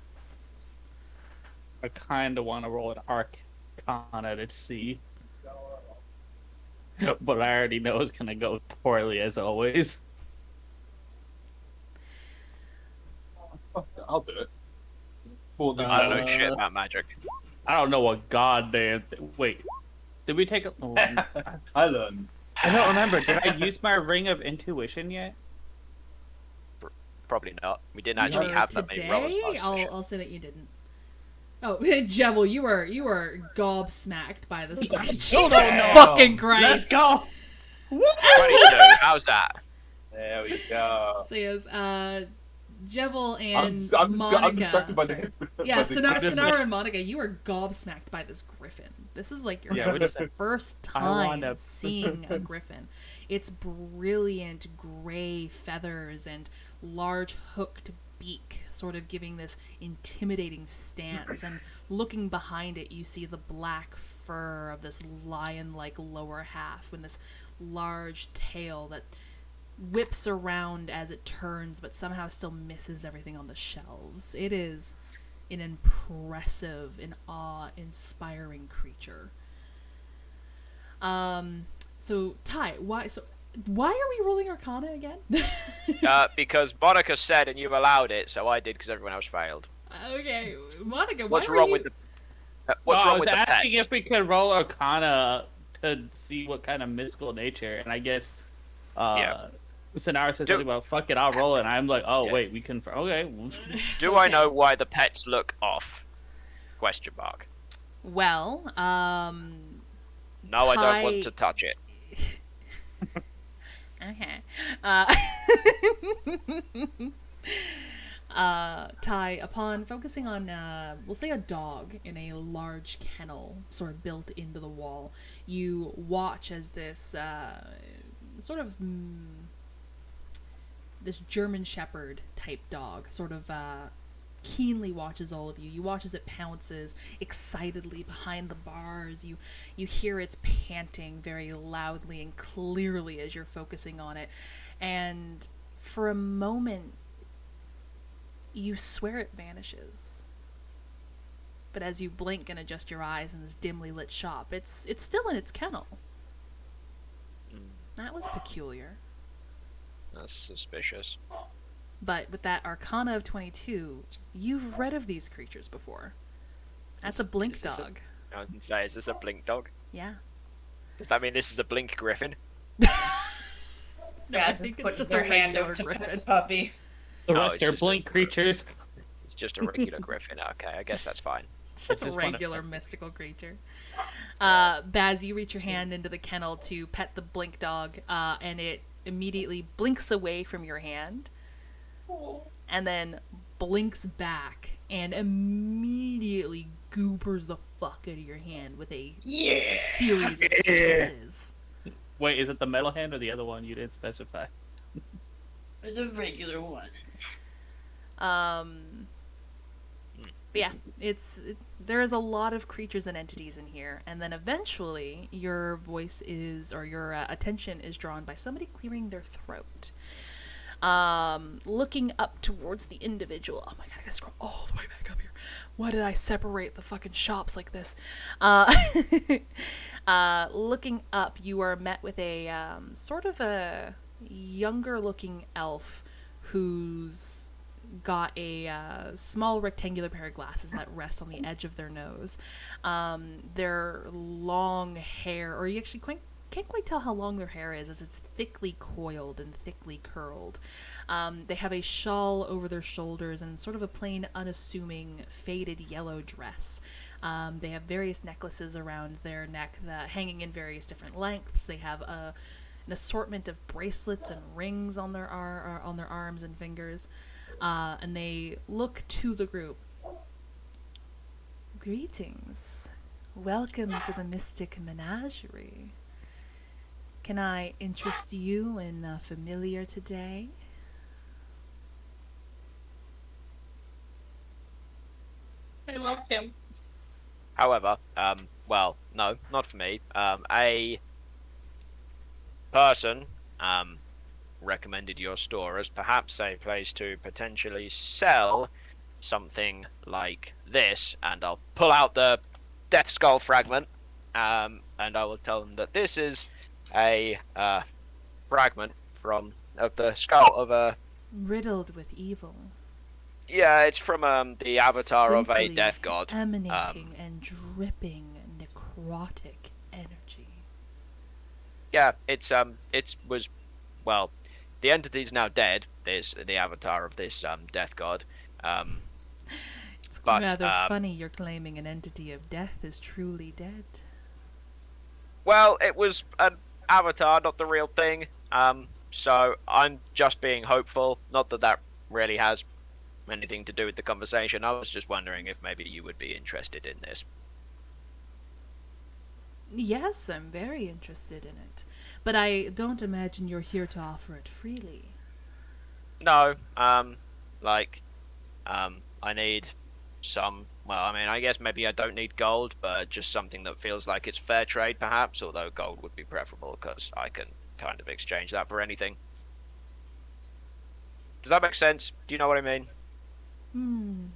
I kind of want to roll an Arcana to see. But I already know it's going to go poorly as always. I'll do it. For the I don't know shit about magic. I don't know what goddamn... Wait, did we take a... Oh, I learned. I don't remember. Did I use my Ring of Intuition yet? Probably not. We didn't actually have that many rolls Today, last session. I'll say that you didn't. Oh, Jebel, you are gobsmacked by this. Jesus no. fucking Christ! Let's go! 22. How's that? There we go. So yes, Jebel and I'm Monica. distracted by sorry. the. Yeah, by the Sonara and Monica, you are gobsmacked by this griffin. This is like your Yeah, guys' what's first I time wanna- seeing a griffin. It's brilliant gray feathers and large hooked beak, sort of giving this intimidating stance. And looking behind it, you see the black fur of this lion-like lower half and this large tail that whips around as it turns, but somehow still misses everything on the shelves. It is an impressive and awe-inspiring creature. So Ty, why are we rolling Arcana again? Because Monica said and you allowed it, so I did because everyone else failed. Okay, Monica, why What's were wrong you... with the? What's I wrong was with the pet? asking if we could roll Arcana to see what kind of mystical nature, and I guess Yeah. Sonara said Do- something about fuck it, I'll roll it. And I'm like, oh Yeah. wait, we can. Okay. Do I Okay. know why the pets look off? Question mark. Well, No, I Ty- don't want to touch it. Okay. Ty, upon focusing on, we'll say a dog in a large kennel sort of built into the wall, you watch as this sort of this German Shepherd type dog sort of keenly watches all of you. You watch as it pounces excitedly behind the bars. You hear its panting very loudly and clearly as you're focusing on it. And for a moment, you swear it vanishes. But as you blink and adjust your eyes in this dimly lit shop, it's still in its kennel. That was peculiar. That's suspicious. But with that Arcana of 22, you've read of these creatures before. That's a blink Is this a- dog. I was gonna say, is this a blink dog? Yeah. Does that mean this is a blink griffin? No, I Dad's think it's putting just their a hand regular up to pet griffin. the puppy. The Oh, rest it's are just a- blink creatures. It's just a regular griffin. Okay, I guess that's fine. It's just I a just wanna regular pet mystical creature. Baz, you reach your hand into the kennel to pet the blink dog, and it immediately blinks away from your hand, and then blinks back, and immediately goobers the fuck out of your hand with a Yeah. series of kisses. Wait, is it the metal hand or the other one? You didn't specify. It's a regular one. But yeah, there is a lot of creatures and entities in here, and then eventually your voice is, or your attention is drawn by somebody clearing their throat. Looking up towards the individual. Oh my god, I gotta scroll all the way back up here. Why did I separate the fucking shops like this? Looking up, you are met with a sort of a younger looking elf whose got a small rectangular pair of glasses that rest on the edge of their nose. Their long hair, or you actually can't quite tell how long their hair is, as it's thickly coiled and thickly curled. They have a shawl over their shoulders and sort of a plain, unassuming, faded yellow dress. They have various necklaces around their neck that hanging in various different lengths. They have an assortment of bracelets and rings on their arms and fingers, and they look to the group. Greetings. Welcome to the Mystic Menagerie. Can I interest you in a familiar today? I love him. However, well, no, not for me. A person recommended your store as perhaps a place to potentially sell something like this, and I'll pull out the death skull fragment, and I will tell them that this is a fragment of the skull of a. Riddled with evil. Yeah, it's from the avatar of a Simply death god. Emanating and dripping necrotic energy. Yeah, it was, well, the entity's now dead. There's the avatar of this death god. It's But, rather funny you're claiming an entity of death is truly dead. Well, it was an avatar, not the real thing. So I'm just being hopeful. Not that that really has anything to do with the conversation. I was just wondering if maybe you would be interested in this. Yes, I'm very interested in it. But I don't imagine you're here to offer it freely. No, I need some. Well, I mean, I guess maybe I don't need gold, but just something that feels like it's fair trade, perhaps. Although gold would be preferable because I can kind of exchange that for anything. Does that make sense? Do you know what I mean?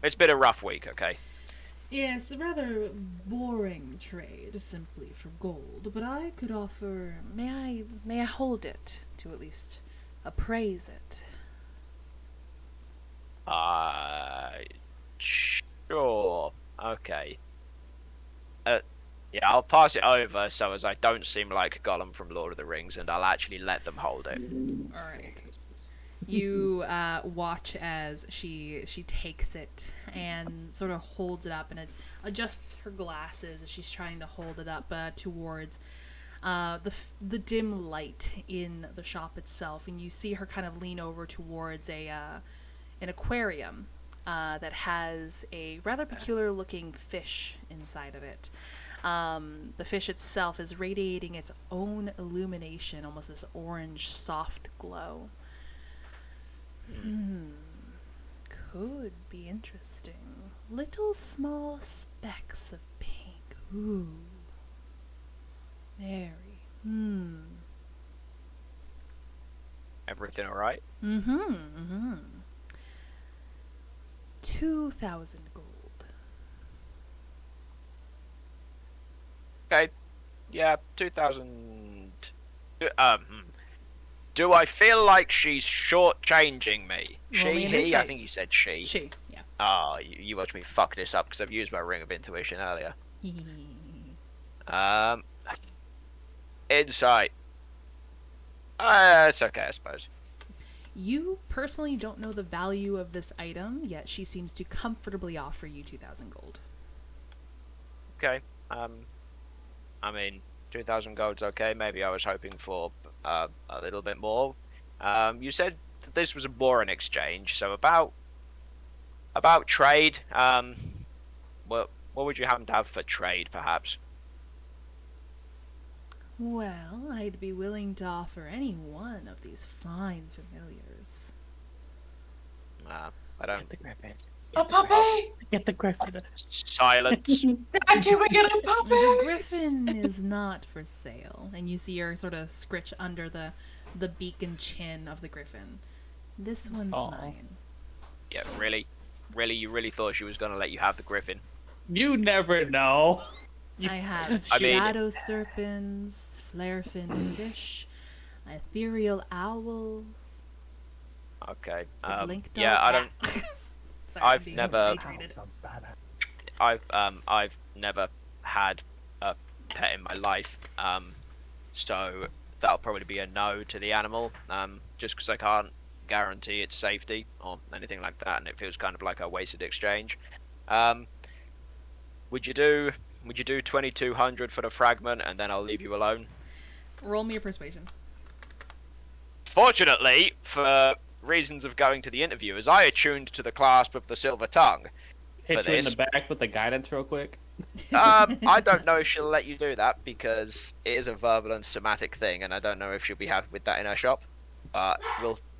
It's been a rough week, okay? Yes, a rather boring trade, simply for gold. But I could offer. May I hold it to at least appraise it? Sure. Okay. Yeah, I'll pass it over so as I don't seem like Gollum from Lord of the Rings, and I'll actually let them hold it. All right. You watch as she takes it and sort of holds it up and adjusts her glasses as she's trying to hold it up towards the dim light in the shop itself, and you see her kind of lean over towards an aquarium that has a rather peculiar looking fish inside of it. The fish itself is radiating its own illumination, almost this orange soft glow. Could be interesting. Little small specks of pink. Ooh. Very. Everything alright? 2,000 gold. Okay. Yeah, 2,000. Do I feel like she's shortchanging me? Roll me She, an he? I insight. think you said she. She, yeah. Oh, you watch me fuck this up because I've used my ring of intuition earlier. Insight. It's okay, I suppose. You personally don't know the value of this item, yet she seems to comfortably offer you 2,000 gold. Okay. I mean, 2,000 gold's okay. Maybe I was hoping for a little bit more. You said that this was a boring exchange, so about trade. What would you happen to have for trade, perhaps? Well, I'd be willing to offer any one of these fine familiars. I don't. Get the griffin. A puppy! Get the griffin. Silence. Dad, can we get a puppy? The griffin is not for sale, and you see her sort of scritch under the beak and chin of the griffin. This one's Aw. mine. Yeah, really, you really thought she was gonna let you have the griffin? You never know. I have I mean- shadow serpents, flare-finned fish, ethereal owls. Okay. The blink Yeah, dog? I don't. Sorry, I've I'm being never- Ow, dehydrated. sounds bad. I've never had a pet in my life. So that'll probably be a no to the animal. Just because I can't guarantee its safety or anything like that, and it feels kind of like a wasted exchange. Would you do 2,200 for the fragment, and then I'll leave you alone? Roll me a persuasion. Fortunately, for reasons of going to the interviewers, I attuned to the clasp of the silver tongue. Hit For you in this. the back with the guidance real quick. I don't know if she'll let you do that because it is a verbal and somatic thing, and I don't know if she'll be happy with that in her shop. But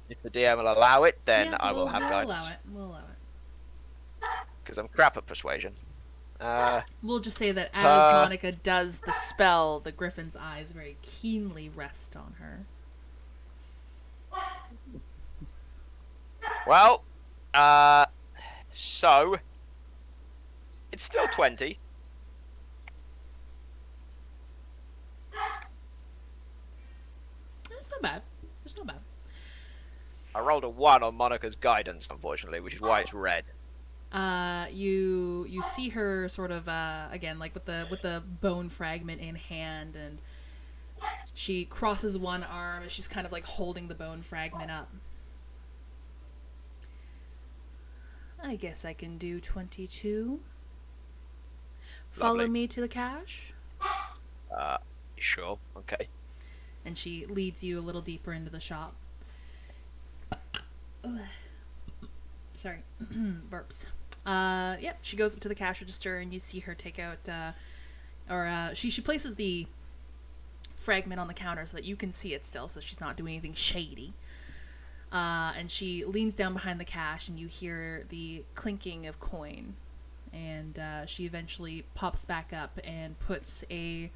if the DM will allow it, then Yeah, I will have we'll guidance. allow it. We'll allow it. Because I'm crap at persuasion. We'll just say that as Monica does the spell, the griffin's eyes very keenly rest on her. Well, so it's still 20. It's not bad. It's not bad. I rolled a 1 on Monica's guidance, unfortunately, which is why it's red. You see her sort of again, like with the bone fragment in hand, and she crosses one arm and she's kind of like holding the bone fragment up. I guess I can do 22. Follow Lovely. me to the cache. Sure, okay. And she leads you a little deeper into the shop. Sorry, burps. Yep, she goes up to the cash register and you see her take out, she places the fragment on the counter so that you can see it still, so she's not doing anything shady. And she leans down behind the cash and you hear the clinking of coin. And she eventually pops back up and puts a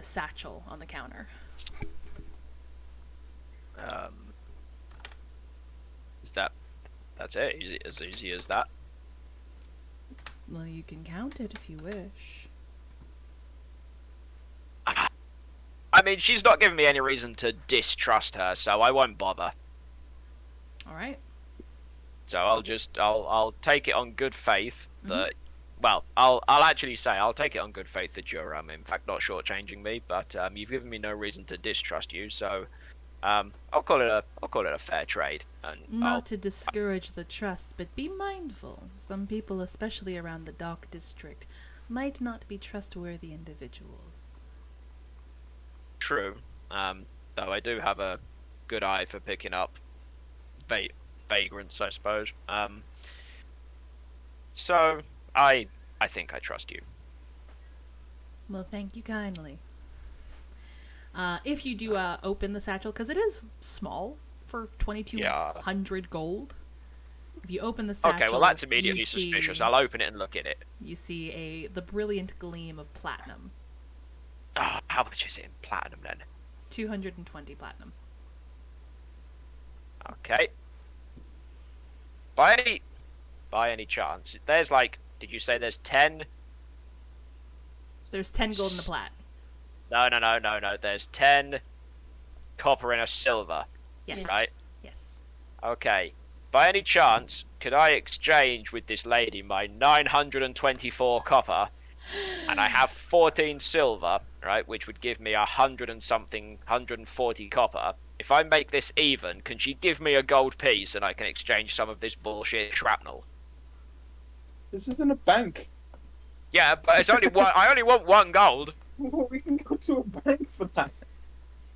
satchel on the counter. That's it? Is it as easy as that? Well, you can count it if you wish. I mean, she's not giving me any reason to distrust her, so I won't bother. All right. So I'll take it on good faith that, well, I'll actually say I'll take it on good faith that you're in fact not shortchanging me, but you've given me no reason to distrust you, so I'll call it a fair trade. And Not to discourage the trust, but be mindful. Some people, especially around the Dock District, might not be trustworthy individuals. True, though I do have a good eye for picking up vagrants, I suppose. So I think I trust you. Well, thank you kindly. If you do open the satchel, because it is small for 2,200 gold. If you open the satchel, Okay, well that's immediately you see- suspicious. I'll open it and look at it. You see the brilliant gleam of platinum. Oh, how much is it in platinum then? 220 platinum. Okay. By any chance, there's like, did you say there's 10? There's 10 gold in the plat. No. There's 10 copper and a silver, Yes. right? Yes. Okay. By any chance, could I exchange with this lady my 924 copper, and I have 14 silver, right, which would give me 140 copper. If I make this even, can she give me a gold piece and I can exchange some of this bullshit shrapnel? This isn't a bank. Yeah, but it's only one. I only want 1 gold. We can go to a bank for that.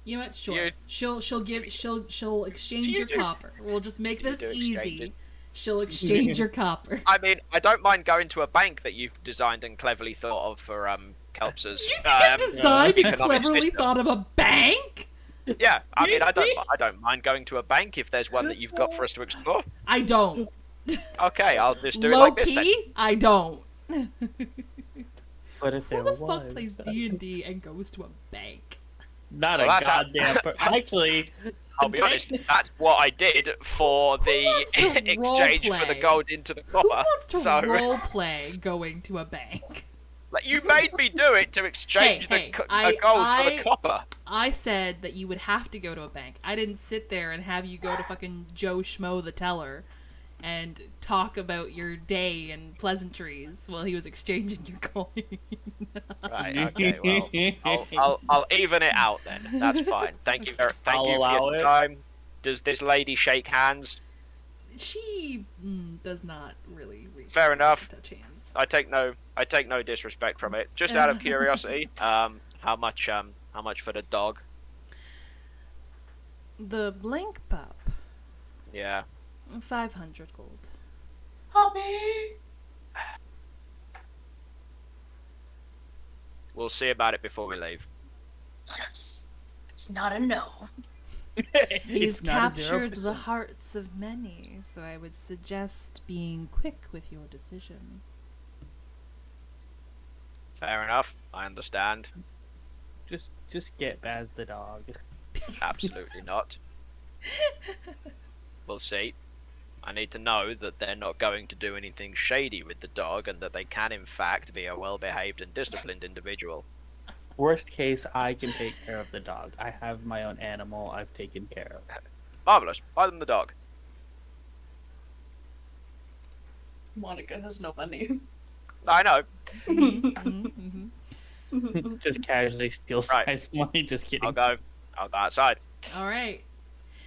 You know what? Sure. You- She'll exchange you your do- copper. We'll just make do you this do easy. exchanges? She'll exchange your copper. I mean, I don't mind going to a bank that you've designed and cleverly thought of for Kelps's. You think I've designed and economic cleverly system. thought of a bank? Yeah, I mean, I don't mind going to a bank if there's one that you've got for us to explore. I don't. Okay, I'll just do it Low like this then. key, I don't. But if Who there the was, fuck plays D&D and goes to a bank? not Well, a that's how- goddamn. Actually, I'll be honest, that's what I did for the wants to exchange for the roleplay? gold into the Who copper. wants to so, roleplay going to a bank? like, you made me do it to exchange Hey, the gold for the copper. I said that you would have to go to a bank. I didn't sit there and have you go to fucking Joe Schmo the teller and talk about your day and pleasantries while he was exchanging your coin. Right. Okay. Well, I'll even it out then. That's fine. Thank you for I'll allow your it. time. Does this lady shake hands? She does not really reach Fair out enough. to touch hands. I take no disrespect from it. Just out of curiosity, how much for the dog? The blank pup, Yeah. 500 gold. Hobby. We'll see about it before we leave. Yes. It's not a no. He's It's not a captured 0%. the hearts of many, so I would suggest being quick with your decision. Fair enough. I understand. Just get Baz the dog. Absolutely not. We'll see. I need to know that they're not going to do anything shady with the dog and that they can in fact be a well-behaved and disciplined individual. Worst case, I can take care of the dog. I have my own animal I've taken care of. Marvelous. Buy them the dog. Monica has no money. I know. Just casually steal Right. size money, just kidding. I'll go outside. All right.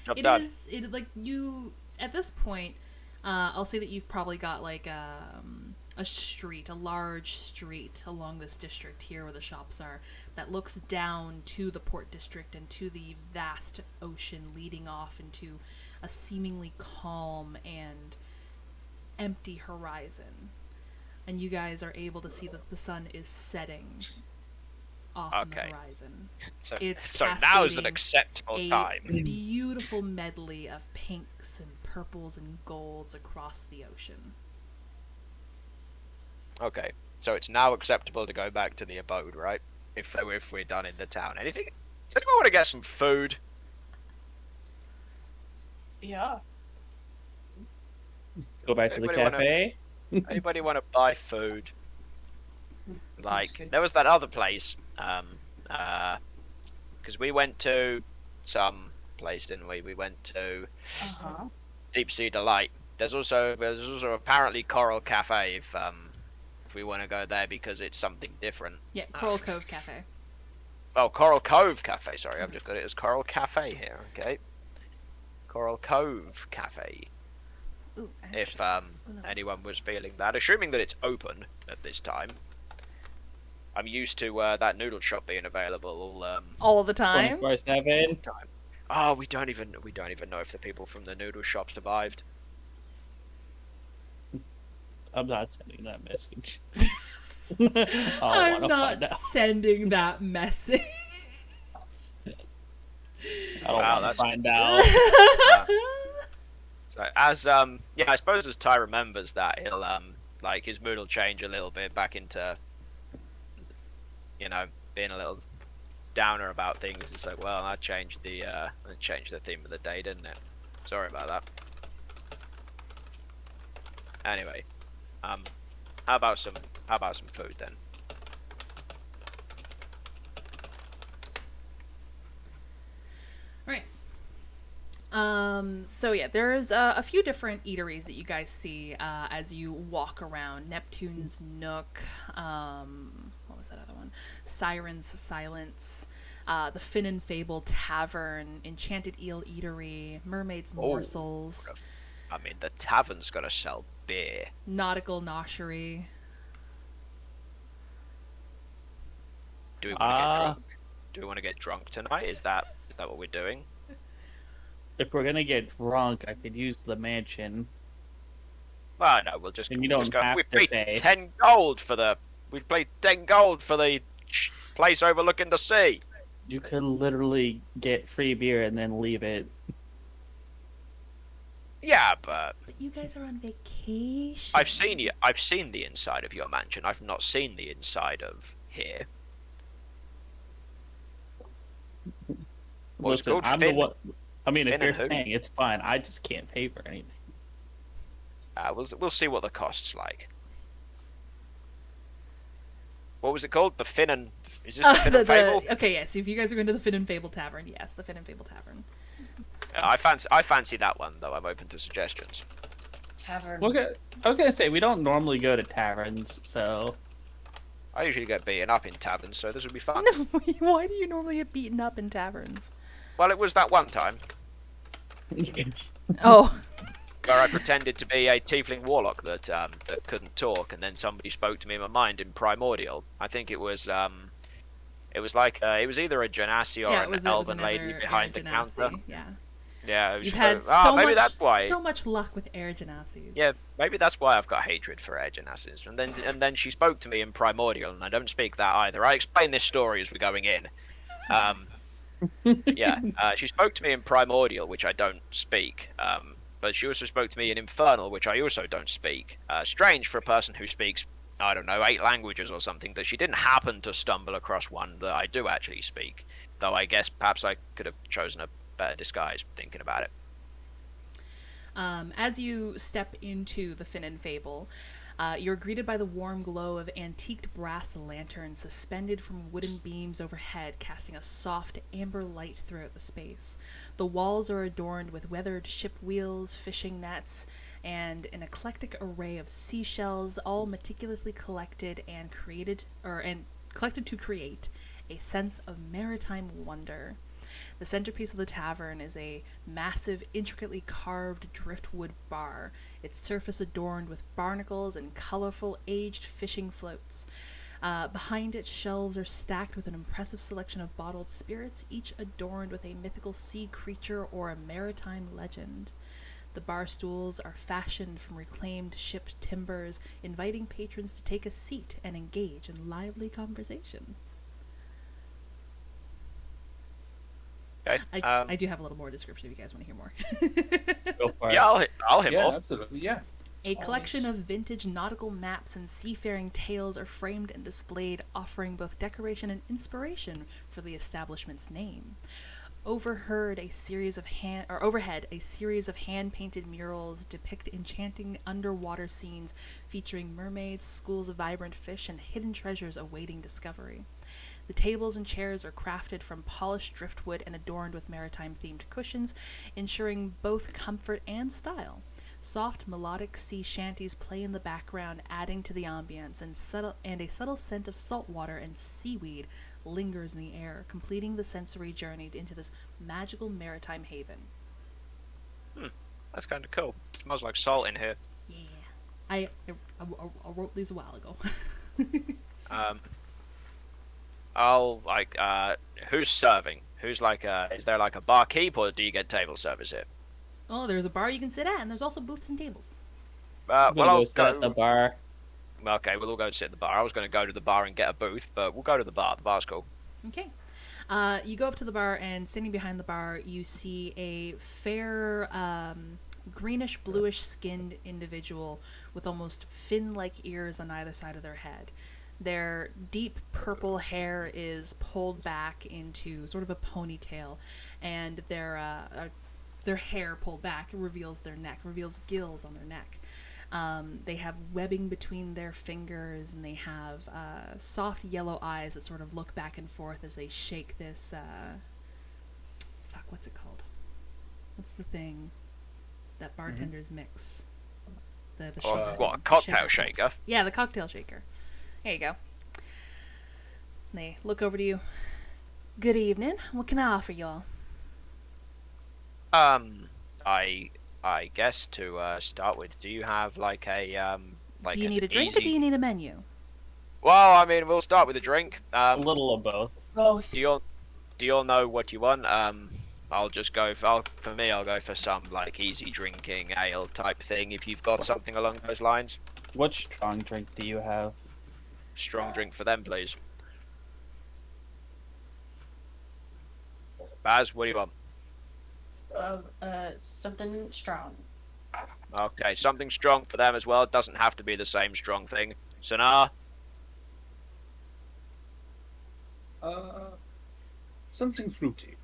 Job It done. is. It like you at this point. I'll say that you've probably got like a street, a large street along this district here where the shops are, that looks down to the port district and to the vast ocean leading off into a seemingly calm and empty horizon. And you guys are able to see that the sun is setting off on the Okay. horizon. So, It's so now's an cascading acceptable A time. beautiful medley of pinks and purples and golds across the ocean. Okay. So it's now acceptable to go back to the abode, right? If we're done in the town. Anything? Does anyone want to get some food? Yeah. Go back to the Anybody wanna- cafe. Anybody want to buy food? Like, there was that other place, because we went to some place, didn't we? We went to Uh-huh. Deep Sea Delight. There's also apparently Coral Cafe if we want to go there because it's something different. Yeah, Coral Cove Cafe. Oh, Coral Cove Cafe. Sorry, I've just got it as Coral Cafe here. Okay, Coral Cove Cafe. Ooh, If actually, anyone was feeling that, assuming that it's open at this time. I'm used to that noodle shop being available all the time. 24/7. time. Oh, we don't even know if the people from the noodle shop survived. I'm not sending that message. I'm wanna not find out. sending that message. I don't Wow, want to that's- find out. So as yeah, I suppose as Ty remembers that, he'll like his mood will change a little bit back into, you know, being a little downer about things. It's like, well, that changed the theme of the day, didn't it? Sorry about that. Anyway, how about some food then? Right. So yeah, there's a few different eateries that you guys see as you walk around. Neptune's Nook, what was that other one? Siren's Silence, the Fin and Fable Tavern, Enchanted Eel Eatery, Mermaid's Oh. Morsels, I mean, the tavern's gotta sell beer. Nautical Noshery. Do we want to get drunk? Do we want to get drunk tonight? Is that what we're doing? If we're gonna get drunk, I could use the mansion. Well, no, we'll just. And you we'll just don't have we to paid pay. 10 gold for the. We paid 10 gold for the place overlooking the sea. You could literally get free beer and then leave it. Yeah, but But you guys are on vacation. I've seen you. I've seen the inside of your mansion. I've not seen the inside of here. What's it Listen, called? I'm Fin? the one. I mean, Fin if you're and who? paying, it's fine. I just can't pay for anything. We'll see what the cost's like. what was it called? The Finn and... Is this the Finn and Fable? Okay, yes. If you guys are going to the Finn and Fable Tavern, yes, the Finn and Fable Tavern. I fancy that one, though. I'm open to suggestions. Tavern. I was gonna say we don't normally go to taverns, so I usually get beaten up in taverns, so this would be fun. Why do you normally get beaten up in taverns? Well, it was that one time Oh. where I pretended to be a tiefling warlock that couldn't talk, and then somebody spoke to me in my mind in primordial. I think it was it was either a genasi or an elven lady behind the counter. Yeah. Yeah, You've had so maybe much, that's why. so much luck with air genasis. Yeah, maybe that's why I've got hatred for air genasis. And then she spoke to me in primordial, and I don't speak that either. I explain this story as we're going in. She spoke to me in primordial, which I don't speak. But she also spoke to me in infernal, which I also don't speak. Strange for a person who speaks, I don't know, 8 languages or something, that she didn't happen to stumble across one that I do actually speak. Though I guess perhaps I could have chosen a better disguise, thinking about it. As you step into the Finn and Fable, you're greeted by the warm glow of antiqued brass lanterns suspended from wooden beams overhead, casting a soft amber light throughout the space. The walls are adorned with weathered ship wheels, fishing nets, and an eclectic array of seashells, all meticulously collected and collected to create a sense of maritime wonder. The centerpiece of the tavern is a massive, intricately carved driftwood bar, its surface adorned with barnacles and colorful, aged fishing floats. Behind it, shelves are stacked with an impressive selection of bottled spirits, each adorned with a mythical sea creature or a maritime legend. The bar stools are fashioned from reclaimed ship timbers, inviting patrons to take a seat and engage in lively conversation. Okay. I do have a little more description if you guys want to hear more. go for it. Yeah, I'll hit Yeah, more. absolutely. Yeah. A collection of vintage nautical maps and seafaring tales are framed and displayed, offering both decoration and inspiration for the establishment's name. Overhead, a series of hand-painted murals depict enchanting underwater scenes featuring mermaids, schools of vibrant fish, and hidden treasures awaiting discovery. The tables and chairs are crafted from polished driftwood and adorned with maritime-themed cushions, ensuring both comfort and style. Soft, melodic sea shanties play in the background, adding to the ambience, and a subtle scent of salt water and seaweed lingers in the air, completing the sensory journey into this magical maritime haven. That's kind of cool. Smells like salt in here. Yeah. I wrote these a while ago. Who's serving? Who's is there like a barkeep, or do you get table service here? Oh, there's a bar you can sit at, and there's also booths and tables. Well, I'll sit at the bar. Okay, we'll all go sit at the bar. I was going to go to the bar and get a booth, but we'll go to the bar. The bar's cool. Okay. You go up to the bar, and sitting behind the bar, you see a fair, greenish, bluish-skinned individual with almost fin-like ears on either side of their head. Their deep purple hair is pulled back into sort of a ponytail, and their hair pulled back reveals their neck, reveals gills on their neck. They have webbing between their fingers, and they have soft yellow eyes that sort of look back and forth as they shake this, what's it called? What's the thing that bartenders mix? The shaker. What, a cocktail shaker? Yeah, the cocktail shaker. There you go. They look over to you. Good evening. What can I offer y'all? I guess to start with, do you have like a do you need a drink or do you need a menu? Well, I mean, we'll start with a drink. A little of both. Both. Do you all know what you want? I'll just go for I'll go for some like easy drinking ale type thing. If you've got something along those lines. What strong drink do you have? Strong drink for them, please. Baz, what do you want? Something strong. Okay, something strong for them as well. It doesn't have to be the same strong thing. Sonar? Something fruity.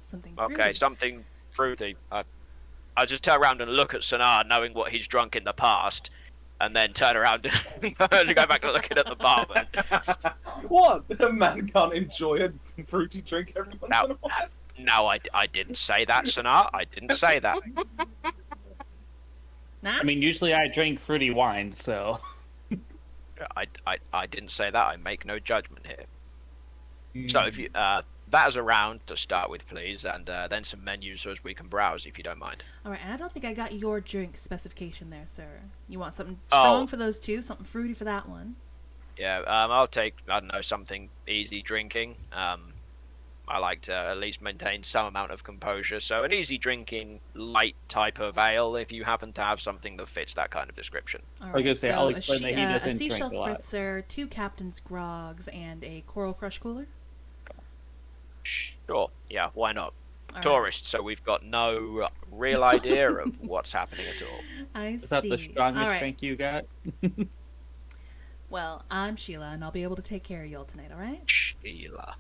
Something fruity. Okay, something fruity. I'll just turn around and look at Sonar, knowing what he's drunk in the past. and then turn around and go back to looking at the barman. What? A man can't enjoy a fruity drink every once Now, in a while? no, I didn't say that, Sanar. I didn't say that. Nah? I mean, usually I drink fruity wine, so. I didn't say that. I make no judgment here. So if you that is a round to start with, please, and then some menus as we can browse, if you don't mind. All right, and I don't think I got your drink specification there, sir. You want something Oh. strong for those two, something fruity for that one. Yeah, I'll take, I don't know, something easy drinking. I like to at least maintain some amount of composure, so an easy drinking, light type of ale, if you happen to have something that fits that kind of description. All I was right, gonna say, I'll explain that he a doesn't drink seashell a lot. spritzer, 2 captain's grogs, and a coral crush cooler. Sure, yeah, why not? All right. Tourists, so we've got no real idea of what's happening at all. I Is that the see. strongest All right. drink you got? Well, I'm Sheila, and I'll be able to take care of y'all tonight. All right? Sheila.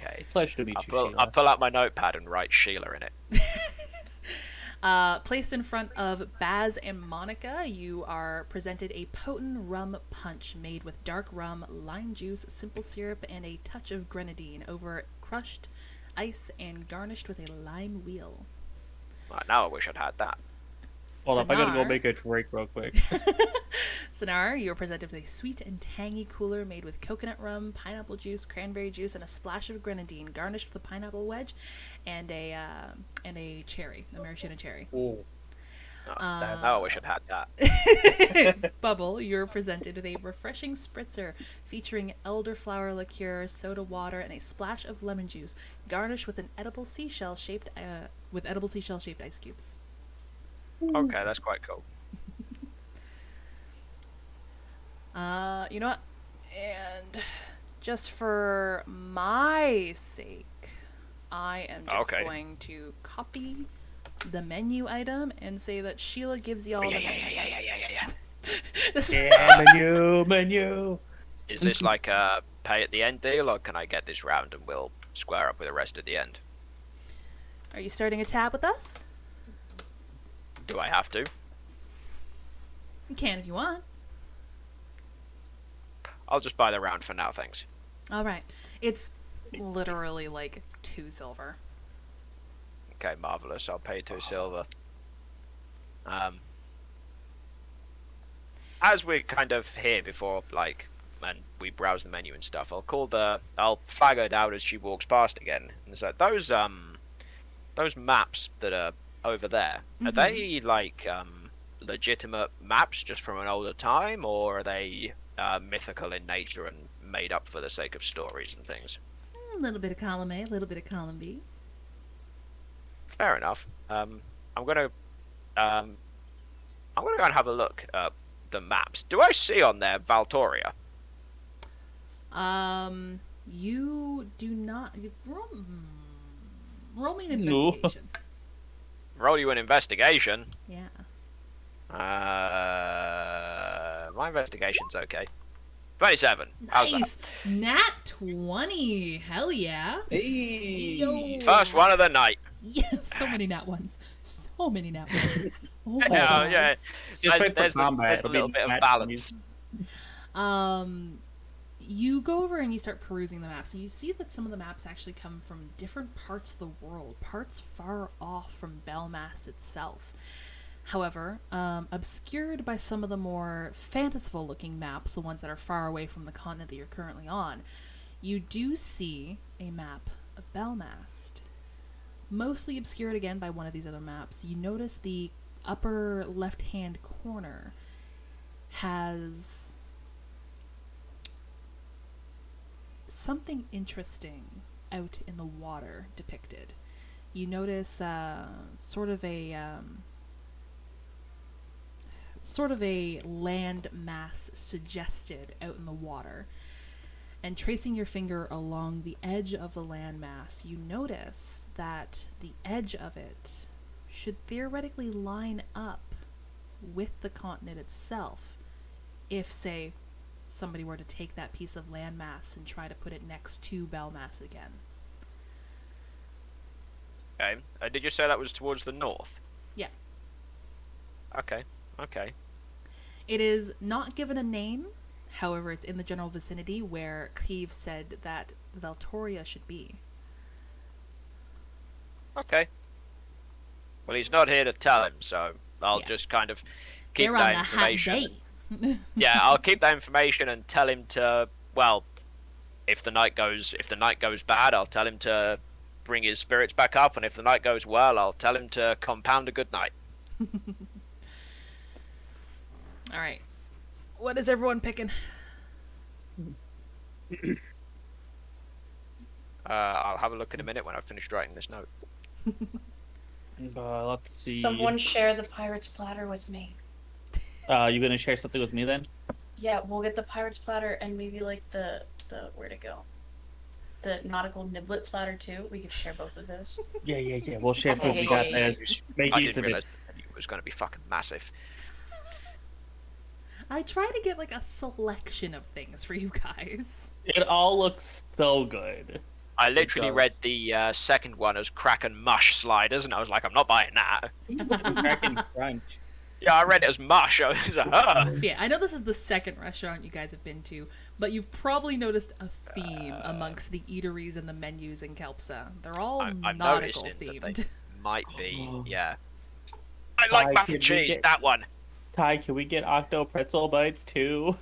Okay. Pleasure to meet you, Sheila. I'll pull out my notepad and write Sheila in it. Placed in front of Baz and Monica, you are presented a potent rum punch made with dark rum, lime juice, simple syrup, and a touch of grenadine over crushed ice and garnished with a lime wheel. Well, now I wish I'd had that. Hold up, I gotta go Sinar. make a drink real quick. Sinar, you are presented with a sweet and tangy cooler made with coconut rum, pineapple juice, cranberry juice, and a splash of grenadine, garnished with a pineapple wedge and a cherry, a maraschino cherry. Oh, Now I wish I'd had that. Bubble, you're presented with a refreshing spritzer featuring elderflower liqueur, soda water, and a splash of lemon juice, garnished with an edible seashell shaped ice cubes. Okay, that's quite cool. You know what? And just for my sake, I am just Okay. going to copy the menu item and say that Sheila gives y'all the Yeah. This- yeah, menu. Is this like a pay at the end deal, or can I get this round and we'll square up with the rest at the end? Are you starting a tab with us? Do I have to? You can if you want. I'll just buy the round for now, thanks. All right. It's literally like 2 silver. Okay, marvelous. I'll pay 2 silver. As we're kind of here before, like, and we browse the menu and stuff, I'll flag her down as she walks past again. And it's like, those maps that are over there, are they, like, legitimate maps just from an older time, or are they mythical in nature and made up for the sake of stories and things? A little bit of column A, a little bit of column B. Fair enough. I'm gonna go and have a look at the maps. Do I see on there Valtoria? You do not roll me an No. investigation. Roll you an investigation. Yeah. My investigation's okay. 27. How's that? Nice. Nat 20. Hell yeah. Hey! Yo. First one of the night. Yeah, so many nat ones. So many nat ones. Oh my Yeah, God. yeah. Just wait for There's combat. a little bit of balance. You go over and you start perusing the maps, and you see that some of the maps actually come from different parts of the world, parts far off from Belmas itself. However, obscured by some of the more fanciful looking maps, the ones that are far away from the continent that you're currently on, you do see a map of Belmast. Mostly obscured again by one of these other maps. You notice the upper left-hand corner has something interesting out in the water depicted. You notice sort of a land mass suggested out in the water. And tracing your finger along the edge of the land mass, you notice that the edge of it should theoretically line up with the continent itself if, say, somebody were to take that piece of land mass and try to put it next to Belmas again. Okay. Did you say that was towards the north? Yeah. Okay. It is not given a name. However, it's in the general vicinity where Cleve said that Valtoria should be. Okay. Well, he's not here to tell him, so I'll Yeah. just kind of keep They're that on a hot information. date. Yeah, I'll keep that information and tell him to. Well, if the night goes bad, I'll tell him to bring his spirits back up, and if the night goes well, I'll tell him to compound a good night. All right. What is everyone picking? I'll have a look in a minute when I've finished writing this note. Let's see. Someone share the pirate's platter with me. You gonna share something with me then? Yeah, we'll get the pirate's platter and maybe like the where'd it go? The nautical niblet platter too. We could share both of those. Yeah. We'll share what we got. This. Make I use didn't of it. realize it was going to be fucking massive. I try to get like a selection of things for you guys. It all looks so good. I literally does. read the second one as crack and mush sliders, and I was like, I'm not buying that. Kraken Crunch. Yeah, I read it as mush. I was like, Yeah, I know this is the second restaurant you guys have been to, but you've probably noticed a theme amongst the eateries and the menus in Kelpsa. They're all I'm nautical noticing themed. that they might be, yeah. I like Why mac could and we cheese, get- that one. Ty, can we get Octo Pretzel Bites too?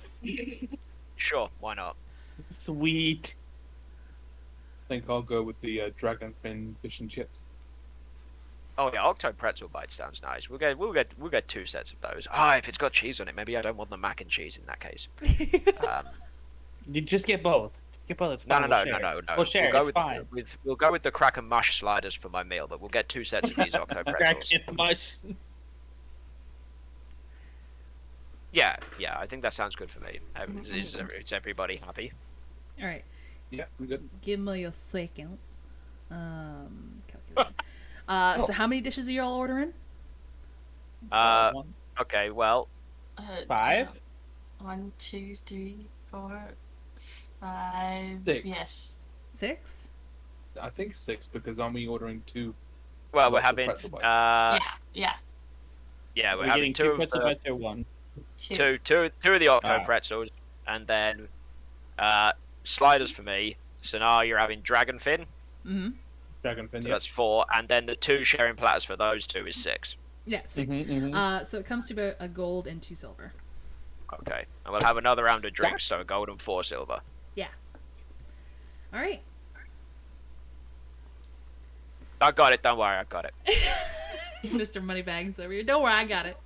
Sure, why not? Sweet. I think I'll go with the dragon fin fish and chips. Oh yeah, Octo Pretzel Bite sounds nice. We'll get 2 sets of those. If it's got cheese on it, maybe I don't want the mac and cheese in that case. You just get both. Get both. It's No. fine. We'll share. We'll share. We'll go It's with, fine. we'll go with the crack and mush sliders for my meal, but we'll get 2 sets of these Octo Pretzels. Kraken mush. Yeah, I think that sounds good for me. Is everybody happy? All right, Yeah, I'm good. give me a second. Calculating. So how many dishes are you all ordering? Okay, well, 5? 1, 2, 3, 4, 5. 6. Yes. 6? I think 6 because aren't we ordering 2? we're Lots of having pretzel bites. Yeah. we're We're having getting 2 2 of pretzel the bites or 1. 2. two of the Octo Ah. Pretzels, and then sliders for me. So now you're having dragon fin, Mm-hmm. Dragon fin, so yeah. that's 4, and then the 2 sharing platters for those 2 is 6. Yeah, 6. So it comes to about a gold and 2 silver. Okay, and we'll have another round of drinks, so a gold and 4 silver. All right. I got it. Don't worry, I got it. Mr. Moneybags over here. Don't worry, I got it.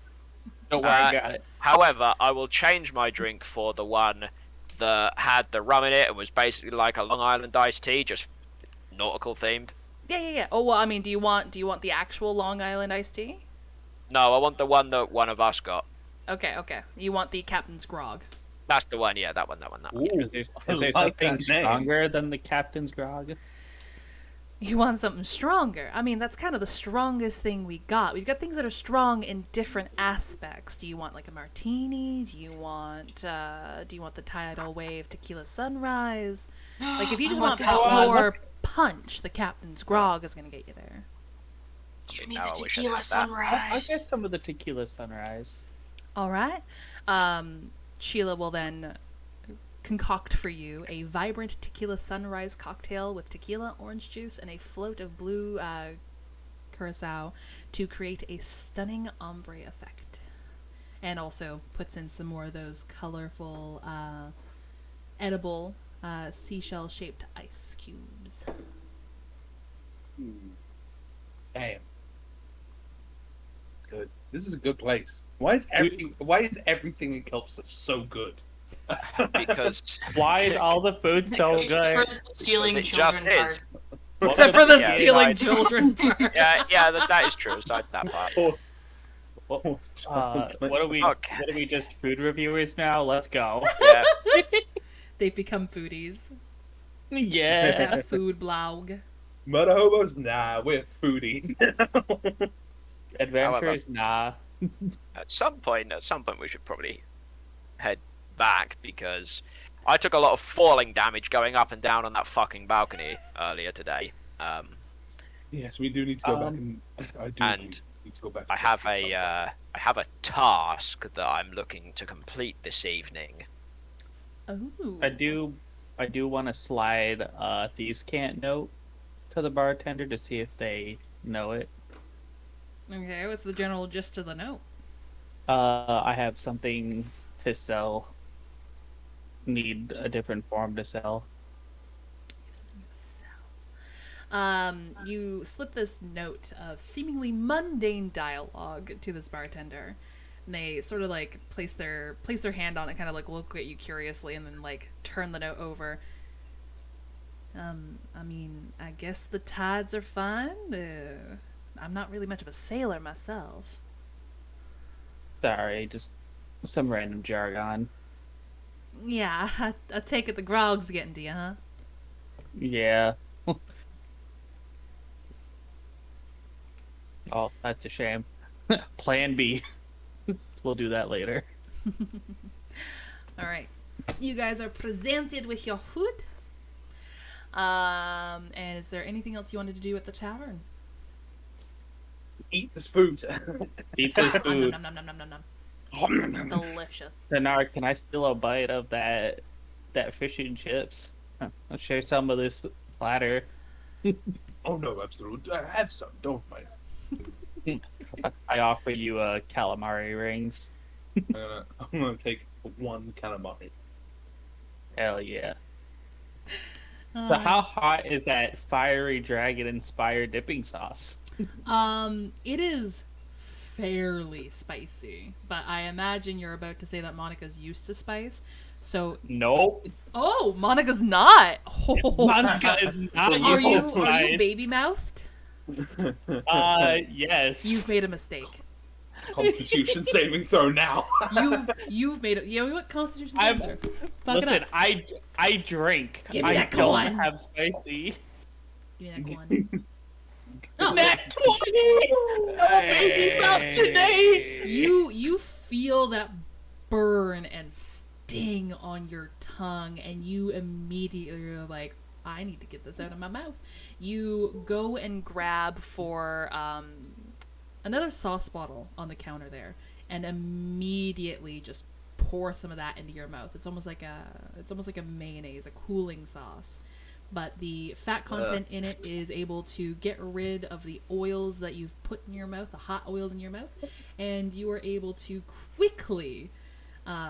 Don't worry, I got it. However, I will change my drink for the one that had the rum in it and was basically like a Long Island iced tea, just nautical themed. Yeah. Oh well, I mean, do you want the actual Long Island iced tea? No, I want the one that one of us got. Okay. You want the Captain's Grog. That's the one, yeah, that one. Ooh, Is there I like something that name. stronger than the Captain's Grog? You want something stronger. I mean, that's kind of the strongest thing we got. We've got things that are strong in different aspects. Do you want like a martini? Do you want the tidal wave tequila sunrise? Like if you just want that one. pure punch, the Captain's Grog is gonna get you there. Give me Now the I wish I tequila had that. sunrise. I'll get some of the tequila sunrise. All right. Sheila will then concoct for you a vibrant tequila sunrise cocktail with tequila, orange juice, and a float of blue curacao to create a stunning ombre effect. And also puts in some more of those colorful, edible, seashell-shaped ice cubes. Damn. Good. This is a good place. Why is everything in Kelpsa so good? Because Why is all the food so Except good? for the stealing It just children is. part. Except for the Yeah, stealing right. children part. yeah, that is true. Aside that part. What are we? Okay. What are we? Just food reviewers now? Let's go. Yeah. They've become foodies. Yeah. That food blog. Murder hobos? Nah, we're foodies. Adventurers? Nah. At some point, we should probably head back because I took a lot of falling damage going up and down on that fucking balcony earlier today. Yes, we do need to go back and I do. And Need to go back. I have a task that I'm looking to complete this evening. Oh. I do want to slide thieves' can't note to the bartender to see if they know it. Okay, what's the general gist of the note? I have something to sell. Need a different form to sell. You slip this note of seemingly mundane dialogue to this bartender, and they sort of like place their hand on it, kind of like look at you curiously, and then like turn the note over. I mean, I guess the tides are fine. I'm not really much of a sailor myself. Sorry, just some random jargon. Yeah, I take it the grog's getting to you, huh? Yeah. Oh, that's a shame. Plan B. We'll do that later. All right, you guys are presented with your food. And is there anything else you wanted to do at the tavern? Eat this food. Eat this food. Nom, nom, nom, nom, nom, nom. Delicious. Denar, can I steal a bite of that fish and chips? I'll share some of this platter. Oh no, absolutely. I have some. Don't mind. I offer you calamari rings. I'm gonna take one calamari. Hell yeah. So how hot is that fiery dragon-inspired dipping sauce? It is fairly spicy, but I imagine you're about to say that Monica's used to spice. So, Nope. oh, Monica's not. Monica is not Are used to you spice. baby mouthed? Yes. You've made a mistake. Constitution saving throw now. You've made it. Yeah, what Constitution I'm- saving throw? Fuck Listen, it up. I drink. Give me I that don't coin. have spicy. Give me that coin. Oh, Nat 20! No baby mouth today! you feel that burn and sting on your tongue, and you immediately are like, I need to get this out of my mouth. You go and grab for another sauce bottle on the counter there, and immediately just pour some of that into your mouth. It's almost like a mayonnaise, a cooling sauce. But the fat content in it is able to get rid of the oils that you've put in your mouth, the hot oils in your mouth, and you are able to quickly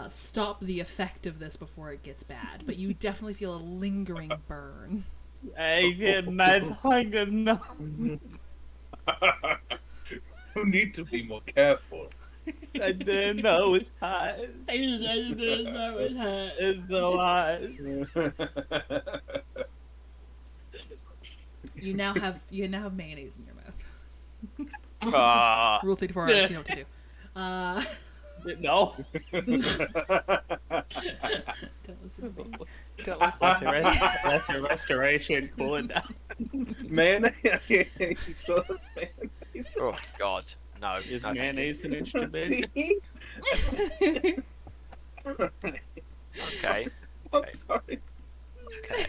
stop the effect of this before it gets bad. But you definitely feel a lingering burn. I get my hunger no. You need to be more careful. I didn't know it's hot. It's so hot. You now have mayonnaise in your mouth. Ah, Rule 34 hours, you know what to do. No. Don't listen to me. Don't listen. That's your restoration cooling down. Man, close mayonnaise. oh God, no. Is no, mayonnaise an instrument? Okay, I'm sorry. okay.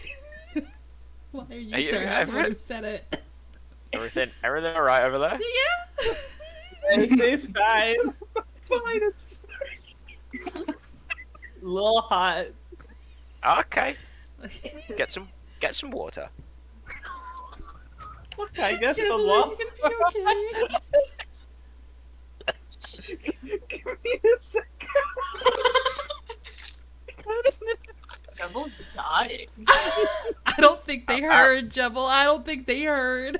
Why are you Are you- so happy every- you said it? Everything all right over there? Yeah. It's fine. Fine, it's A little hot. Okay, get some water. I guess the Gemma, law. are you gonna be okay? Give me a second. Devil's dying. I don't think they heard, Jebel. I don't think they heard.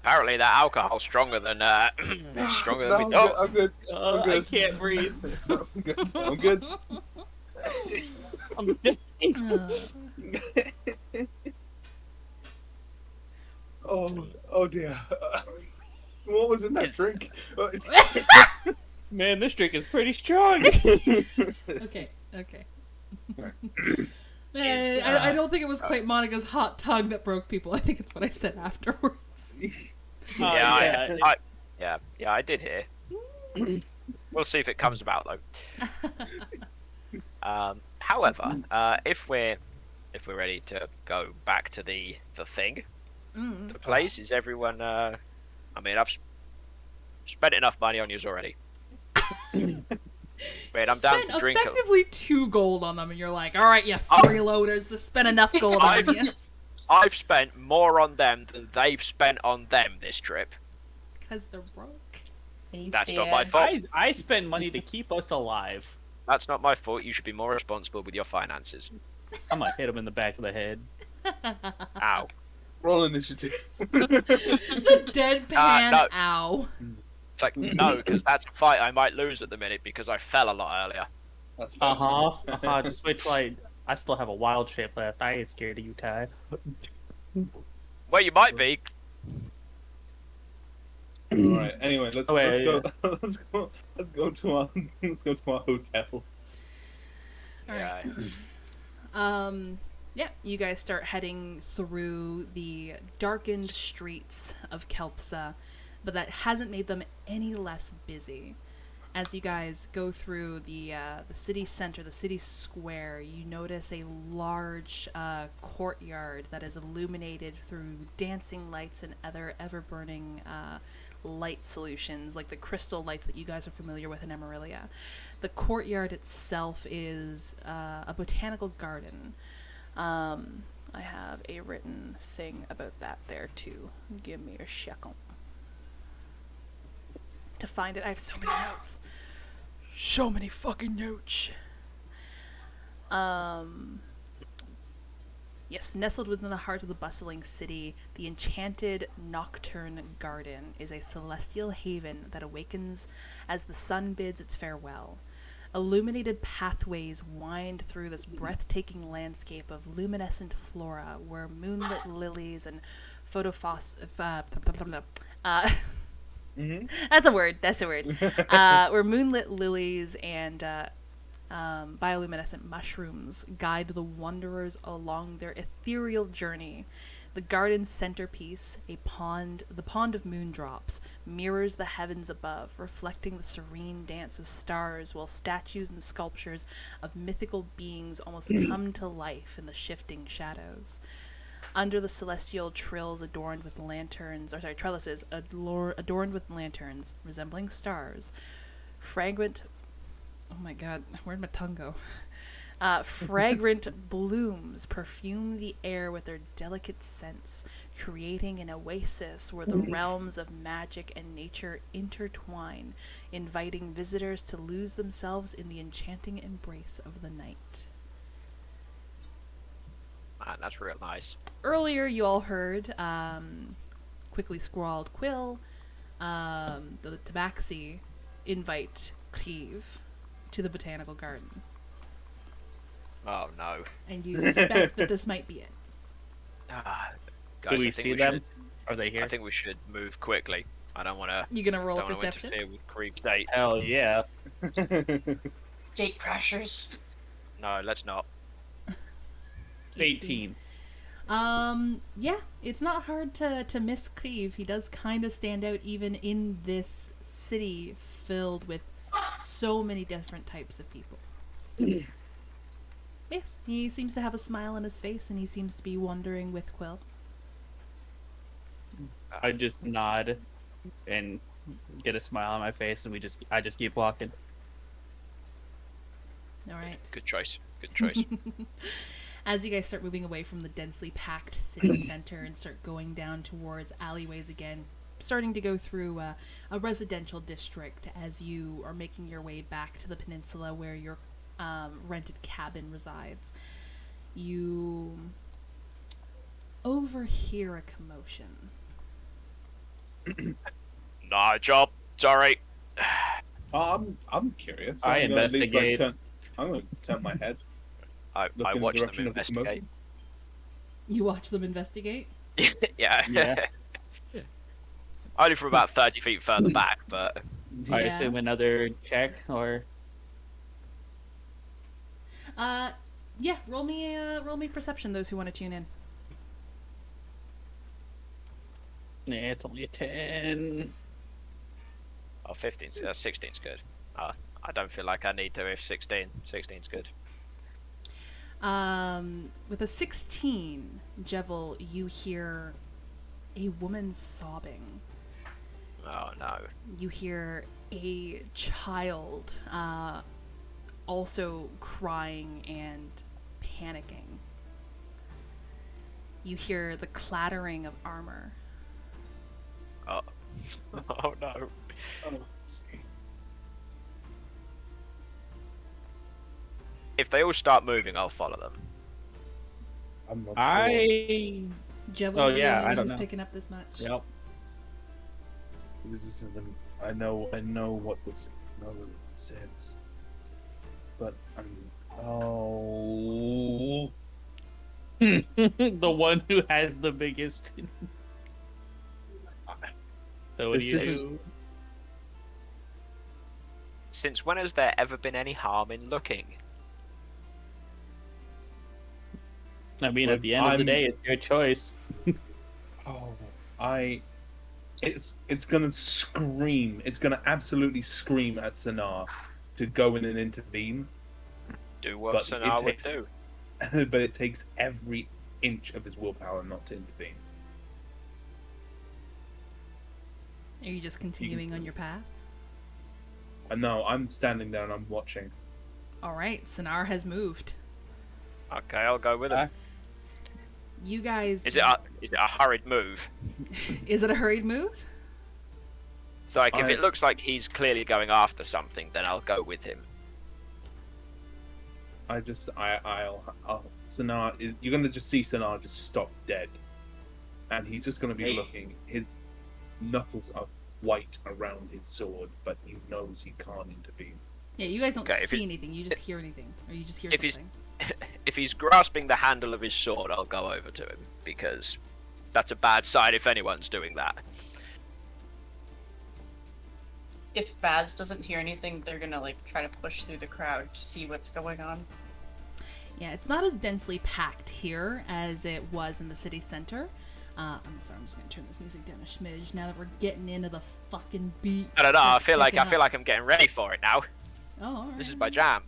Apparently, that alcohol's stronger than stronger than we No, thought. I'm good. I good. can't breathe. I'm good. I'm good. I'm Oh dear. What was in that It's- drink? Man, this drink is pretty strong. Okay. It's, I don't think it was quite Monica's hot tongue that broke people. I think it's what I said afterwards. Yeah, I did hear. We'll see if it comes about though. However, if we're ready to go back to the thing, the place, is everyone? I mean, Spent enough money on yours already. Wait, I'm Spent down to drink. effectively 2 gold on them, and you're like, all right, you freeloaders, just spent enough gold on you. I've spent more on them than they've spent on them this trip. Because they're broke. That's not my fault. I spend money to keep us alive. That's not my fault. You should be more responsible with your finances. I'm gonna hit him in the back of the head. Ow. Roll initiative. The deadpan no. ow. It's like, no, because that's a fight I might lose at the minute because I fell a lot earlier. That's fine. Just wait till I still have a wild shape left. I ain't scared of you, Ty. Well, you might be. All right. Anyway, let's Oh, wait, go. Let's go to our hotel. Alright. Yeah, you guys start heading through the darkened streets of Kelpsa, but that hasn't made them any less busy. As you guys go through the city center, the city square, you notice a large courtyard that is illuminated through dancing lights and other ever-burning light solutions, like the crystal lights that you guys are familiar with in Emerilla. The courtyard itself is a botanical garden. I have a written thing about that there too. Give me a second to find it. I have so many notes. So many fucking notes. Yes, nestled within the heart of the bustling city, the enchanted Nocturne Garden is a celestial haven that awakens as the sun bids its farewell. Illuminated pathways wind through this breathtaking landscape of luminescent flora where moonlit lilies and that's a word. Where moonlit lilies and bioluminescent mushrooms guide the wanderers along their ethereal journey. The garden's centerpiece, the pond of moondrops, mirrors the heavens above, reflecting the serene dance of stars, while statues and sculptures of mythical beings almost come to life in the shifting shadows. Under the celestial trellises adorned with lanterns, resembling stars, fragrant. Oh my god, where'd my tongue go? Fragrant blooms perfume the air with their delicate scents, creating an oasis where the realms of magic and nature intertwine, inviting visitors to lose themselves in the enchanting embrace of the night. Man, that's real nice. Earlier, you all heard quickly scrawled Quill, the Tabaxi, invite Cleve to the botanical garden. Oh no. And you suspect that this might be it. Guys, Do we I think see we them? should. Are they here? I think we should move quickly. I don't want to. You gonna roll a Don't want to perception? interfere with Creep's date. Hell yeah. Date crashers. No, let's not. 18. Yeah, it's not hard to miss Cleve. He does kind of stand out even in this city filled with so many different types of people. Yes, he seems to have a smile on his face, and he seems to be wandering with Quill. I just nod and get a smile on my face, and I just keep walking. All right. Good choice. Good choice. As you guys start moving away from the densely packed city center and start going down towards alleyways again, starting to go through a residential district as you are making your way back to the peninsula where your rented cabin resides, you overhear a commotion. Nah, job. Sorry. I'm curious. I I'm gonna at least, investigate. I'm going to turn my head. I Look in the watched them direction of the investigate. commotion. You watch them investigate? Yeah. Yeah. Only from about 30 feet further back, but I Yeah. assume another check, or Yeah, roll me perception, those who want to tune in. nah, it's only a 10. oh, 16's good. I don't feel like I need to if 16's good. With a 16, Jevil, you hear a woman sobbing. Oh no. You hear a child also crying and panicking. You hear the clattering of armor. Oh. Oh no. If they all start moving, I'll follow them. I'm not sure. I. Jeb Oh, was the yeah, only I one don't who's know. picking up this much. Yep. Because this isn't. I know what this says. But oh. The one who has the biggest. So what do This you is- do? Since when has there ever been any harm in looking? I mean, at the end of the I'm- day, it's your choice. Oh, it's gonna scream. It's gonna absolutely scream at Sanar to go in and intervene. Do what But Sanar it would takes- do. But it takes every inch of his willpower not to intervene. Are you just continuing on your path? No, I'm standing there and I'm watching. All right, Sinar has moved. Okay, I'll go with him. You guys... Is it a hurried move? Is it a hurried move? It's like, if I- it looks like he's clearly going after something, then I'll go with him. Sanar is. You're gonna just see Sanar just stop dead, and he's just gonna be Hey. looking. His knuckles are white around his sword, but he knows he can't intervene. Yeah, you guys don't Okay, if see it- anything. You just hear anything. Or you just hear if he's- something. If he's grasping the handle of his sword, I'll go over to him, because that's a bad sign if anyone's doing that. If Baz doesn't hear anything, they're gonna like try to push through the crowd to see what's going on. Yeah, it's not as densely packed here as it was in the city center. I'm sorry, I'm just gonna turn this music down a smidge now that we're getting into the fucking beat. I don't know. So I it's feel like picking up. I'm getting ready for it now. Oh, all right. This is my jam.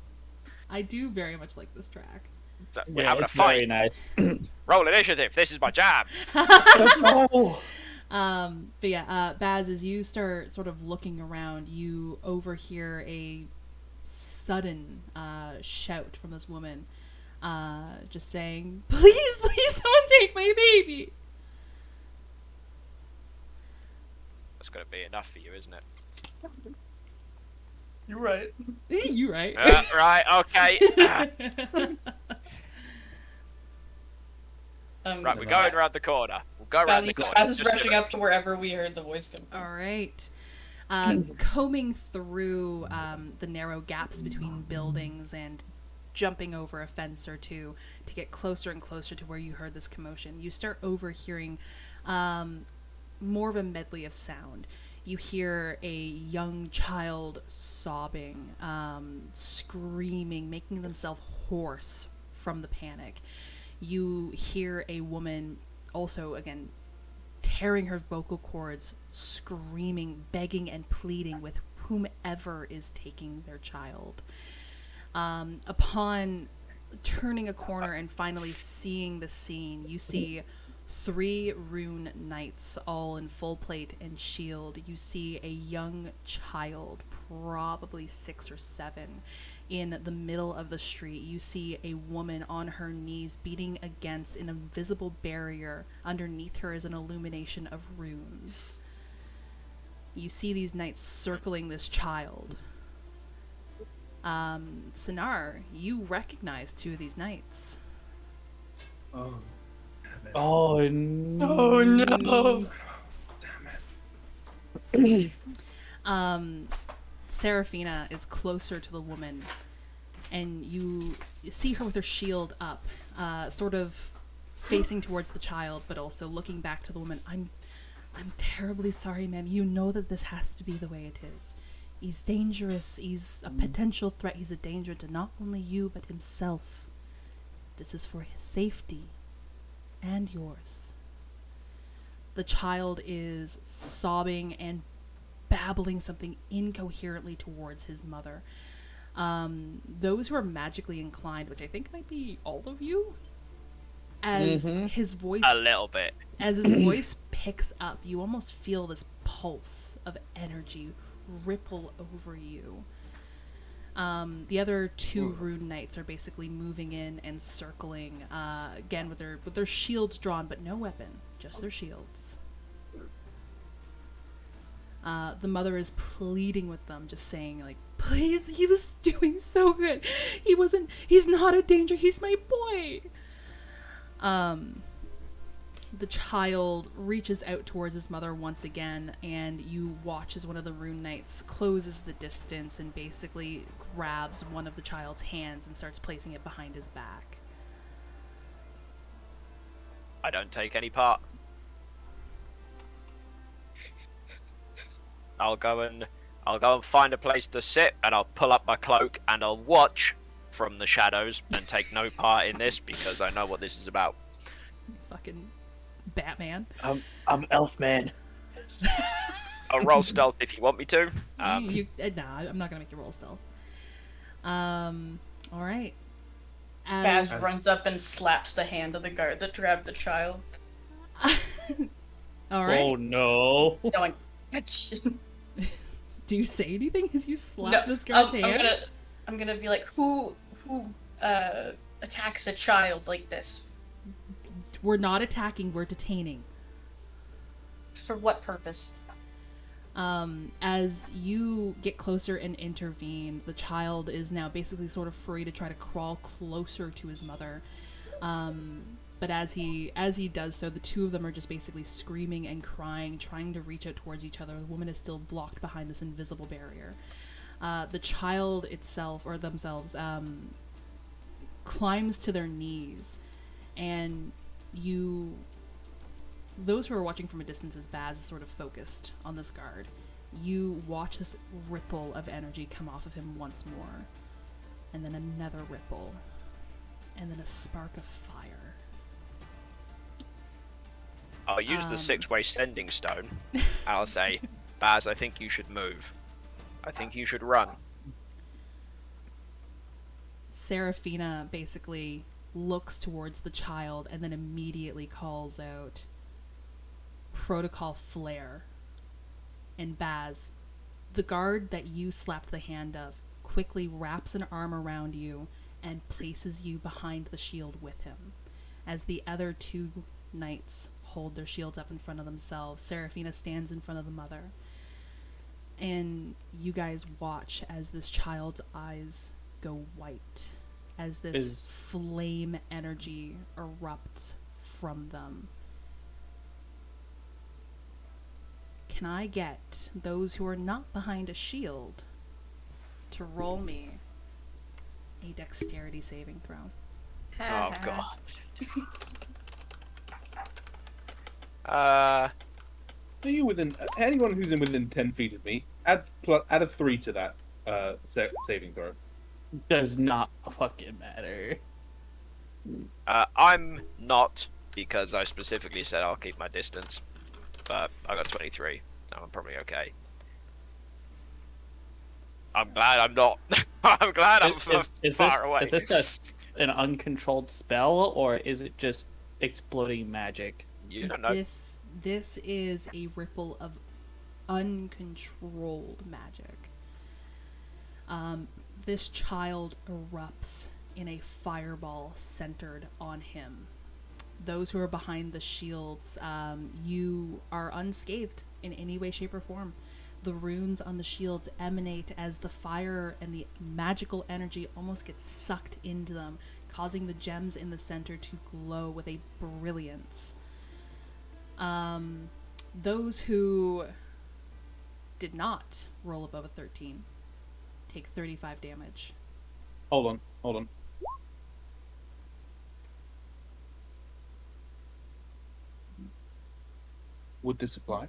I do very much like this track. So we're Yeah, having a it's very fight. nice. Roll initiative. This is my jam. Oh. But yeah, Baz, as you start sort of looking around, you overhear a sudden shout from this woman, just saying, "Please, please don't take my baby." That's gonna be enough for you, isn't it? You're right. You right? Right. Okay. Right. We're going around the corner. We'll go around the corner. Baz is Just rushing do it. up to wherever we heard the voice come from. All right. Combing through the narrow gaps between buildings and jumping over a fence or two to get closer and closer to where you heard this commotion, you start overhearing more of a medley of sound. You hear a young child sobbing, screaming, making themselves hoarse from the panic. You hear a woman also, again, tearing her vocal cords, screaming, begging, and pleading with whomever is taking their child. Upon turning a corner and finally seeing the scene, you see 3 rune knights, all in full plate and shield. You see a young child, probably 6 or 7, in the middle of the street. You see a woman on her knees beating against an invisible barrier. Underneath her is an illumination of runes. You see these knights circling this child. Sinar, you recognize 2 of these knights. Oh, damn it. Oh no. Oh no! Damn it. Seraphina is closer to the woman, and you see her with her shield up, sort of facing towards the child, but also looking back to the woman. I'm terribly sorry, ma'am. You know that this has to be the way it is. He's dangerous. He's a potential threat. He's a danger to not only you, but himself. This is for his safety and yours. The child is sobbing and babbling something incoherently towards his mother. Those who are magically inclined, which I think might be all of you, as his voice A little bit. as his voice picks up. You almost feel this pulse of energy ripple over you. The other two rune knights are basically moving in and circling, again with their shields drawn, but no weapon, just their shields. The mother is pleading with them, just saying, like, please, he was doing so good. He's not a danger, he's my boy. The child reaches out towards his mother once again, and you watch as one of the rune knights closes the distance and basically grabs one of the child's hands and starts placing it behind his back. I don't take any part. I'll go and find a place to sit, and I'll pull up my cloak, and I'll watch from the shadows and take no part in this because I know what this is about. Fucking Batman. I'm Elfman. I'll roll stealth if you want me to. Nah, I'm not gonna make you roll stealth. All right. Baz runs up and slaps the hand of the guard that grabbed the child. All right. Oh no. Going, Do you say anything as you slap this guard's hand? I'm gonna be like, who attacks a child like this? We're not attacking, we're detaining. For what purpose? As you get closer and intervene, the child is now basically sort of free to try to crawl closer to his mother. But as he does so, the two of them are just basically screaming and crying, trying to reach out towards each other. The woman is still blocked behind this invisible barrier. The child itself, or themselves, climbs to their knees, and those who are watching from a distance, as Baz is sort of focused on this guard, you watch this ripple of energy come off of him once more, and then another ripple, and then a spark of fire. I'll use the six-way sending stone. I'll say, Baz, I think you should move. I think you should run. Seraphina basically looks towards the child and then immediately calls out Protocol Flare. And Baz, the guard that you slapped the hand of, quickly wraps an arm around you and places you behind the shield with him. As the other two knights hold their shields up in front of themselves, Seraphina stands in front of the mother. And you guys watch as this child's eyes go white, as this flame energy erupts from them. Can I get those who are not behind a shield to roll me a dexterity saving throw? Oh god. Are you within anyone who's within 10 feet of me? Add a 3 to that saving throw. Does not fucking matter. I'm not, because I specifically said I'll keep my distance. But I got 23, so I'm probably okay. I'm glad I'm not. I'm glad I'm far away. Is this an uncontrolled spell, or is it just exploding magic? You don't know. This is a ripple of uncontrolled magic. This child erupts in a fireball centered on him. Those who are behind the shields, you are unscathed in any way, shape, or form. The runes on the shields emanate as the fire and the magical energy almost gets sucked into them, causing the gems in the center to glow with a brilliance. Those who did not roll above a 13 take 35 damage. Hold on. Would this apply?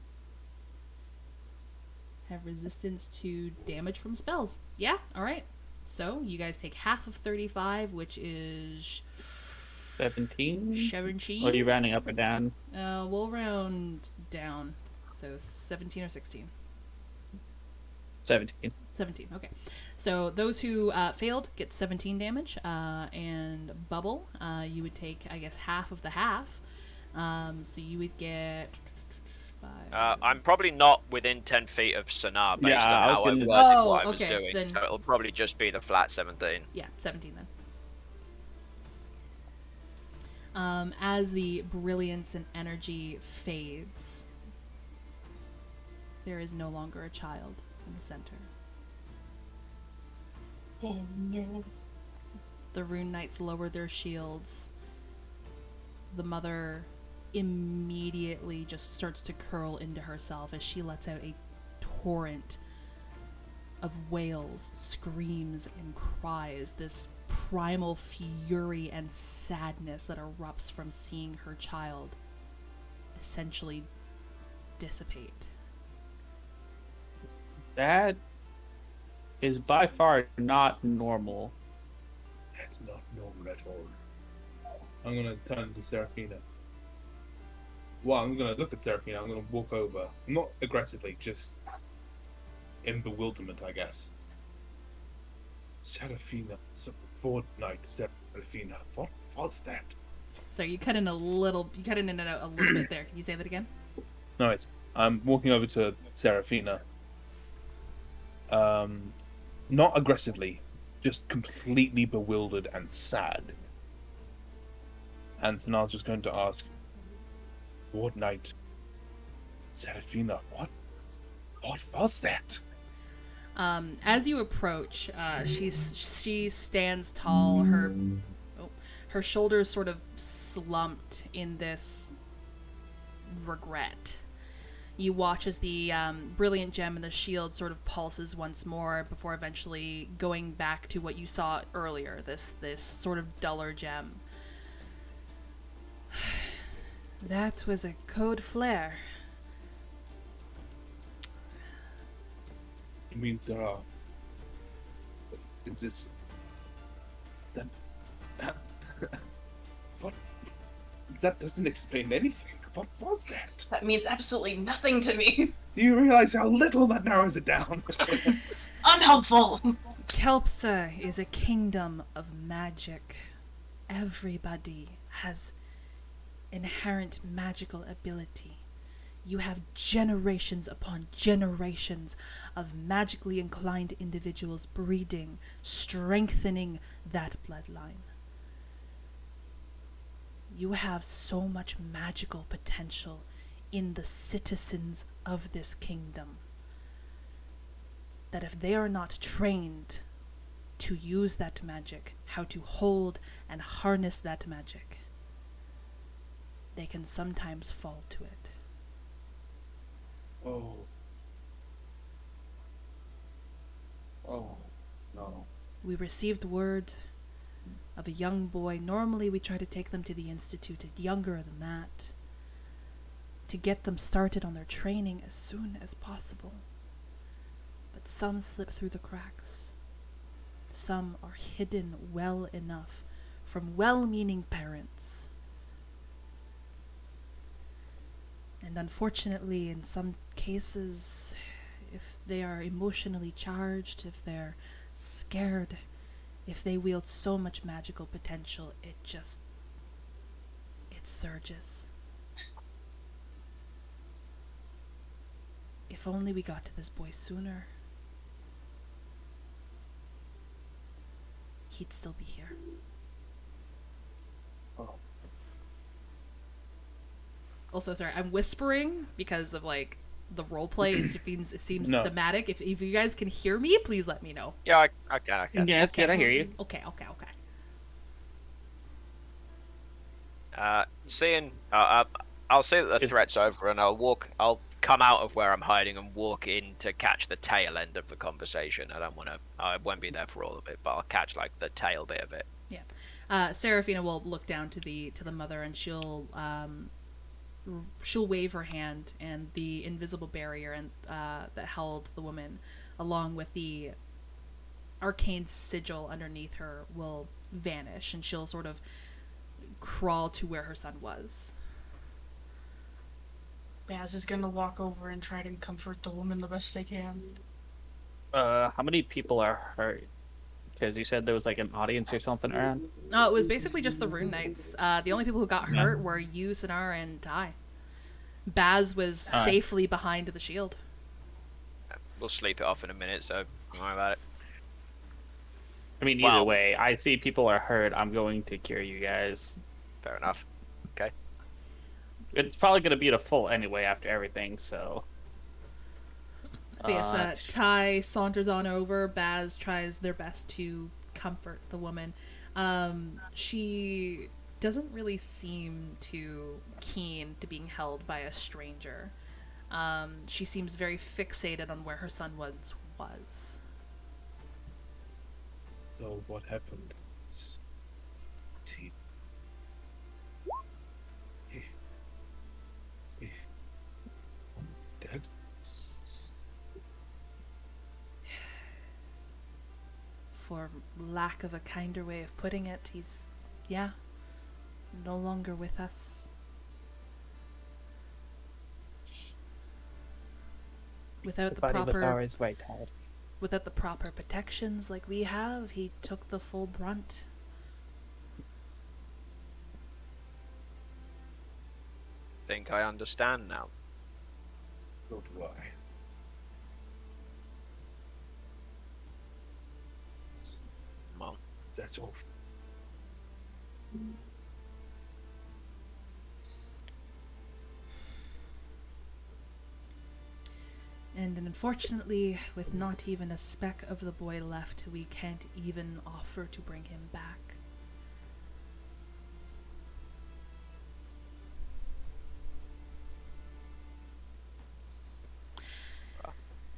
Have resistance to damage from spells. Yeah, alright. So, you guys take half of 35, which is 17? 17. Or are you rounding up or down? We'll round down. So 17 or 16? 17. 17, okay. So those who failed get 17 damage, and Bubble, you would take, I guess, half of the half. So you would get I'm probably not within 10 feet of Sonar based Yeah, on I was how I gonna- worded Oh, what I was okay, doing. then- So it'll probably just be the flat 17. Yeah, 17 then. As the brilliance and energy fades, there is no longer a child in the center. Oh no. The Rune Knights lower their shields. The mother immediately just starts to curl into herself as she lets out a torrent of wails, screams, and cries. This primal fury and sadness that erupts from seeing her child essentially dissipate. That is by far not normal. That's not normal at all. I'm gonna turn to Seraphina. Well, I'm gonna look at Seraphina. I'm gonna walk over, not aggressively, just in bewilderment, I guess. Seraphina, fortnight, Seraphina. What was that? So you cut in a little, you cut in and out a little bit there. Can you say that again? Nice. I'm walking over to Seraphina. Not aggressively, just completely bewildered and sad. And Sanar's just going to ask, "What night, Seraphina? What was that?" As you approach, she stands tall. Her shoulders sort of slumped in this regret. You watch as the brilliant gem in the shield sort of pulses once more before eventually going back to what you saw earlier. This sort of duller gem. That was a code flare. It means there are. Is this? That. What? That doesn't explain anything. What was that? That means absolutely nothing to me. Do you realize how little that narrows it down? Unhelpful. Kelpsa is a kingdom of magic. Everybody has inherent magical ability. You have generations upon generations of magically inclined individuals breeding, strengthening that bloodline. You have so much magical potential in the citizens of this kingdom that if they are not trained to use that magic, how to hold and harness that magic, they can sometimes fall to it. Oh. Oh, no. We received word of a young boy. Normally we try to take them to the institute younger than that, to get them started on their training as soon as possible. But some slip through the cracks. Some are hidden well enough from well-meaning parents. And unfortunately, in some cases, if they are emotionally charged, if they're scared, if they wield so much magical potential, it surges. If only we got to this boy sooner, he'd still be here. Oh. Also, sorry, I'm whispering because of like the roleplay. It seems No. thematic. If you guys can hear me, please let me know. Yeah, I can. Yeah, can I hear you? Okay. Seeing, I'll see that the threat's over, and I'll come out of where I'm hiding and walk in to catch the tail end of the conversation. I won't be there for all of it, but I'll catch like the tail bit of it. Yeah. Seraphina will look down to the mother, and she'll wave her hand, and the invisible barrier that held the woman, along with the arcane sigil underneath her, will vanish, and she'll sort of crawl to where her son was. Baz is gonna walk over and try to comfort the woman the best they can. How many people are hurt? Because you said there was like an audience or something around. It was basically just the Rune Knights. The only people who got hurt were you, Sinar, and Ty. Baz was Nice. safely behind the shield. We'll sleep it off in a minute, so don't worry about it. I mean, either Wow. way, I see people are hurt. I'm going to cure you guys. Fair enough. It's probably going to be the full anyway after everything, so. But yes, Ty saunters on over. Baz tries their best to comfort the woman. She doesn't really seem too keen to being held by a stranger. She seems very fixated on where her son once was. So what happened? He- he- Dead? For lack of a kinder way of putting it, he's, no longer with us. Without the proper without the proper protections like we have, he took the full brunt. Think I understand now. So do I. Well, That's all. And unfortunately, with not even a speck of the boy left, we can't even offer to bring him back.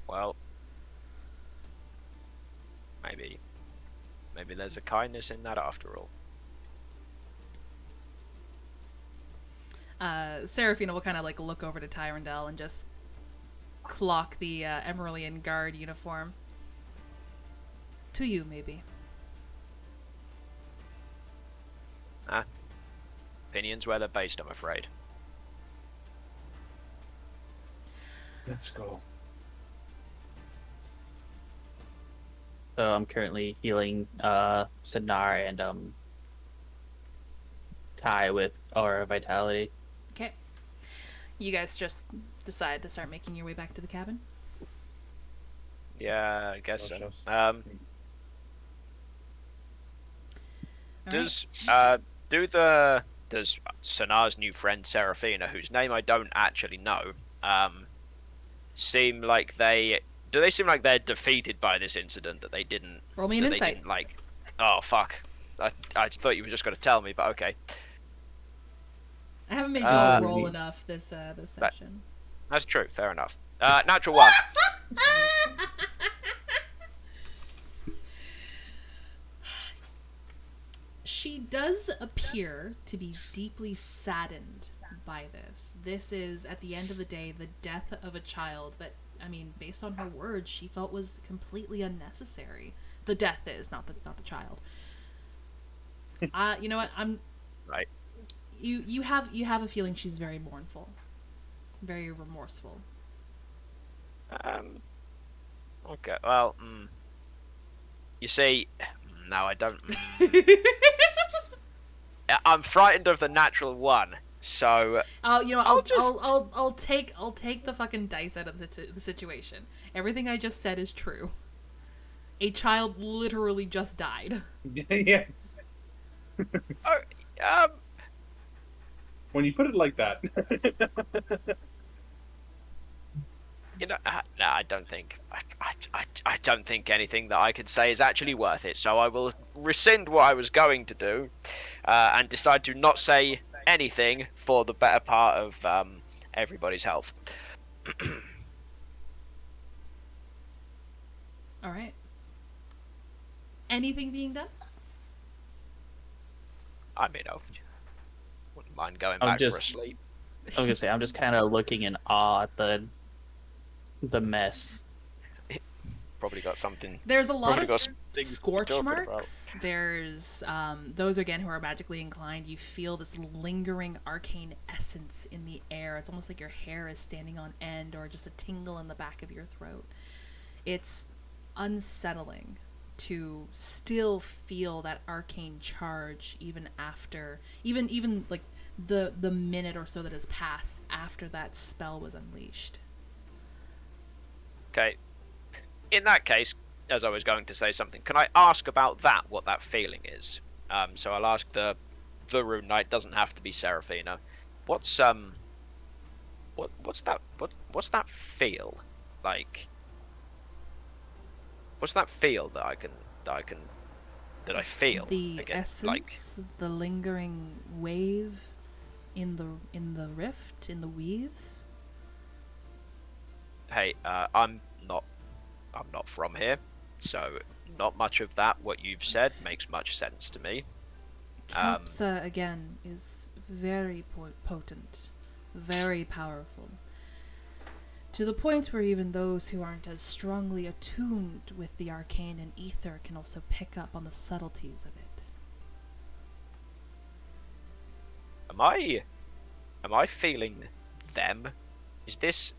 well, maybe there's a kindness in that after all. Seraphina will kind of like look over to Tyrandel and just clock the Emerillian guard uniform. To you, maybe. Opinions where they're based, I'm afraid. Let's go. So I'm currently healing Sinar and Ty with Aura Vitality. Okay. You guys just decide to start making your way back to the cabin? Yeah, I guess so. Shows. All Does Sanar's new friend Seraphina, whose name I don't actually know, seem like they seem like they're defeated by this incident, that they didn't Roll me an that they insight. didn't, like, oh fuck, I thought you were just going to tell me, but okay. I haven't made you all roll enough this session. That's true, fair enough. Natural one. She does appear to be deeply saddened by this. This is, at the end of the day, the death of a child that, I mean, based on her words, she felt was completely unnecessary. The death is, not the child. You know what? I'm Right. You have a feeling she's very mournful, very remorseful. Okay, well, you see, no, I don't. I'm frightened of the natural one, so. Oh, you know, I'll I'll take the fucking dice out of the situation. Everything I just said is true. A child literally just died. Yes. When you put it like that. You know, no, I don't think. I don't think anything that I could say is actually worth it. So I will rescind what I was going to do, and decide to not say anything for the better part of everybody's health. All right. Anything being done? I mean, I wouldn't mind going I'm back for a just- sleep. I was gonna say I'm just kind of looking in awe at the mess. Probably got something. There's a lot Probably got of some things to be scorch talking marks. There's those again who are magically inclined. You feel this lingering arcane essence in the air. It's almost like your hair is standing on end, or just a tingle in the back of your throat. It's unsettling to still feel that arcane charge even after, even like the minute or so that has passed after that spell was unleashed. Okay. In that case, as I was going to say something, can I ask about that? What that feeling is? So I'll ask the Rune Knight. Doesn't have to be Seraphina. What's what's that feel like? What's that feel that I feel? The I guess, essence, the lingering wave in the rift, in the weave. Hey, I'm not from here, so not much of that. What you've said makes much sense to me. Kelpsa, again, is very potent, very powerful. To the point where even those who aren't as strongly attuned with the arcane and ether can also pick up on the subtleties of it. Am I feeling them? Is this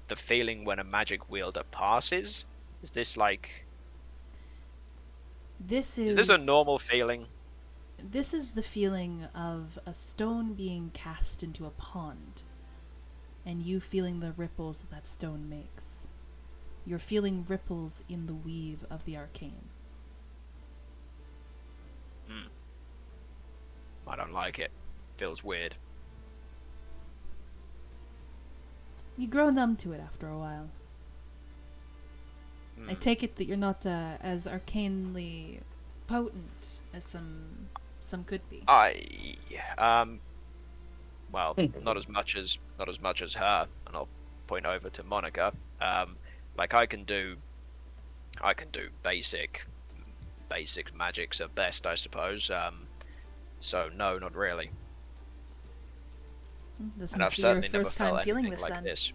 the feeling when a magic wielder passes? Is this Is this a normal feeling? This is the feeling of a stone being cast into a pond, and you feeling the ripples that stone makes. You're feeling ripples in the weave of the arcane. I don't like it. Feels weird. You grow numb to it after a while. I take it that you're not as arcanely potent as some could be. Well, not as much as her, and I'll point over to Monica. Like I can do basic magics at best, I suppose. So no, not really. This And must I've be your certainly never first time felt feeling anything this like then. this.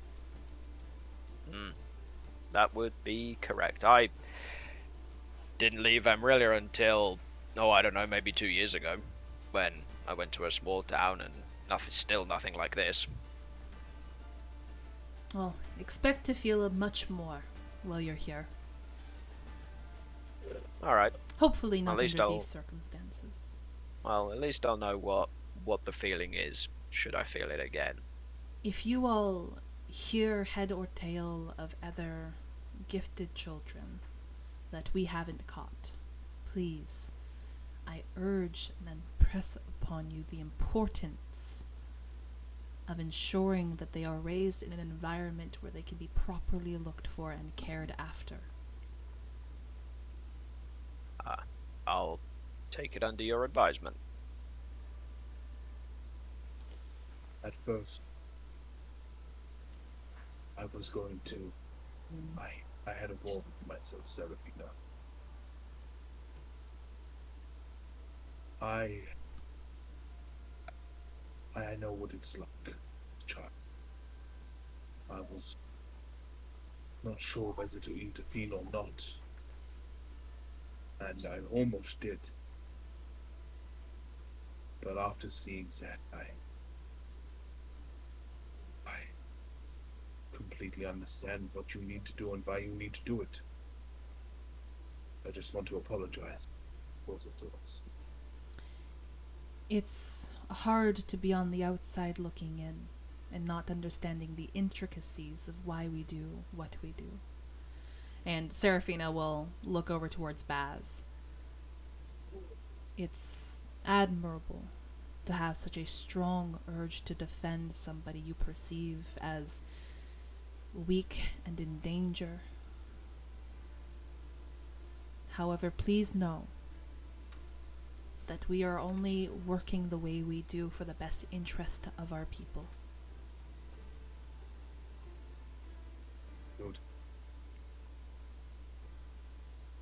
That would be correct. I didn't leave Emerilla until, I don't know, maybe 2 years ago, when I went to a small town and still nothing like this. Well, expect to feel much more while you're here. All right. Hopefully not At least under I'll- these circumstances. Well, at least I'll know what the feeling is, should I feel it again. If you all hear head or tail of other gifted children that we haven't caught, please, I urge and impress upon you the importance of ensuring that they are raised in an environment where they can be properly looked for and cared after. I'll take it under your advisement. At first, I was going to. I had evolved myself, Seraphina. I know what it's like, child. I was not sure whether to intervene or not, and I almost did. But after seeing that, I completely understand what you need to do and why you need to do it. I just want to apologize for the thoughts. It's hard to be on the outside looking in and not understanding the intricacies of why we do what we do. And Seraphina will look over towards Baz. It's admirable to have such a strong urge to defend somebody you perceive as weak and in danger. However, please know that we are only working the way we do for the best interest of our people. Good.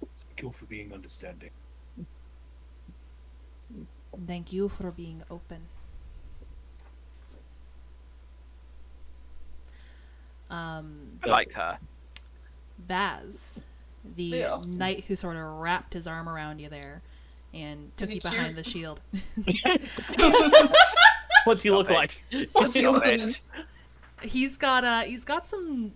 Thank you for being understanding. Thank you for being open. I like her. Baz, the knight who sort of wrapped his arm around you there and took Is he you behind the shield. What's he look Stop like? Stop it. He's got some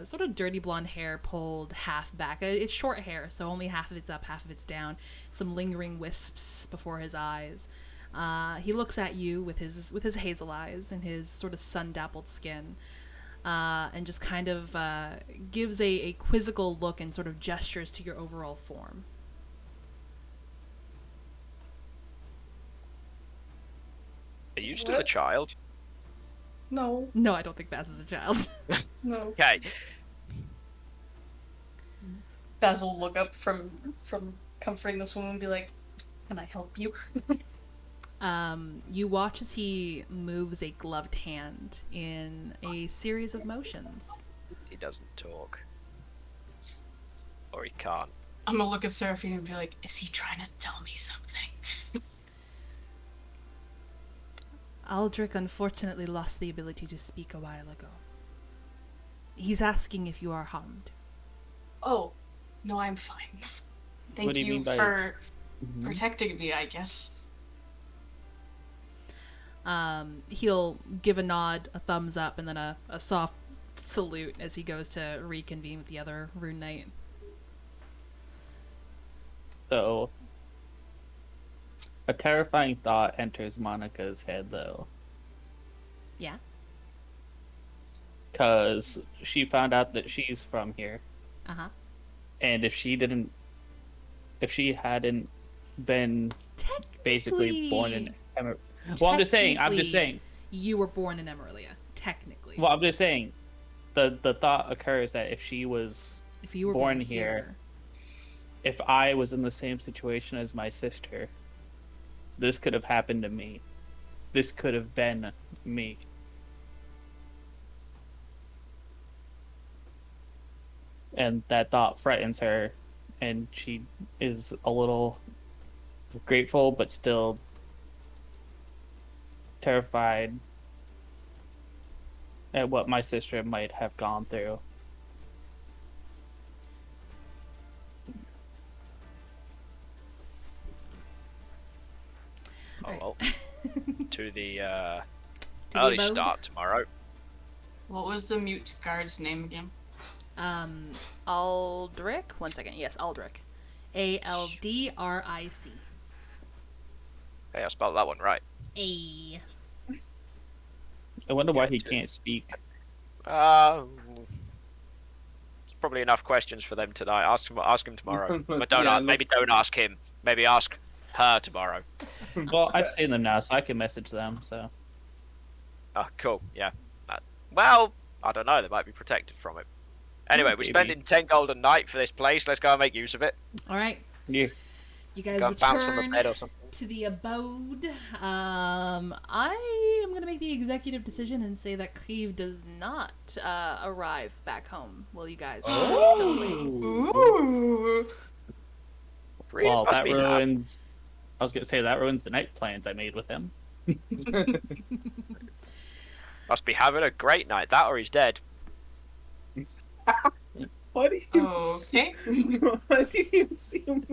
sort of dirty blonde hair pulled half back. It's short hair, so only half of it's up, half of it's down. Some lingering wisps before his eyes. He looks at you with his hazel eyes and his sort of sun-dappled skin, and just kind of gives a quizzical look and sort of gestures to your overall form. Are you still a What? child? No, No, I don't think Baz is a child. no. Okay. Baz will look up from comforting this woman and be like, "Can I help you?" You watch as he moves a gloved hand in a series of motions. He doesn't talk. Or he can't. I'm gonna look at Seraphine and be like, "Is he trying to tell me something?" Aldrich unfortunately lost the ability to speak a while ago. He's asking if you are harmed. Oh, no, I'm fine. Thank What do you you mean by- for Mhm. protecting me, I guess. He'll give a nod, a thumbs up, and then a soft salute as he goes to reconvene with the other Rune Knight. So, a terrifying thought enters Monica's head, though. Yeah? Because she found out that she's from here. Uh-huh. And if she hadn't been basically born in well, I'm just saying. You were born in Emerilla, technically. Well, I'm just saying, the thought occurs that if she was, if you were born here, if I was in the same situation as my sister, this could have happened to me. This could have been me. And that thought frightens her, and she is a little grateful, but still terrified at what my sister might have gone through. Oh Right. well. To the the early abode? start tomorrow. What was the mute guard's name again? Aldrich? One second. Yes, Aldrich. Aldric. Hey, I spelled that one right. A. I wonder why Yeah, he too. can't speak. It's probably enough questions for them tonight. Ask him tomorrow. But don't Yeah, maybe don't ask him. Maybe ask her tomorrow. Well, I've seen them now, so I can message them, so. Oh, cool. Yeah. Well, I don't know. They might be protected from it. Anyway, we're Maybe. spending 10 gold a night for this place. Let's go and make use of it. All right. Yeah. You guys Go and bounce on the return bed or something. to the abode. I am going to make the executive decision and say that Cleve does not arrive back home while you guys are still waiting. Ooh. Really? Well, Must that be happy. ruins. I was gonna say that ruins the night plans I made with him. Must be having a great night. That or he's dead. Why do you? Okay. Why do you assume?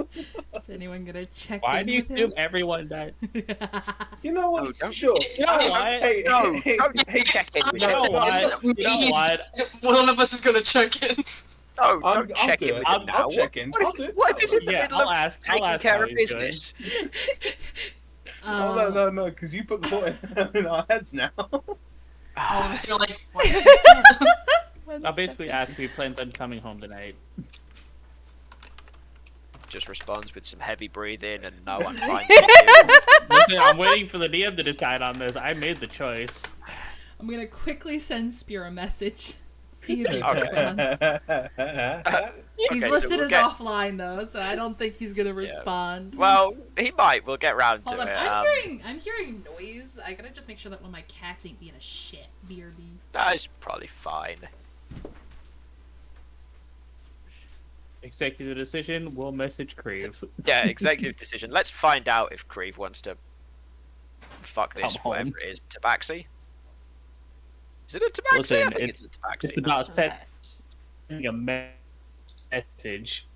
Is anyone going to check Why in do you with assume him? everyone died? You know what? Oh, don't- Sure. You know Hey, what? Hey, No, hey, don't hey, check in with You know him. what? You know what? One of us is gonna check in. No, I'll don't check do in it. with him now. I'll check in. What I'll if, do it. what if he's in the Yeah, middle I'll of ask taking care how of he's doing. business? Oh no, because you put the thought in our heads now. All of us are like, what is it? One I'll basically second. ask if he plans on coming home tonight. Just responds with some heavy breathing and no, I'm fine. Thank you. Listen, I'm waiting for the DM to decide on this. I made the choice. I'm going to quickly send Spear a message. See if he Okay. responds. He's Okay, so listed we'll as get- offline though, so I don't think he's going to respond. Well, he might. We'll get round Hold to on, it. I'm hearing noise. I gotta just make sure that one of my cats ain't being a shit. BRB. That's probably fine. Executive decision, we'll message Crave. Yeah, executive decision. Let's find out if Creve wants to fuck this, Come home. whatever it is. Tabaxi? Is it a tabaxi? Listen, I think it's a tabaxi. It's about sending a message.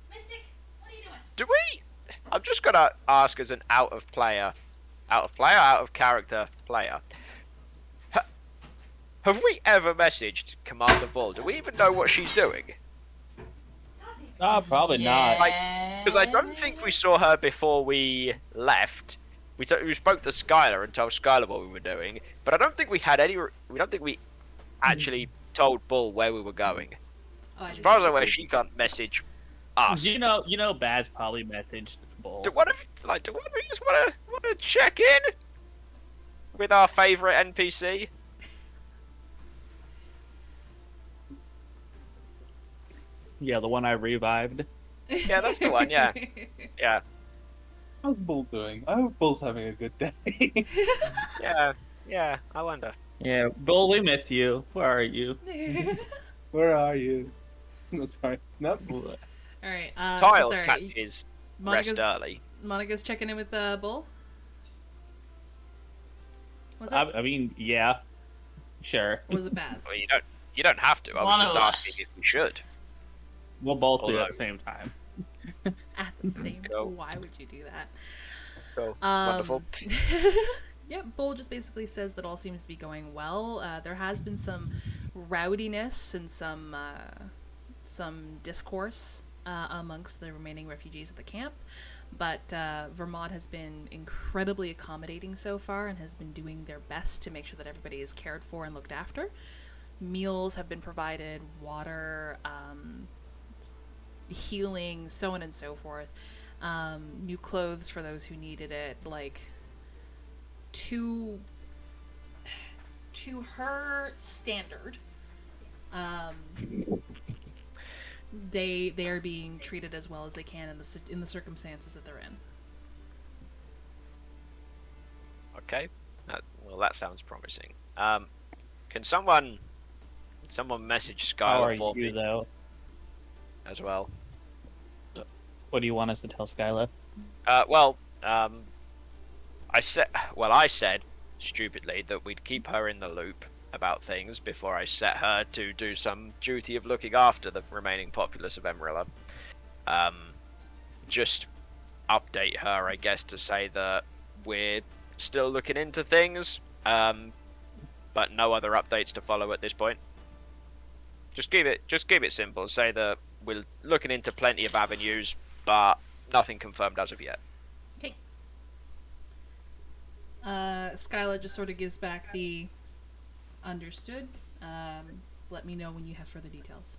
Mystic, what are you doing? Do we? I'm just gonna ask as an out of character player. Have we ever messaged Commander Bull? Do we even know what she's doing? Probably not. Because I don't think we saw her before we left. We spoke to Skylar and told Skylar what we were doing, but I don't think we had any. We don't think we actually told Bull where we were going. Oh, I As didn't far as know. I'm aware, she can't message us. You know, Baz probably messaged Bull. Do one of you just want to check in with our favorite NPC? Yeah, the one I revived. Yeah, that's the one. Yeah, yeah, How's Bull doing? I hope Bull's having a good day. yeah. I wonder. Yeah, Bull, we miss you. Where are you? Where are you? No, sorry. No. All right. Tile sorry. catches rest early. Monica's checking in with Bull. Was it? I mean, yeah, sure. Or was it Baz? Well, you don't have to. I was One just of asking us. if we should. We'll both do it at Although- the same time. At the same. Go. Why would you do that? So wonderful. Yep, Bull just basically says that all seems to be going well. There has been some rowdiness and some discourse amongst the remaining refugees at the camp, but Vermont has been incredibly accommodating so far and has been doing their best to make sure that everybody is cared for and looked after. Meals have been provided, water, healing, so on and so forth. New clothes for those who needed it, like to her standard, they are being treated as well as they can in the circumstances that they're in. Okay. That sounds promising. Can someone message How are Skylar for you, me though? as well? What do you want us to tell Skylar? I said stupidly that we'd keep her in the loop about things before I set her to do some duty of looking after the remaining populace of Emerilla. Just update her, I guess, to say that we're still looking into things, but no other updates to follow at this point. Just keep it simple. Say that we're looking into plenty of avenues, but nothing confirmed as of yet. Okay. Skyla just sort of gives back the understood. Let me know when you have further details.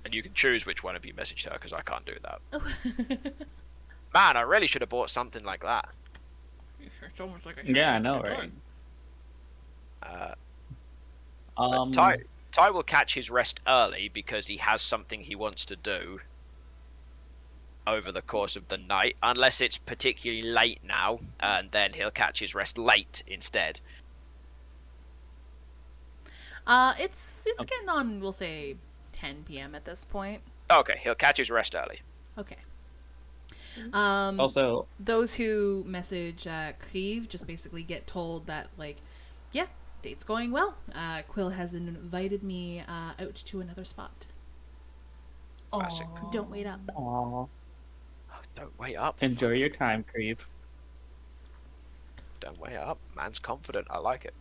And you can choose which one of you messaged her, because I can't do that. Man, I really should have bought something like that. It's almost like Yeah, I know, right? But Ty will catch his rest early because he has something he wants to do over the course of the night, unless it's particularly late now, and then he'll catch his rest late instead. It's getting on, we'll say, 10 p.m. at this point. Okay, he'll catch his rest early. Okay. Also, Those who message Creve just basically get told that, like, yeah, date's going well. Quill has invited me out to another spot. Classic. Aw. Don't wait up. aw, Oh, don't wait up. enjoy your time, Creep. Don't wait up. Man's confident. I like it.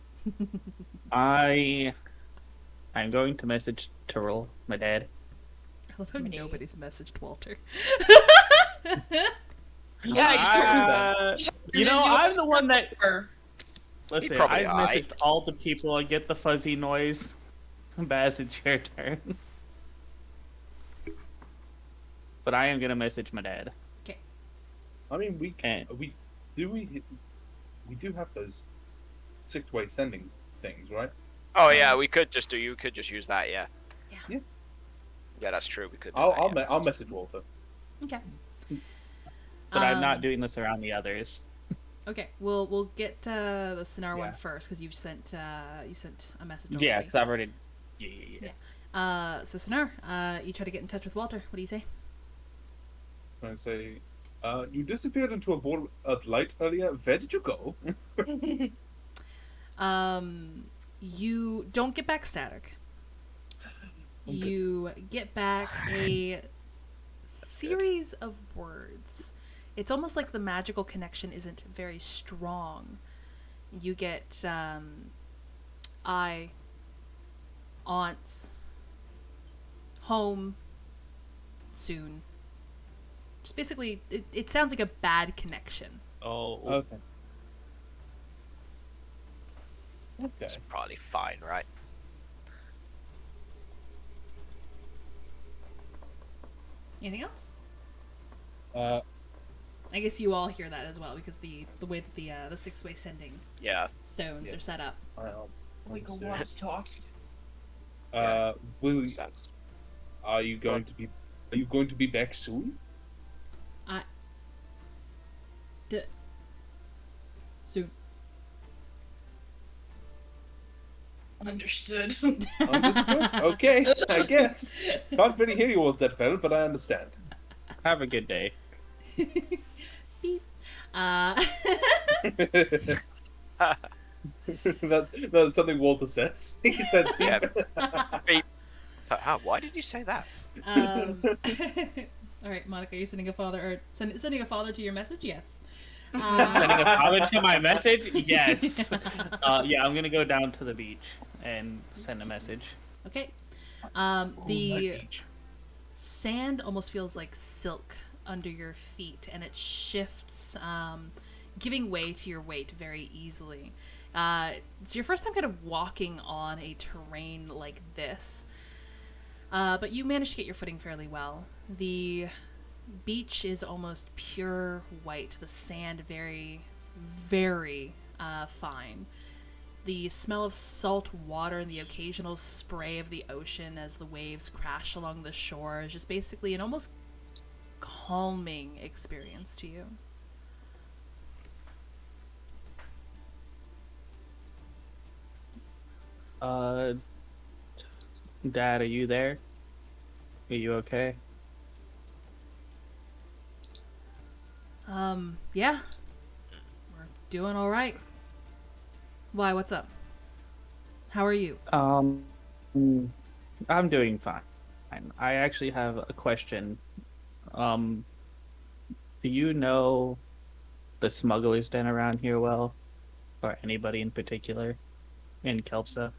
I'm going to message Tyrrell, my dad. I love how Me. nobody's messaged Walter. Yeah, You know, I'm the one that. Or Listen, probably I've alright. messaged all the people and get the fuzzy noise. Baz, it's your turn. But I am gonna message my dad. I mean, we And do have those 6-way sending things, right? Oh yeah, we could just do. You could just use that. Yeah. Yeah. Yeah, that's true. We could. Do I'll that, yeah. I'll message Walter. Okay. but I'm not Um, doing this around the others. Okay, we'll get the Sinar one Yeah. first because you sent a message. Yeah, already. because I've already. Yeah. So Sinar, you try to get in touch with Walter. What do you say? I say, you disappeared into a ball of light earlier. Where did you go? You don't get back static. Okay. You get back a series of words. It's almost like the magical connection isn't very strong. You get I, aunts, home soon. Just basically, it sounds like a bad connection. Oh, Okay. Okay. It's probably fine, right? Anything else? I I guess you all hear that as well because the way that the six-way sending Yeah. stones Yeah. are set up. Like a answer. walkie-talkie. Will Makes sense. are you going to be? Are you going to be back soon? Soon. Understood. Understood. Okay, I guess. Can't really hear you all that well, but I understand. have a good day. Beep. That's something Walter says. He said, Yeah. Beep. Why did you say that? All right, Monica, you're sending a father or sending a father to your message? Yes. Sending a father to my message? Yes. Yeah, I'm gonna go down to the beach and send a message. Okay. my The beach. sand almost feels like silk under your feet, and it shifts, giving way to your weight very easily. It's your first time kind of walking on a terrain like this, but you manage to get your footing fairly well. The beach is almost pure white, the sand very, very fine. The smell of salt water and the occasional spray of the ocean as the waves crash along the shore is just basically an almost calming experience to you. Dad, are you there? Are you okay? Yeah. We're doing all right. Why, what's up? How are you? I'm doing fine. I actually have a question. Do you know the smugglers den around here well? Or anybody in particular in Kelpsa?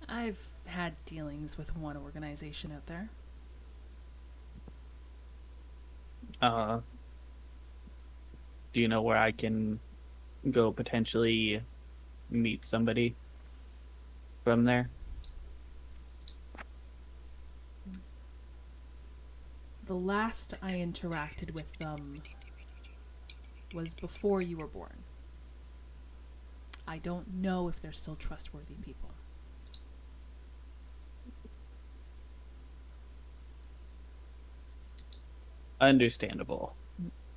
I've had dealings with one organization out there. Do you know where I can go potentially meet somebody from there? The last I interacted with them was before you were born. I don't know if they're still trustworthy people. Understandable.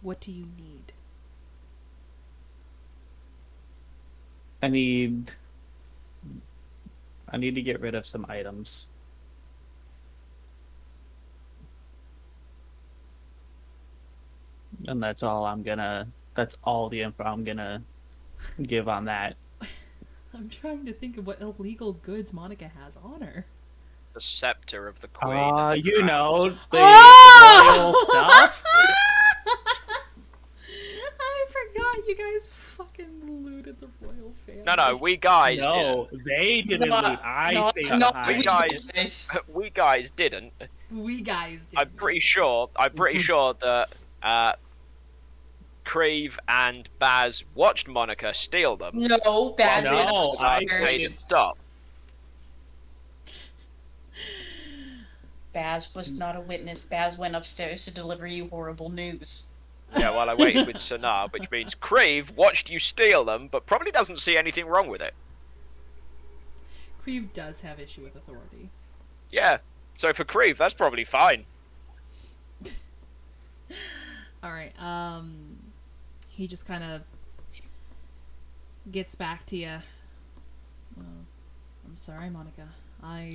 What do you need? I need to get rid of some items. And that's all the info I'm gonna give on that. I'm trying to think of what illegal goods Monica has on her. The scepter of the queen. and the You crown. know, the Oh! royal stuff. I forgot you guys fucking looted the royal family. No, we guys No, they didn't Not- loot. I not- stayed not behind. we guys- guys. didn't. We guys didn't. We guys did. I'm pretty sure that Creve and Baz watched Monica steal them. No, bad. No, I Baz made did. it stop. Baz was not a witness. Baz went upstairs to deliver you horrible news. Yeah, while I waited with Sonar, which means Creve watched you steal them, but probably doesn't see anything wrong with it. Creve does have issue with authority. Yeah, so for Creve, that's probably fine. Alright, he just kind of gets back to you. I'm sorry, Monica. I'm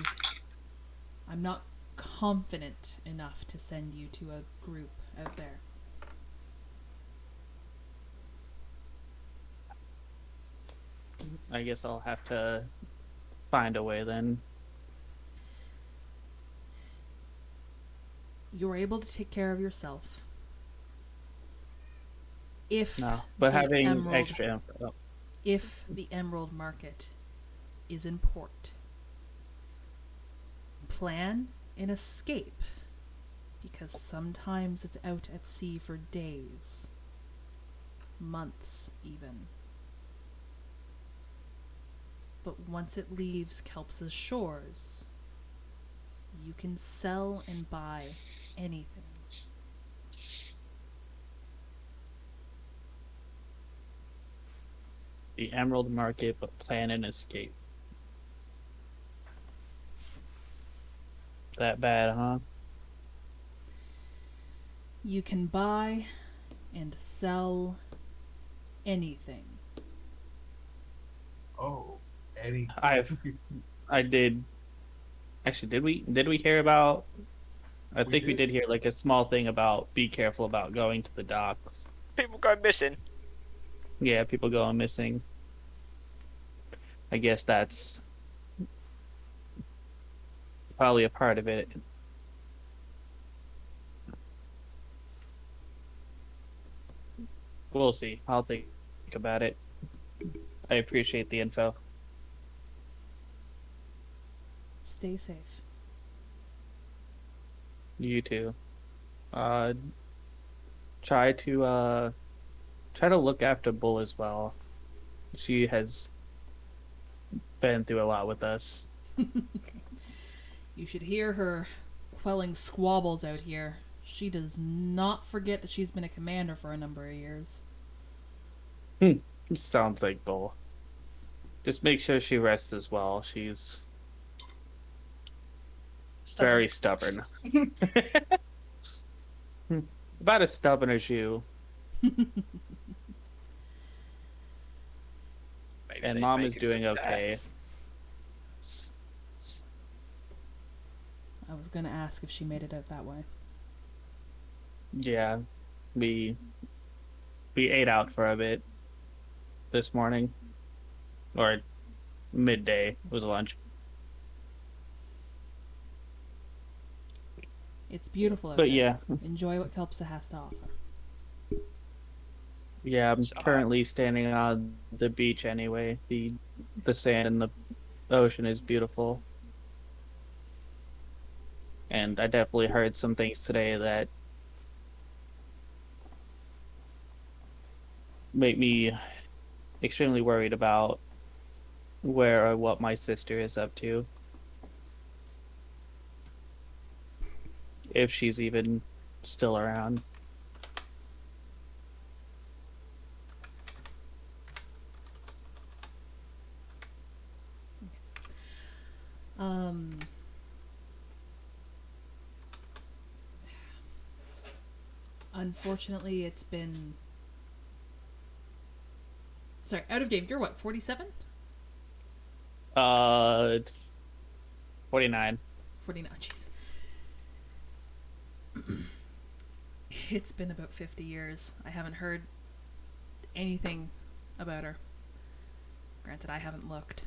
not confident enough to send you to a group out there. I guess I'll have to find a way then. You're able to take care of yourself. If No, but the having emerald- extra info. if the emerald market is in port. Plan an escape, because sometimes it's out at sea for days, months even. But once it leaves Kelpsa's shores, you can sell and buy anything. The Emerald Market, but plan an escape. That bad, huh? You can buy and sell anything. Oh, any. I did. Actually, did we hear about? I We think we did. did hear like a small thing about be careful about going to the docks. People go missing. Yeah, people going missing. I guess that's probably a part of it. We'll see. I'll think about it. I appreciate the info. Stay safe. You too. Uh, try to look after Bull as well. She has been through a lot with us. You should hear her quelling squabbles out here. She does not forget that she's been a commander for a number of years. Sounds like Bull. Just make sure she rests as well. She's very stubborn. About as stubborn as you. Maybe And they Mom make is a doing good okay. I was gonna ask if she made it out that way. Yeah, we ate out for a bit this morning, or midday was lunch. It's beautiful out But there. yeah, Enjoy what Kelpsa has to offer. yeah, I'm So, currently standing on the beach anyway. The sand and the ocean is beautiful. And I definitely heard some things today that make me extremely worried about where or what my sister is up to. If she's even still around. Unfortunately, it's been... Sorry, out of date. You're what, 47? 49. 49, jeez. It's been about 50 years. I haven't heard anything about her. Granted, I haven't looked.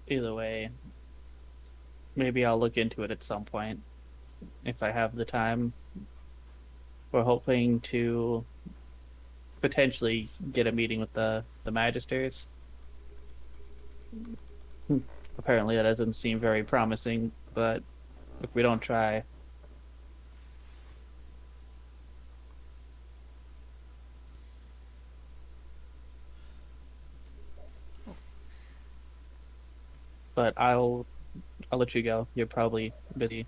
Either way, maybe I'll look into it at some point if I have the time. We're hoping to potentially get a meeting with the Magisters. Apparently that doesn't seem very promising, but if we don't try... But I'll let you go. You're probably busy,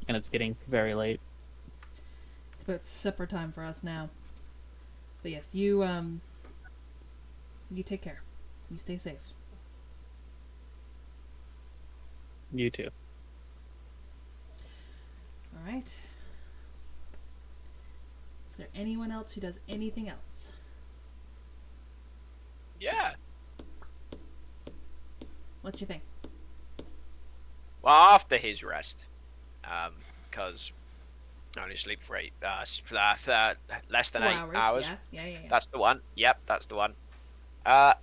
and it's getting very late. It's about supper time for us now. But yes, you take care. You stay safe. You too. All right. Is there anyone else who does anything else? Yeah. What's your thing? Well, after his rest, because I only sleep for less than 4 8 hours. Yeah. That's the one. Yep, that's the one. I'm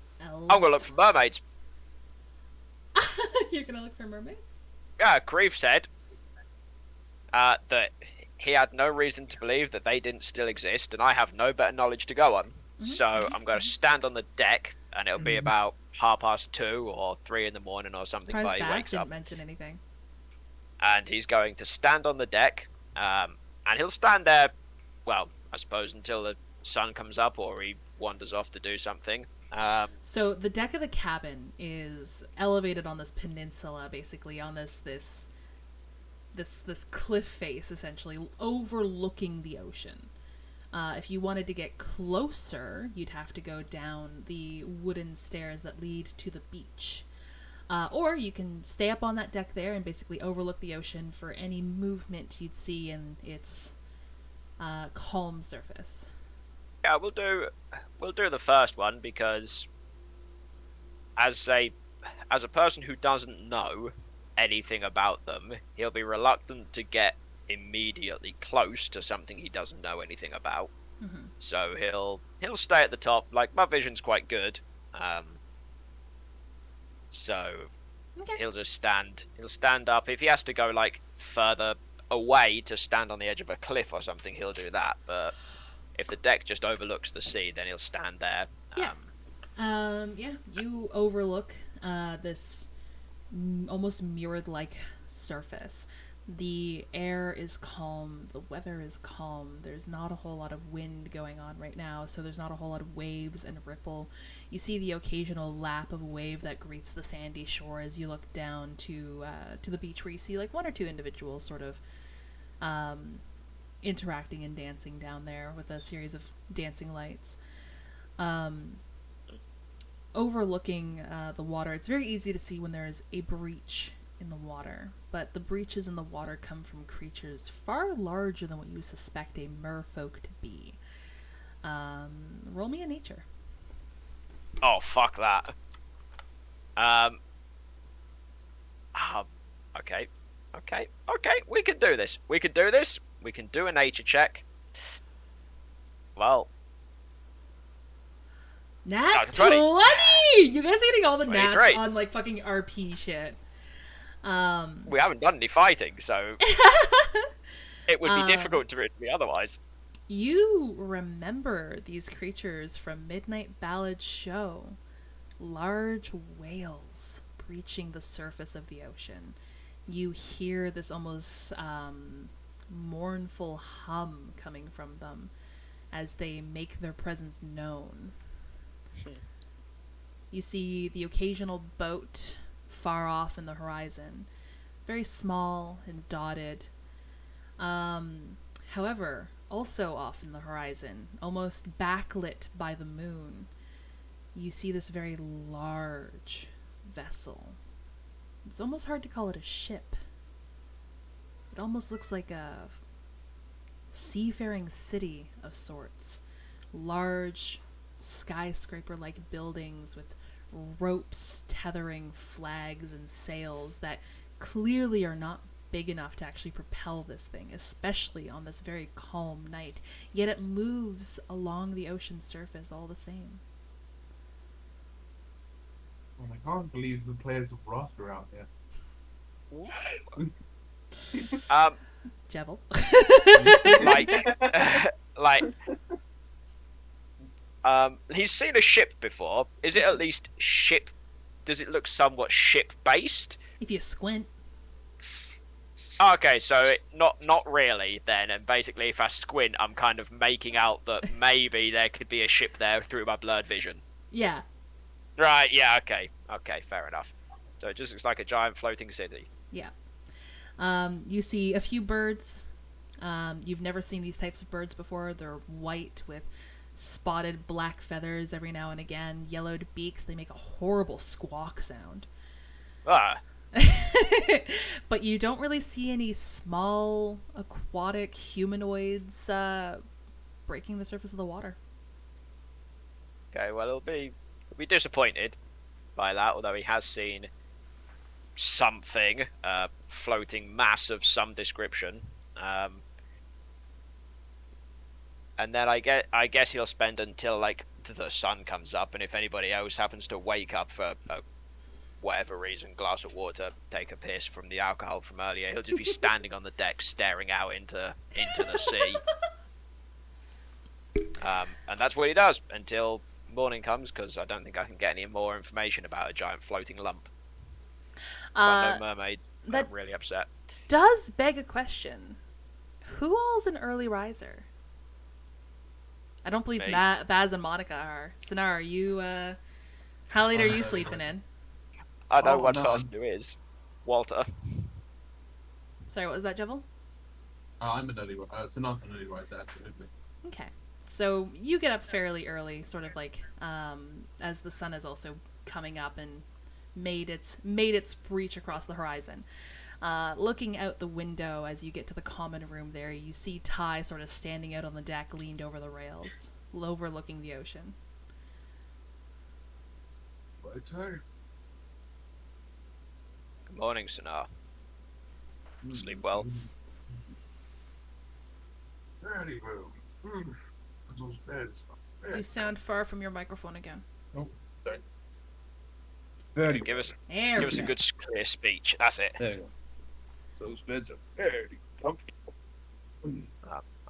gonna look for mermaids. You're gonna look for mermaids? Yeah, Grief said that he had no reason to believe that they didn't still exist, and I have no better knowledge to go on. So I'm going to stand on the deck, and it'll be about 2:30 or 3 in the morning or something Surprised by he Baz wakes didn't up. mention anything. And he's going to stand on the deck, and he'll stand there, well, I suppose until the sun comes up or he wanders off to do something. So the deck of the cabin is elevated on this peninsula, basically on this cliff face, essentially overlooking the ocean. If you wanted to get closer, you'd have to go down the wooden stairs that lead to the beach. Or you can stay up on that deck there and basically overlook the ocean for any movement you'd see in its calm surface. Yeah, we'll do the first one because as a person who doesn't know anything about them, he'll be reluctant to get immediately close to something he doesn't know anything about. Mm-hmm. So he'll stay at the top. Like, my vision's quite good. So Okay. he'll stand up. If he has to go like further away to stand on the edge of a cliff or something, he'll do that. But if the deck just overlooks the sea, then he'll stand there. Yeah. You overlook this almost mirrored-like surface. The air is calm, the weather is calm, there's not a whole lot of wind going on right now, so there's not a whole lot of waves and ripple. You see the occasional lap of a wave that greets the sandy shore as you look down to the beach, where you see like one or two individuals sort of interacting and dancing down there with a series of dancing lights. Overlooking the water, it's very easy to see when there is a breach in the water, but the breaches in the water come from creatures far larger than what you suspect a merfolk to be. Roll me a nature. Oh, fuck that. Okay. We can do this. We can do a nature check. Well, Nat 20. 20! You guys are getting all the nats 23. on like fucking RP shit. we haven't done any fighting, so it would be difficult to be otherwise. You remember these creatures from Midnight Ballad's show. Large whales breaching the surface of the ocean. You hear this almost mournful hum coming from them as they make their presence known. You see the occasional boat far off in the horizon, very small and dotted. However, also off in the horizon, almost backlit by the moon, you see this very large vessel. It's almost hard to call it a ship. It almost looks like a seafaring city of sorts. Large skyscraper-like buildings with ropes tethering flags and sails that clearly are not big enough to actually propel this thing, especially on this very calm night. Yet it moves along the ocean surface all the same. Oh, I can't believe the players of Raft are out there. Jevil. He's seen a ship before. Is it at least ship? Does it look somewhat ship-based? If you squint. Okay, so not really then. And basically, if I squint, I'm kind of making out that maybe there could be a ship there through my blurred vision. Yeah. Right, yeah, okay, fair enough. So it just looks like a giant floating city. Yeah. You see a few birds. You've never seen these types of birds before. They're white with spotted black feathers every now and again, yellowed beaks. They make a horrible squawk sound. Ah, But you don't really see any small aquatic humanoids breaking the surface of the water. okay, well, he'll be disappointed by that, although he has seen something, floating mass of some description. And then I guess he'll spend until like the sun comes up, and if anybody else happens to wake up for whatever reason, glass of water, take a piss from the alcohol from earlier. He'll just be standing on the deck, staring out into the sea. And that's what he does until morning comes, because I don't think I can get any more information about a giant floating lump. But no mermaid. that- I'm really upset. Does beg a question. Who all's an early riser? I don't believe Me. Baz and Monica are. Sinar, are you, how late are you sleeping in? I know Oh, one no, person who is. Walter. Sorry, what was that, Jebel? I'm an early. So not an early riser, absolutely. Okay. So you get up fairly early, sort of like as the sun is also coming up and made its breach across the horizon. Looking out the window as you get to the common room there, you see Ty sort of standing out on the deck, leaned over the rails, overlooking the ocean. Right, Ty? Good morning, Sonar. Sleep well. Very well. Those beds. You sound far from your microphone again. Oh, sorry. Very Give us There give we us a go. good clear speech. That's it. There you go. Those beds are very comfortable.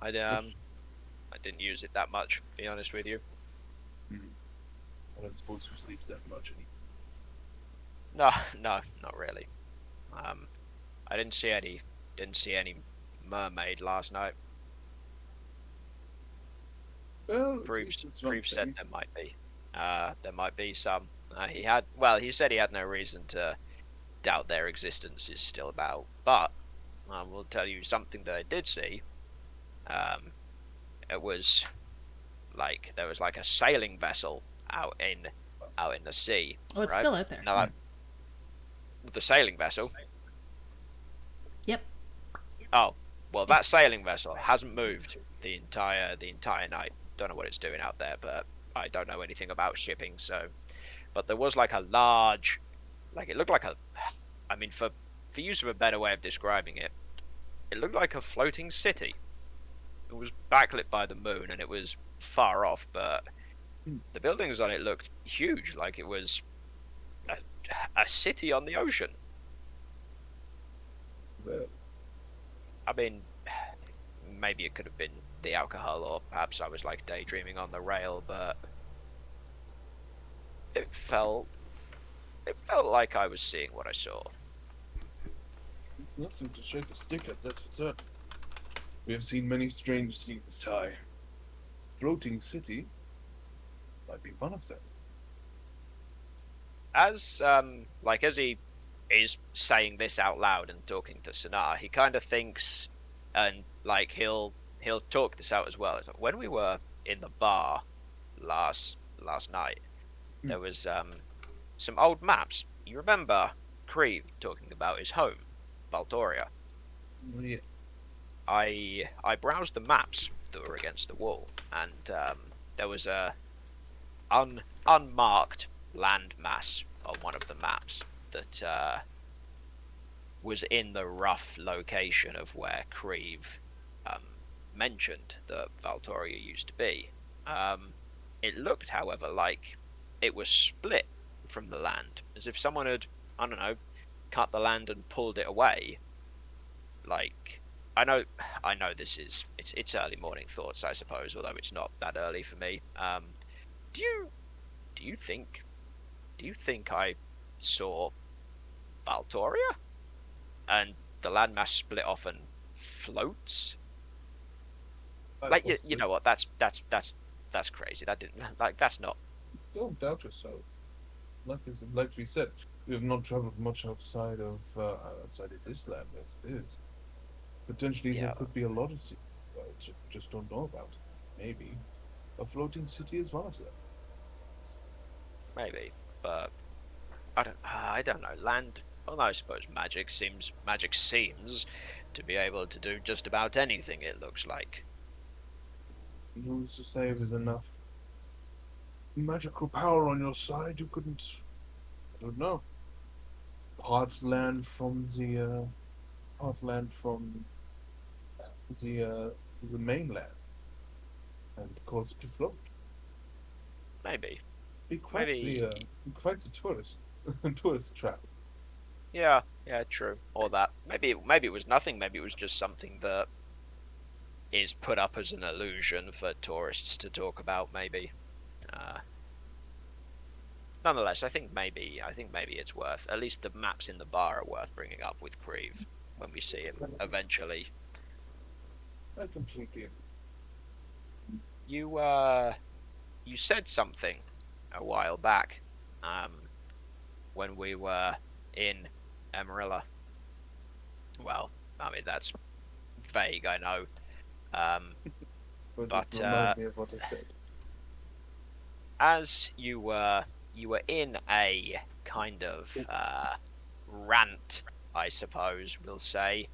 I didn't use it that much, to be honest with you. I don't suppose who sleeps that much anymore. No, not really. I didn't see any mermaid last night. Well, Proves it's one said thing. there might be. There might be some. He said he had no reason to doubt their existence is still about. But I will tell you something that I did see. It was like there was like a sailing vessel out in the sea. Oh, it's right? still out there. Now, the sailing vessel. Yep. Oh, well, that sailing vessel hasn't moved the entire night. Don't know what it's doing out there, but I don't know anything about shipping. So, but there was like a large, like it looked like a, I mean, for use of a better way of describing it, it looked like a floating city. It was backlit by the moon, and it was far off, but the buildings on it looked huge, like it was a city on the ocean. Well, I mean, maybe it could have been the alcohol, or perhaps I was like daydreaming on the rail, but it felt like I was seeing what I saw. it's nothing to shake a stick at, that's for certain. We have seen many strange things, Ty. Floating city might be one of them. As he is saying this out loud and talking to Sonar, he kind of thinks, and like he'll talk this out as well. It's like, when we were in the bar last night, there was some old maps. You remember Creve talking about his home, Valtoria? Oh, yeah. I browsed the maps that were against the wall, and there was a unmarked land mass on one of the maps that was in the rough location of where Creve mentioned that Valtoria used to be. It looked, however, like it was split from the land, as if someone had, I don't know, cut the land and pulled it away. Like, I know it's early morning thoughts, I suppose, although it's not that early for me. Do you think I saw Valtoria and the landmass split off and floats? Like, you know what? That's crazy. That didn't, like, that's not. Don't doubt yourself. Like we said, we have not traveled much outside of this land as it is. Potentially Yeah. there could be a lot of cities we just don't know about. Maybe a floating city is one of them. Maybe, but I don't know. Land. Well, I suppose magic seems to be able to do just about anything. It looks like. Who's to say with enough magical power on your side you couldn't? I don't know. Part land from the mainland, and cause it to float. Maybe. Be quite Maybe- the tourist tourist trap. Yeah, yeah, true. Or that. Maybe it was nothing. Maybe it was just something that is put up as an illusion for tourists to talk about. Maybe. Uh, Nonetheless, I think maybe it's worth. At least the maps in the bar are worth bringing up with Creve when we see him eventually. I completely agree. You said something a while back, when we were in Emerilla. Well, I mean that's vague, I know. But, remind me of what I said. As you were in a kind of rant, I suppose we'll say,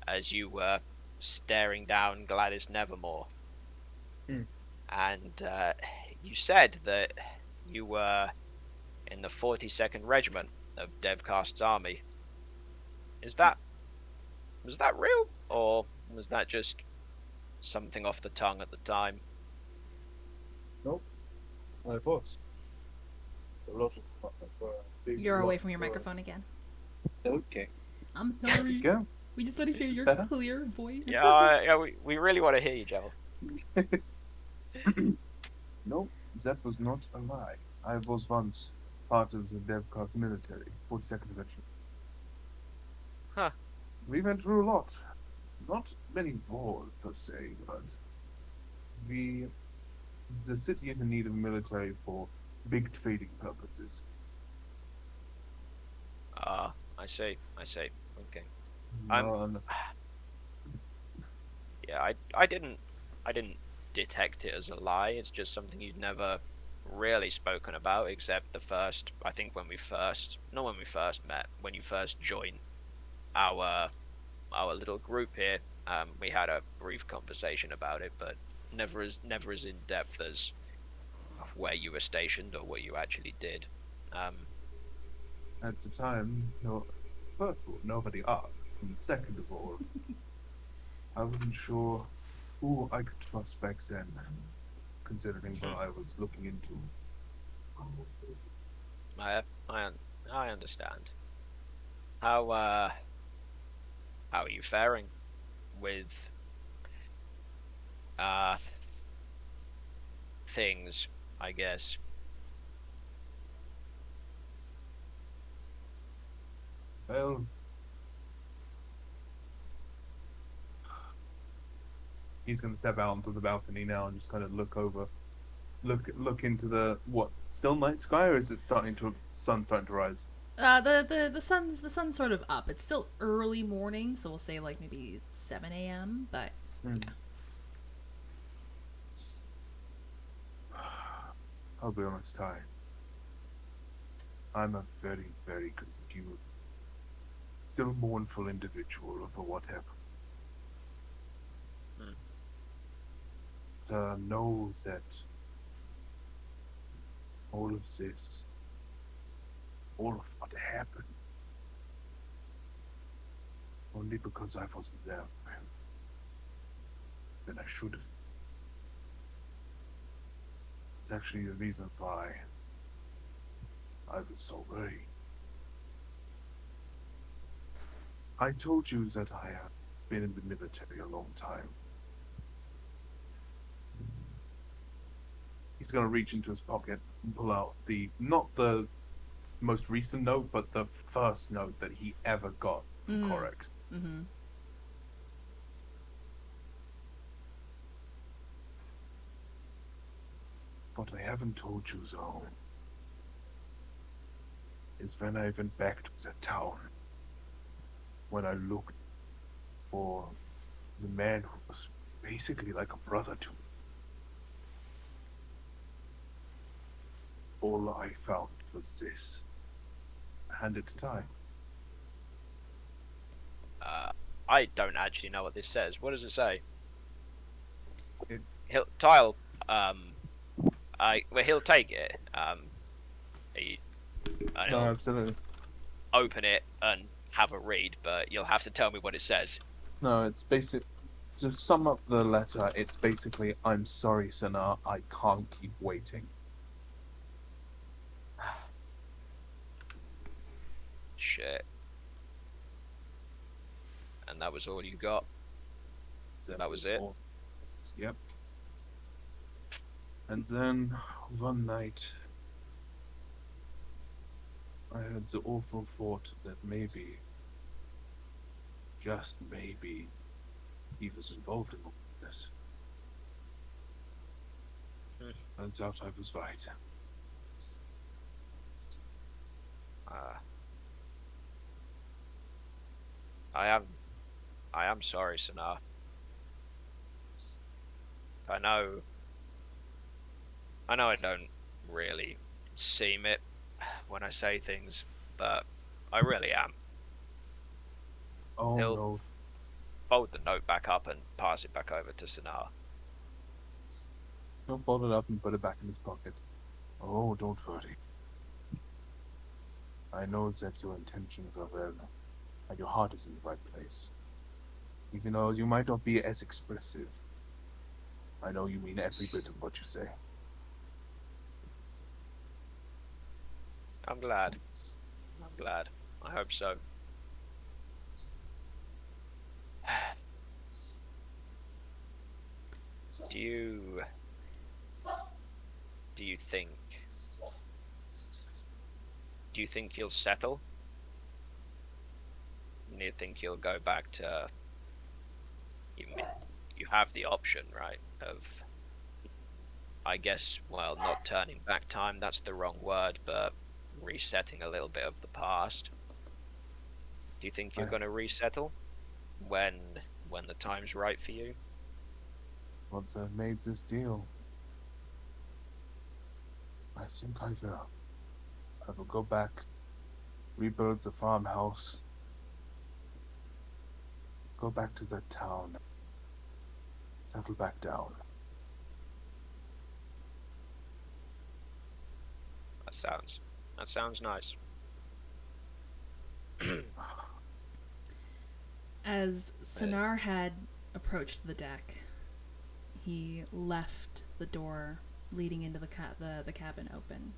as you were staring down Gladys Nevermore. Hmm. And you said that you were in the 42nd Regiment of Devcast's army. Was that real, or was that just something off the tongue at the time? Nope, I was. A lot of big You're lot away from your of- microphone again. Okay. I'm There we sorry. go. We just want to hear This is your better? clear voice. Yeah, we really want to hear you, Joel. No, that was not a lie. I was once part of the DevCast military, 42nd Regiment. Huh. We went through a lot. Not many wars per se, but the city is in need of military for big trading purposes. I see. Okay. None. Yeah, I didn't detect it as a lie. It's just something you'd never really spoken about, except the first. I think not when we first met, when you first joined our little group here. We had a brief conversation about it, but never as in depth as where you were stationed or what you actually did. At the time, no, first of all, nobody asked. And second of all, I wasn't sure who I could trust back then, considering what I was looking into. I understand. How are you faring with things, I guess? Well, he's going to step out onto the balcony now and just kind of look into the still night sky, or is it sun starting to rise? The sun's sort of up. It's still early morning, so we'll say like maybe 7 a.m. But I'll be honest, I'm a very, very confused, still mournful individual over what happened. Know that all of this, all of what happened, only because I wasn't there for him, then I should have. It's actually the reason why I was so worried. I told you that I have been in the military a long time. He's going to reach into his pocket and pull out not the most recent note, but the first note that he ever got from Corex. Mm-hmm. What I haven't told you, though, is when I went back to the town, when I looked for the man who was basically like a brother to me, all I found was this. I handed to Ty. I don't actually know what this says. What does it say? It- He'll take it. He'll absolutely. open it and have a read, but you'll have to tell me what it says. No, it's basic. To sum up the letter, it's basically, I'm sorry, Sana, I can't keep waiting. shit. And that was all you got? That was it? all. Yep. And then one night, I had the awful thought that maybe, just maybe, he was involved in all this. Turns out I was right. I am sorry, Sana. I know I don't really seem it when I say things, but I really am. Oh He'll- no. Fold the note back up and pass it back over to Sana. He'll fold it up and put it back in his pocket. Oh, don't worry. I know that your intentions are well, and your heart is in the right place. Even though you might not be as expressive, I know you mean every bit of what you say. I'm glad. I hope so. Do you think he'll settle? Do you think he'll go back to... You have the option, right, of, I guess, well, not turning back time, that's the wrong word, but resetting a little bit of the past. Do you think you're going to resettle when the time's right for you? Once I've made this deal, I think I will. I will go back, rebuild the farmhouse, go back to that town, settle back down. That sounds nice. As Sinar had approached the deck, he left the door leading into the cabin open.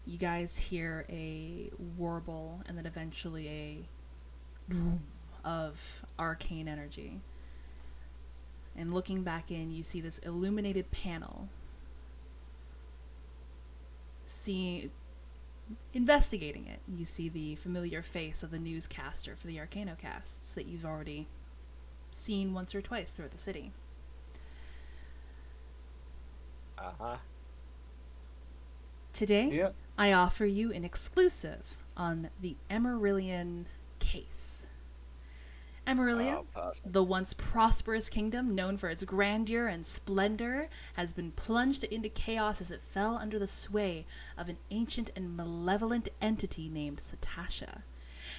You guys hear a warble and then eventually a boom of arcane energy. And looking back in, you see this illuminated panel. Investigating it, you see the familiar face of the newscaster for the Arcanocasts that you've already seen once or twice throughout the city. Today, Yeah. I offer you an exclusive on the Emerillian case. Emerilla, the once prosperous kingdom known for its grandeur and splendor, has been plunged into chaos as it fell under the sway of an ancient and malevolent entity named Satasha.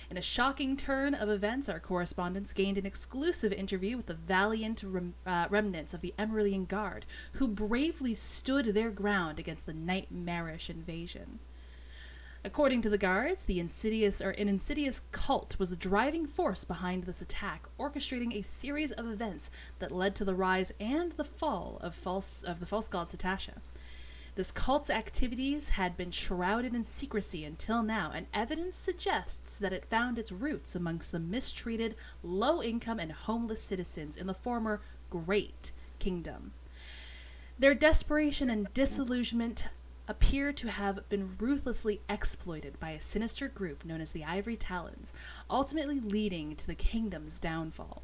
In a shocking turn of events, our correspondents gained an exclusive interview with the valiant remnants of the Emerillian Guard, who bravely stood their ground against the nightmarish invasion. According to the guards, an insidious cult was the driving force behind this attack, orchestrating a series of events that led to the rise and the fall of the false god Satasha. This cult's activities had been shrouded in secrecy until now, and evidence suggests that it found its roots amongst the mistreated, low-income, and homeless citizens in the former Great Kingdom. Their desperation and disillusionment appear to have been ruthlessly exploited by a sinister group known as the Ivory Talons, ultimately leading to the kingdom's downfall.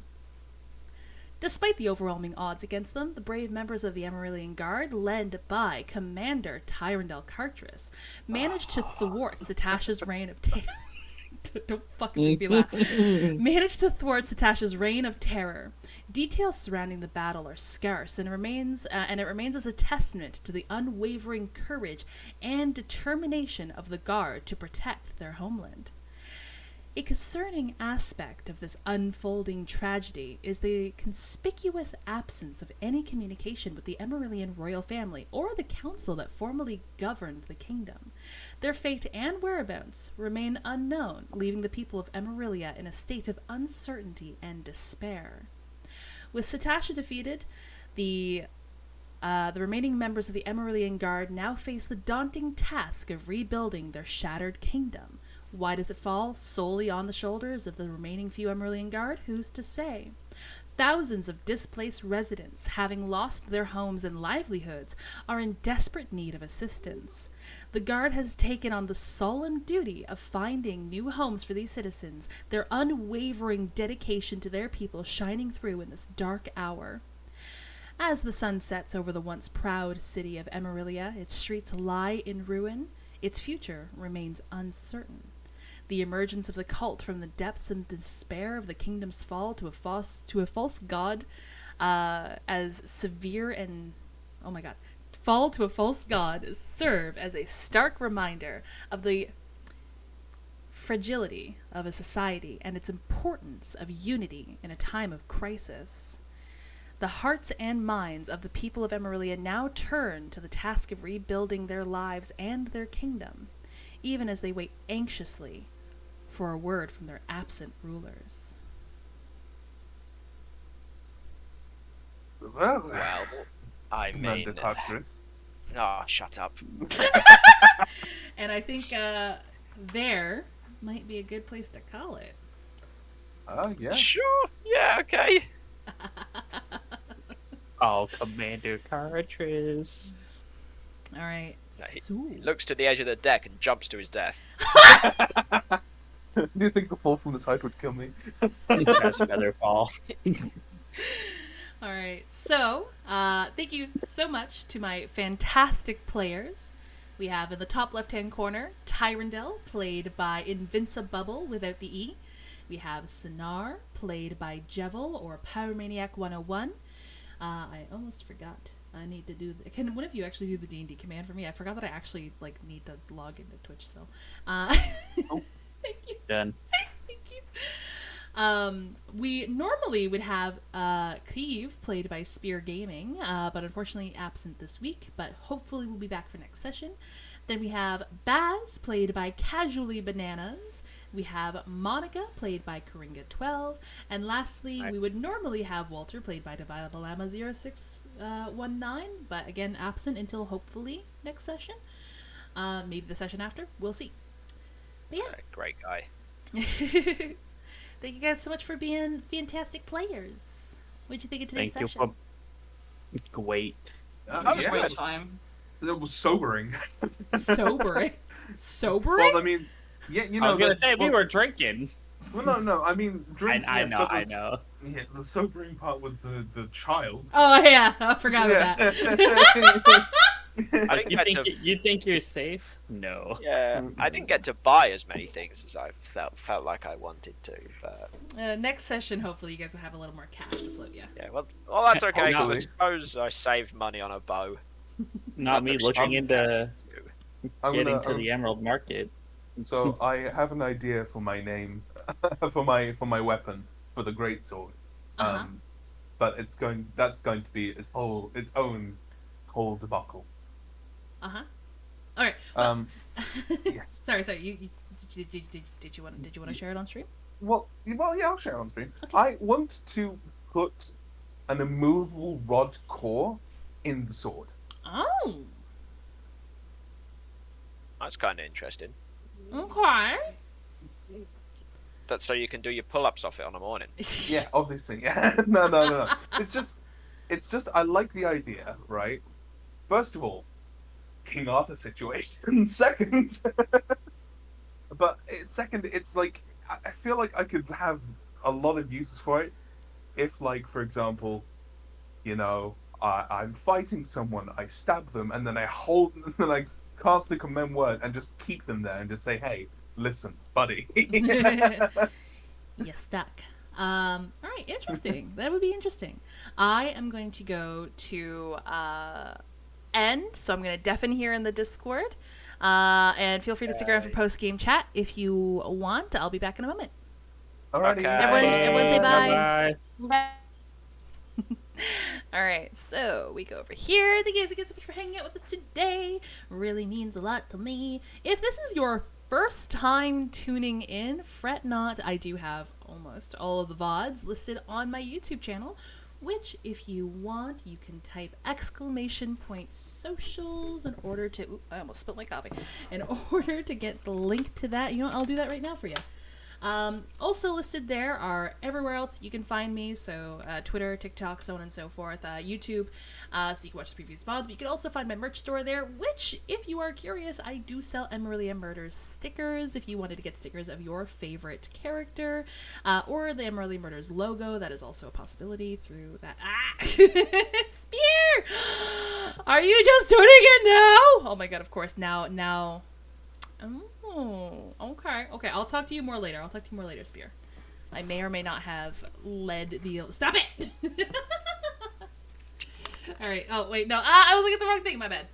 Despite the overwhelming odds against them, the brave members of the Emerillian Guard, led by Commander Tyrandel Cartris, managed to thwart Satasha's reign of terror. Don't fucking make me laugh. Managed to thwart Satasha's reign of terror. Details surrounding the battle are scarce, and it remains as a testament to the unwavering courage and determination of the Guard to protect their homeland. A concerning aspect of this unfolding tragedy is the conspicuous absence of any communication with the Emerillian royal family or the council that formerly governed the kingdom. Their fate and whereabouts remain unknown, leaving the people of Emerillia in a state of uncertainty and despair. With Satasha defeated, the remaining members of the Emerillian Guard now face the daunting task of rebuilding their shattered kingdom, Why does it fall solely on the shoulders of the remaining few Emeraldian Guard? Who's to say? Thousands of displaced residents, having lost their homes and livelihoods, are in desperate need of assistance. The Guard has taken on the solemn duty of finding new homes for these citizens, their unwavering dedication to their people shining through in this dark hour. As the sun sets over the once proud city of Emerilla, its streets lie in ruin, its future remains uncertain. The emergence of the cult from the depths and despair of the kingdom's fall to a false god, as severe and fall to a false god serve as a stark reminder of the fragility of a society and its importance of unity in a time of crisis. The hearts and minds of the people of Emerilla now turn to the task of rebuilding their lives and their kingdom, even as they wait anxiously for a word from their absent rulers. Well, I mean, Commander Tartarus. oh, shut up. And I think there might be a good place to call it. Yeah. Sure, yeah, okay. Oh, Commander Tartarus. All right. He So, looks to the edge of the deck and jumps to his death. Do you think a fall from this height would kill me? That's Featherfall. all right. So, thank you so much to my fantastic players. We have in the top left-hand corner, Tyrandel, played by Invincibubble without the E. We have Sinar, played by Jevil, or Pyromaniac 101. I almost forgot. I need to do. Can one of you actually do the D&D command for me? I forgot that I actually need to log into Twitch. So, thank you. Done. Thank you. We normally would have Cleve, played by Spear Gaming, but unfortunately absent this week. But hopefully we'll be back for next session. Then we have Baz, played by Casually Bananas. We have Monica, played by Coringa12. And lastly, we would normally have Walter, played by Dividabalama0619, but again, absent until hopefully next session. Maybe the session after. We'll see. But yeah. Great guy. Thank you guys so much for being fantastic players. What'd you think of today's Thank you session? for... Great. That was a Yeah. great time. It was sobering. Sobering? Sobering? Well, I mean, yeah, you I know. was gonna the- say, we well, were drinking. Well, no. I mean, drink. I yes, know, but I the- know. Yeah, the sobering part was the child. Oh, yeah. I forgot about that. I didn't You get think, to. you think you're safe? No. Yeah, I didn't get to buy as many things as I felt like I wanted to, but Next session, hopefully, you guys will have a little more cash to float you. yeah, well, that's okay because I Hopefully. suppose I saved money on a bow. Not me Not looking the into I'm getting gonna, to the Emerald Market. So I have an idea for my name, for my weapon, for the greatsword. Uh-huh. But that's going to be its own whole debacle. Uh-huh. All right. Yes. Sorry. Did you want to share it on stream? Well, yeah, I'll share on screen. Okay. I want to put an immovable rod core in the sword. Oh. That's kind of interesting. Okay. That's so you can do your pull-ups off it on a morning. Yeah, obviously. Yeah. No. It's just I like the idea, right? First of all, King Arthur situation. Second, it's like I feel like I could have a lot of uses for it if, like, for example, I'm fighting someone, I stab them, and then I cast the command word and just keep them there and just say, "Hey, listen, buddy." You're stuck. All right, interesting. That would be interesting. I am going to go to end, so I'm going to deafen here in the Discord. And feel free to stick around for post-game chat if you want. I'll be back in a moment. Alrighty. Okay. Everyone say bye. Bye. All right, so we go over here. Thank you guys again so much for hanging out with us today. Really means a lot to me. If this is your first time tuning in, fret not. I do have almost all of the VODs listed on my YouTube channel, which if you want, you can type !socials in order to, ooh, I almost spilled my coffee, in order to get the link to that. You know what, I'll do that right now for you. Also listed there are everywhere else you can find me, so Twitter, TikTok, so on and so forth, YouTube, so you can watch the previous VODs, but you can also find my merch store there, which, if you are curious, I do sell Emerilla Murders stickers. If you wanted to get stickers of your favorite character, or the Emerilla Murders logo, that is also a possibility through that. Spear! Are you just doing it now? Oh my god, of course, now. Oh, okay. Okay, I'll talk to you more later. Spear. I may or may not have led the... Stop it! Alright, oh, wait, no. I was looking at the wrong thing, my bad.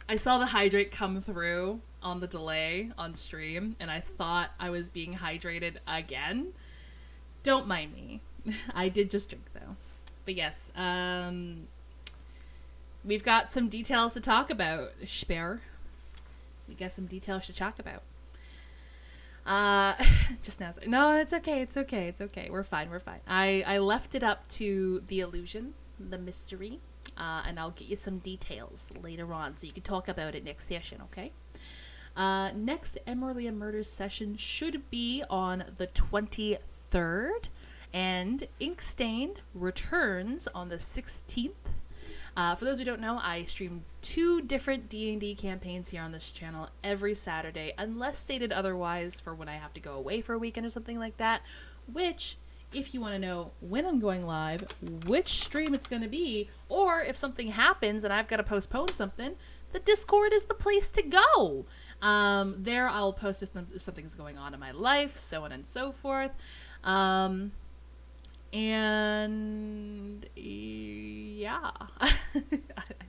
I saw the hydrate come through on the delay on stream, and I thought I was being hydrated again. Don't mind me. I did just drink, though. But yes, we've got some details to talk about, Spear. We got some details to talk about. Just now. No, it's okay. We're fine. I left it up to the illusion, the mystery, and I'll get you some details later on so you can talk about it next session, okay? Next Emerilla Murders session should be on the 23rd, and Inkstained returns on the 16th. For those who don't know, I stream 2 different D&D campaigns here on this channel every Saturday, unless stated otherwise for when I have to go away for a weekend or something like that, which, if you want to know when I'm going live, which stream it's going to be, or if something happens and I've got to postpone something, the Discord is the place to go. There I'll post if something's going on in my life, so on and so forth. And yeah, I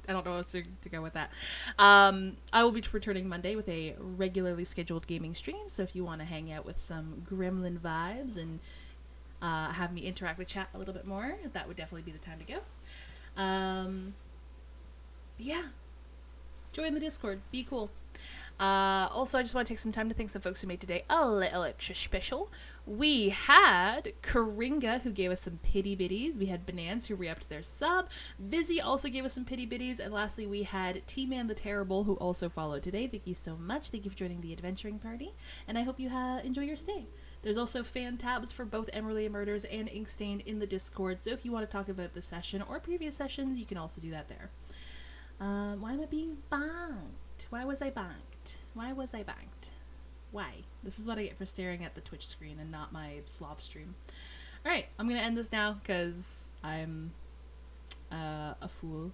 don't know what to go with that. I will be returning Monday with a regularly scheduled gaming stream, so if you want to hang out with some gremlin vibes and have me interact with chat a little bit more, that would definitely be the time to go. Yeah, join the Discord, be cool. Also, I just want to take some time to thank some folks who made today a little extra special. We had Coringa, who gave us some pity bitties. We had Banans, who re-upped their sub. Vizzy also gave us some pity bitties. And lastly, we had T-Man the Terrible, who also followed today. Thank you so much. Thank you for joining the adventuring party. And I hope you enjoy your stay. There's also fan tabs for both Emerilla Murders and Inkstained in the Discord. So if you want to talk about this session or previous sessions, you can also do that there. Why am I being banked? Why was I banked? Why? This is what I get for staring at the Twitch screen and not my slop stream. Alright, I'm gonna end this now because I'm a fool.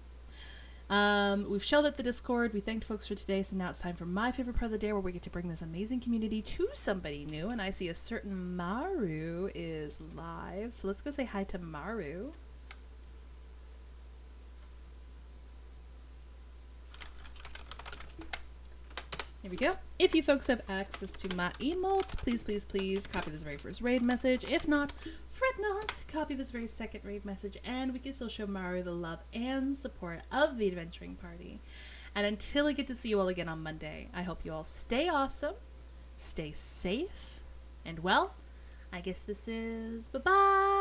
We've shelled at the Discord. We thanked folks for today, so now it's time for my favorite part of the day where we get to bring this amazing community to somebody new, and I see a certain Maru is live, so let's go say hi to Maru. Here we go. If you folks have access to my emotes, please copy this very first raid message. If not, fret not, copy this very second raid message, and we can still show Maru the love and support of the adventuring party. And until I get to see you all again on Monday, I hope you all stay awesome, stay safe, and well, I guess this is bye-bye.